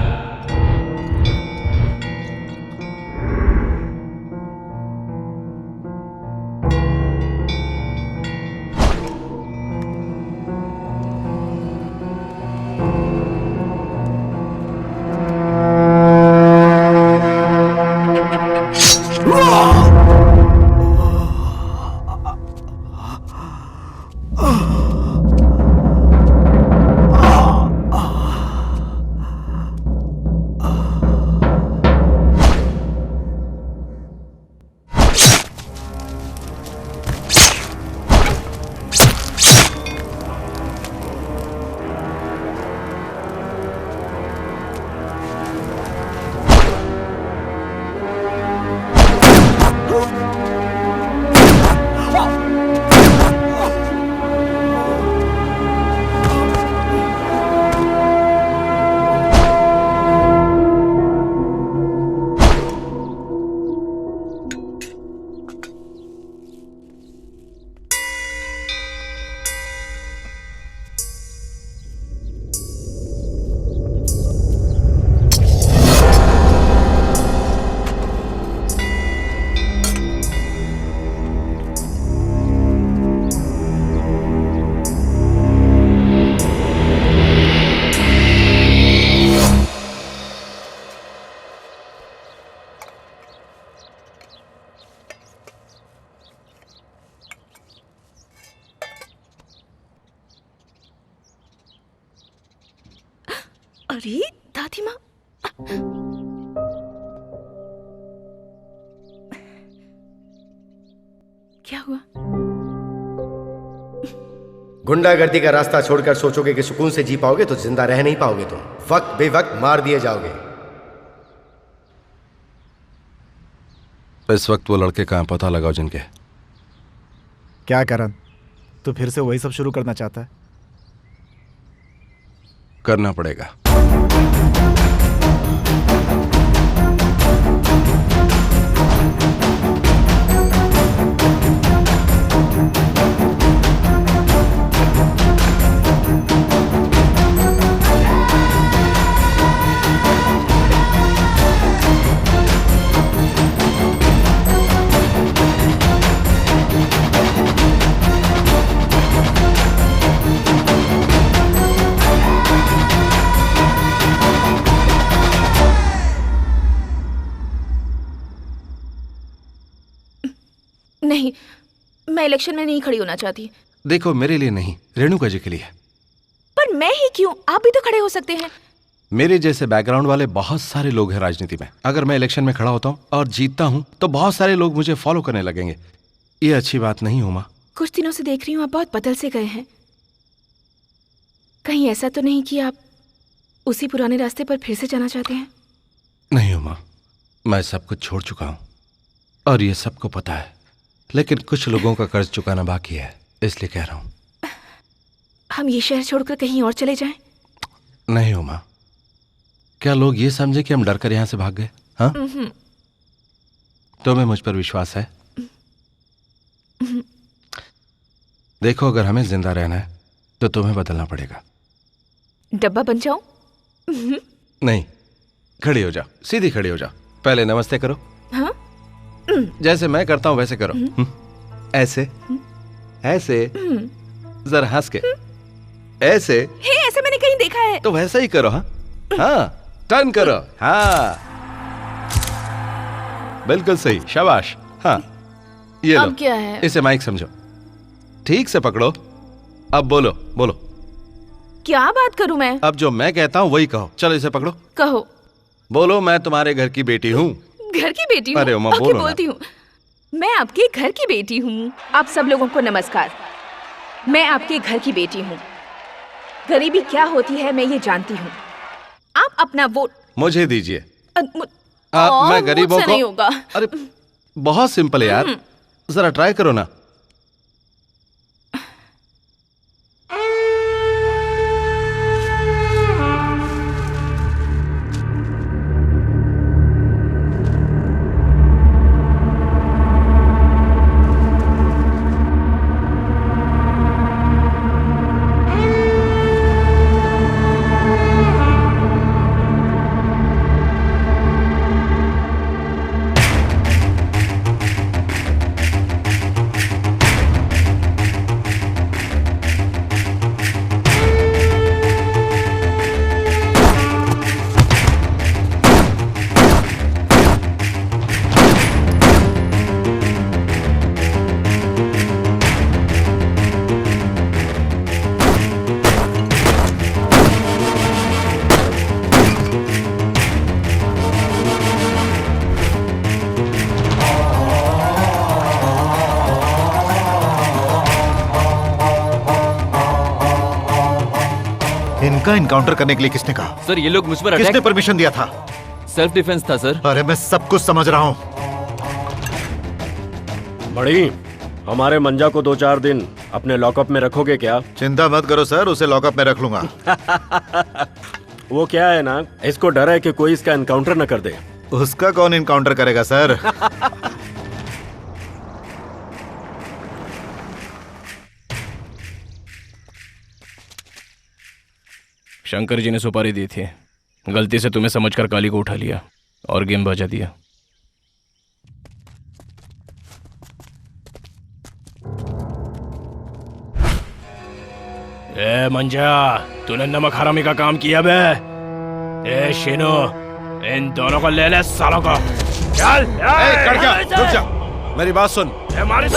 अरे दादी माँ, क्या हुआ? गुंडागर्दी का रास्ता छोड़कर सोचोगे कि सुकून से जी पाओगे तो जिंदा रह नहीं पाओगे। तुम वक्त बेवक्त मार दिए जाओगे। इस वक्त वो लड़के कहाँ, पता लगाओ जिनके। क्या करण, तू फिर से वही सब शुरू करना चाहता है? करना पड़ेगा। नहीं, मैं इलेक्शन में नहीं खड़ी होना चाहती। देखो, मेरे लिए नहीं, रेणुका जी के लिए। पर मैं ही क्यों? आप भी तो खड़े हो सकते हैं। मेरे जैसे बैकग्राउंड वाले बहुत सारे लोग हैं राजनीति में। अगर मैं इलेक्शन में खड़ा होता हूँ और जीतता हूँ तो बहुत सारे लोग मुझे फॉलो करने लगेंगे। ये अच्छी बात नहीं उमा। कुछ दिनों से देख रही हूँ आप बहुत बदल से गए हैं। कहीं ऐसा तो नहीं कि आप उसी पुराने रास्ते पर फिर से जाना चाहते हैं? नहीं उमा, मैं सब कुछ छोड़ चुका हूँ और ये सबको पता है, लेकिन कुछ लोगों का कर्ज चुकाना बाकी है, इसलिए कह रहा हूँ। हम ये शहर छोड़कर कहीं और चले जाएं? नहीं उमा, क्या लोग ये समझे कि हम डर कर यहाँ से भाग गए? हाँ, तुम्हें मुझ पर विश्वास है? देखो, अगर हमें जिंदा रहना है तो तुम्हें बदलना पड़ेगा। डब्बा बन जाऊं? नहीं, खड़ी हो जाओ, सीधी खड़ी हो जाओ। पहले नमस्ते करो। हाँ? जैसे मैं करता हूं वैसे करो। ऐसे, ऐसे, जरा हंस के, ऐसे। हे, ऐसे मैंने कहीं देखा है। तो वैसा ही करो। हाँ हाँ, टर्न करो। हाँ, बिल्कुल सही, शाबाश। हाँ, ये लो। अब क्या है? इसे माइक समझो, ठीक से पकड़ो। अब बोलो बोलो। क्या बात करूं मैं? अब जो मैं कहता हूँ वही कहो। चलो इसे पकड़ो, कहो। बोलो, मैं तुम्हारे घर की बेटी हूँ। घर की बेटी हूँ? अरे उमा, ओके, बोलो ना। बोलती हूँ। मैं आपके घर की बेटी हूँ। आप सब लोगों को नमस्कार। मैं आपके घर की बेटी हूँ। गरीबी क्या होती है मैं ये जानती हूँ। आप अपना वोट मुझे दीजिए। मैं गरीबों मुझसे को नहीं होगा। अरे बहुत सिंपल है यार, जरा ट्राई करो ना। इनका इनकाउंटर करने के लिए किसने कहा? सर, ये लोग मुझ पर किसने परमिशन दिया था? सेल्फ डिफेंस था सर। अरे मैं सब कुछ समझ रहा हूँ। बड़ी, हमारे मंजा को 2-4 दिन अपने लॉकअप में रखोगे क्या? चिंता मत करो सर, उसे लॉकअप में रख लूंगा। वो क्या है ना, इसको डर है कि कोई इसका एनकाउंटर न कर दे। उसका कौन इनकाउंटर करेगा सर? शंकर जी ने सुपारी दी थी, गलती से तुम्हें समझकर काली को उठा लिया और गेम बजा दिया। ए मंजा, तूने नमक हरामी का काम किया बे। ए शिनो, इन दोनों को ले ले सालों को। चल। रुक जा, मेरी बात सुन। हमारी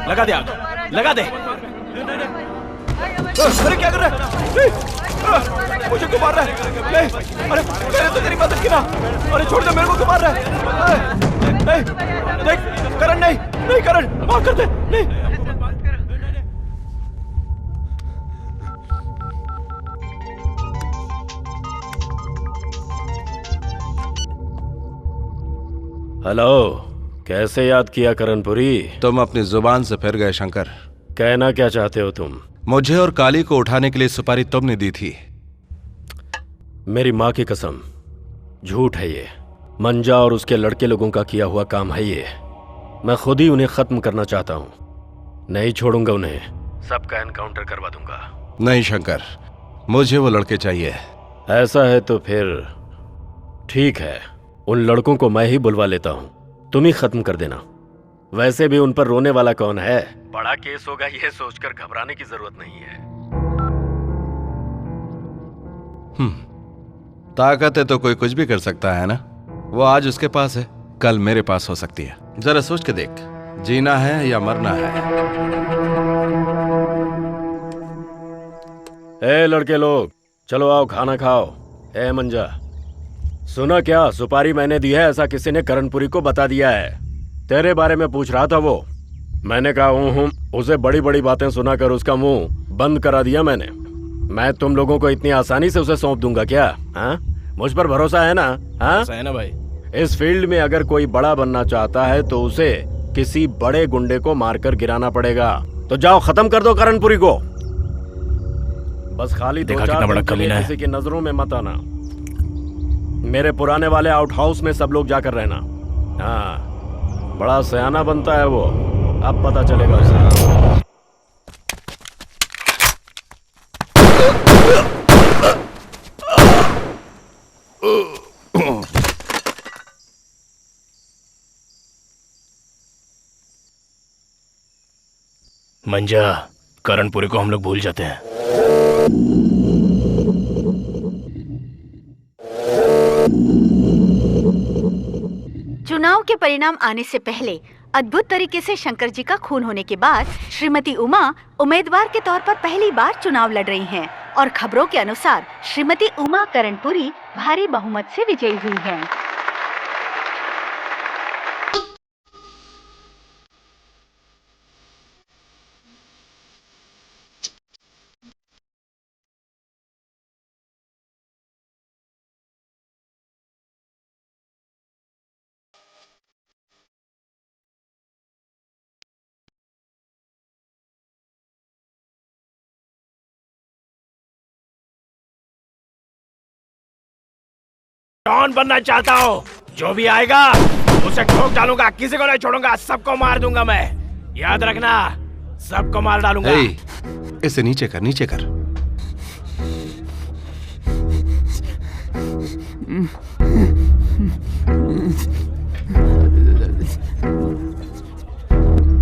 लगा दे आग, लगा दे। अरे क्या कर रहा है? मुझे क्यों मार रहा है? नहीं, अरे मैंने तो तेरी मदद की ना। अरे छोड़ दे, मेरे को क्यों मार रहा है? देख करण, नहीं नहीं करण, माफ कर दे। नहीं। हेलो, कैसे याद किया करणपुरी? तुम अपनी जुबान से फिर गए शंकर। कहना क्या चाहते हो तुम? मुझे और काली को उठाने के लिए सुपारी तुमने दी थी। मेरी माँ की कसम, झूठ है ये। मंजा और उसके लड़के लोगों का किया हुआ काम है ये। मैं खुद ही उन्हें खत्म करना चाहता हूँ। नहीं छोड़ूंगा उन्हें, सबका एनकाउंटर करवा दूंगा। नहीं शंकर, मुझे वो लड़के चाहिए। ऐसा है तो फिर ठीक है, उन लड़कों को मैं ही बुलवा लेता हूँ, तुम ही खत्म कर देना। वैसे भी उन पर रोने वाला कौन है? बड़ा केस होगा यह सोचकर घबराने की जरूरत नहीं है। ताकत है तो कोई कुछ भी कर सकता है ना। वो आज उसके पास है, कल मेरे पास हो सकती है। जरा सोच के देख, जीना है या मरना है। ए लड़के लोग, चलो आओ खाना खाओ। ए मंजा, सुना क्या? सुपारी मैंने दी है ऐसा किसी ने करणपुरी को बता दिया है। तेरे बारे में पूछ रहा था वो। मैंने कहा हूँ, उसे बड़ी बड़ी बातें सुनाकर उसका मुंह बंद करा दिया मैंने। मैं तुम लोगों को इतनी आसानी से उसे सौंप दूंगा क्या? हाँ, मुझ पर भरोसा है ना? हाँ है ना भाई। इस फील्ड में अगर कोई बड़ा बनना चाहता है तो उसे किसी बड़े गुंडे को मारकर गिराना पड़ेगा। तो जाओ खत्म कर दो करणपुरी को। बस खाली दो चार दिन के लिए किसी की नजरों में मत आना। मेरे पुराने वाले आउट हाउस में सब लोग जाकर रहना। हाँ, बड़ा सयाना बनता है वो, अब पता चलेगा उसे। मंजा, करणपुरी को हम लोग भूल जाते हैं। चुनाव के परिणाम आने से पहले अद्भुत तरीके से शंकर जी का खून होने के बाद श्रीमती उमा उम्मीदवार के तौर पर पहली बार चुनाव लड़ रही हैं और खबरों के अनुसार श्रीमती उमा करणपुरी भारी बहुमत से विजयी हुई हैं। डॉन बनना चाहता हूँ, जो भी आएगा उसे ठोक डालूंगा, किसी को नहीं छोड़ूंगा, सबको मार दूंगा मैं। याद रखना, सबको मार डालूंगा। इसे नीचे कर, नीचे कर।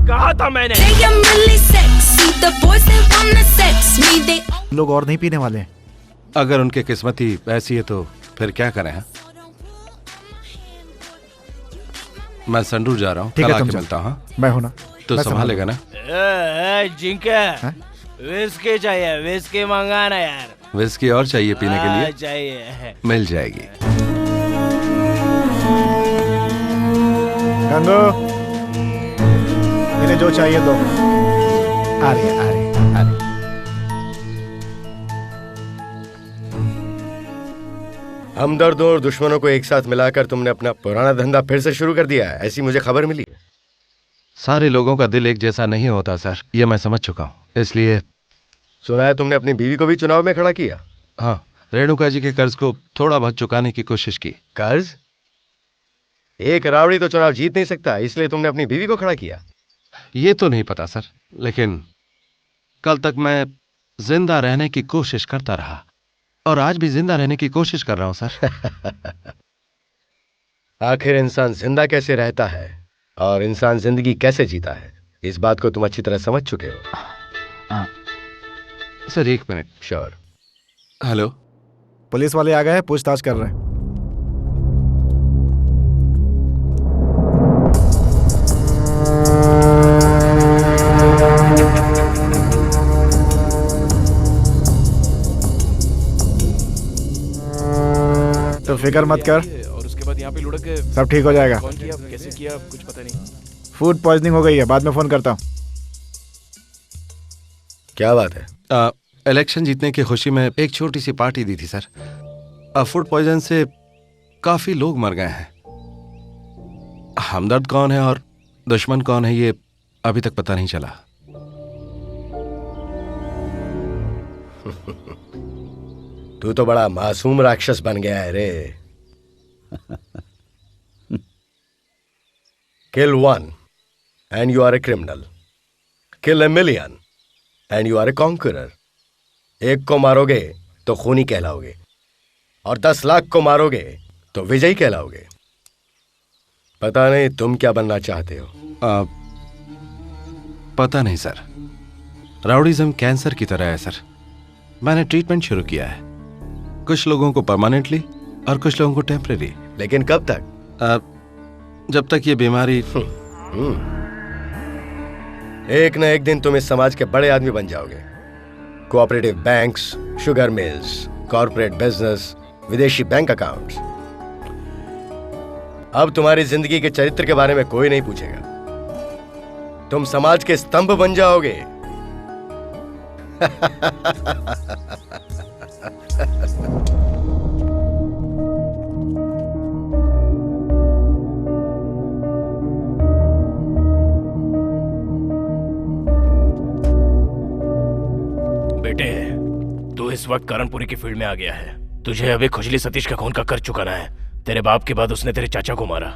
कहा था मैंने। लोग और नहीं पीने वाले हैं। अगर उनकी किस्मत ही ऐसी है तो फिर क्या करें? हाँ? मैं संडूर जा रहा हूँ, कल आके मिलता हूँ। मैं हूँ ना, तो संभालेगा ना? जिंके विस्की चाहिए, विस्की मंगाना यार। विस्की और चाहिए पीने के लिए? चाहिए, मिल जाएगी। गंगू, इन्हें जो चाहिए दो। आ रही है, आ रही है, आ रही है। हमदर्दों और दुश्मनों को एक साथ मिलाकर तुमने अपना पुराना धंधा फिर से शुरू कर दिया है, ऐसी मुझे खबर मिली। सारे लोगों का दिल एक जैसा नहीं होता सर, ये मैं समझ चुका हूँ, इसलिए। सुना है तुमने अपनी बीवी को भी चुनाव में खड़ा किया? हाँ, रेणुका जी के कर्ज को थोड़ा बहुत चुकाने की कोशिश की। कर्ज? एक रावड़ी तो चुनाव जीत नहीं सकता, इसलिए तुमने अपनी बीवी को खड़ा किया? ये तो नहीं पता सर, लेकिन कल तक मैं जिंदा रहने की कोशिश करता रहा और आज भी जिंदा रहने की कोशिश कर रहा हूं सर। आखिर इंसान जिंदा कैसे रहता है और इंसान जिंदगी कैसे जीता है, इस बात को तुम अच्छी तरह समझ चुके हो। सर एक मिनट। श्योर। हेलो, पुलिस वाले आ गए हैं, पूछताछ कर रहे हैं। तो फिक्र मत कर, और उसके बाद यहाँ पे लुढ़क के सब ठीक हो जाएगा। कौन किया, कैसे किया, कुछ पता नहीं। फूड पॉइजनिंग हो गई है, बाद में फोन करता हूँ। क्या बात है? इलेक्शन जीतने की खुशी में एक छोटी सी पार्टी दी थी सर। फूड पॉइजन से काफी लोग मर गए हैं। हमदर्द कौन है और दुश्मन कौन है ये अभी तक पता नहीं चला। तू तो बड़ा मासूम राक्षस बन गया है रे। Kill one and you are a criminal. Kill a million and you are a conqueror. एक को मारोगे तो खूनी कहलाओगे और 10 लाख को मारोगे तो विजयी कहलाओगे। पता नहीं तुम क्या बनना चाहते हो। पता नहीं सर। राउडीज्म कैंसर की तरह है सर। मैंने ट्रीटमेंट शुरू किया है, कुछ लोगों को परमानेंटली और कुछ लोगों को टेम्परेरी। लेकिन कब तक? जब तक ये बीमारी। एक न एक दिन तुम इस समाज के बड़े आदमी बन जाओगे। Cooperative banks, sugar mills, corporate business, विदेशी बैंक अकाउंट्स। अब तुम्हारी जिंदगी के चरित्र के बारे में कोई नहीं पूछेगा। तुम समाज के स्तंभ बन जाओगे। बेटे, तू इस वक्त करणपुरी की फील्ड में आ गया है। तुझे अभी खुजली सतीश का खून का कर्ज चुकाना है। तेरे बाप के बाद उसने तेरे चाचा को मारा।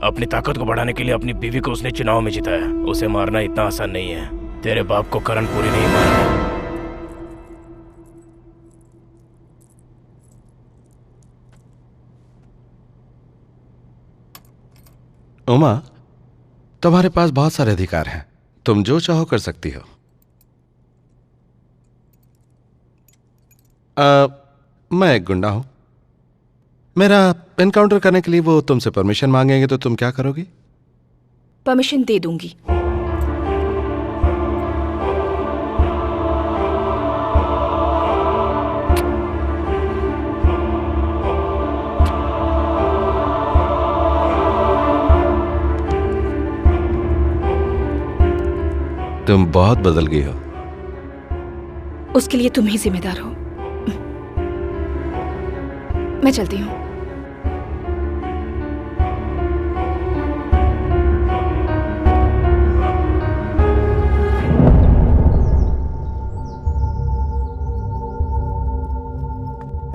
अपनी ताकत को बढ़ाने के लिए अपनी बीवी को उसने चुनाव में जिताया। उसे मारना इतना आसान नहीं है। तेरे बाप को करणपुरी नहीं मारा। उमा, तुम्हारे पास बहुत सारे अधिकार हैं। तुम जो चाहो कर सकती हो। मैं एक गुंडा हूं। मेरा एनकाउंटर करने के लिए वो तुमसे परमिशन मांगेंगे तो तुम क्या करोगी? परमिशन दे दूंगी। तुम बहुत बदल गई हो। उसके लिए तुम ही जिम्मेदार हो। मैं चलती हूँ।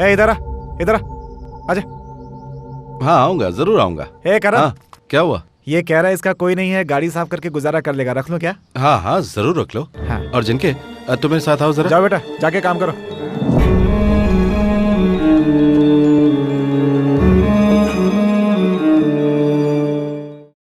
इधर आ, इधर आ, आजा। हाँ आऊंगा, जरूर आऊंगा। करण। हाँ, क्या हुआ? ये कह रहा है इसका कोई नहीं है, गाड़ी साफ करके गुजारा कर लेगा। रख लो क्या? हाँ हाँ जरूर रख लो। हाँ। और जिनके तुम मेरे साथ आओ जरा। जाओ बेटा, जाके काम करो।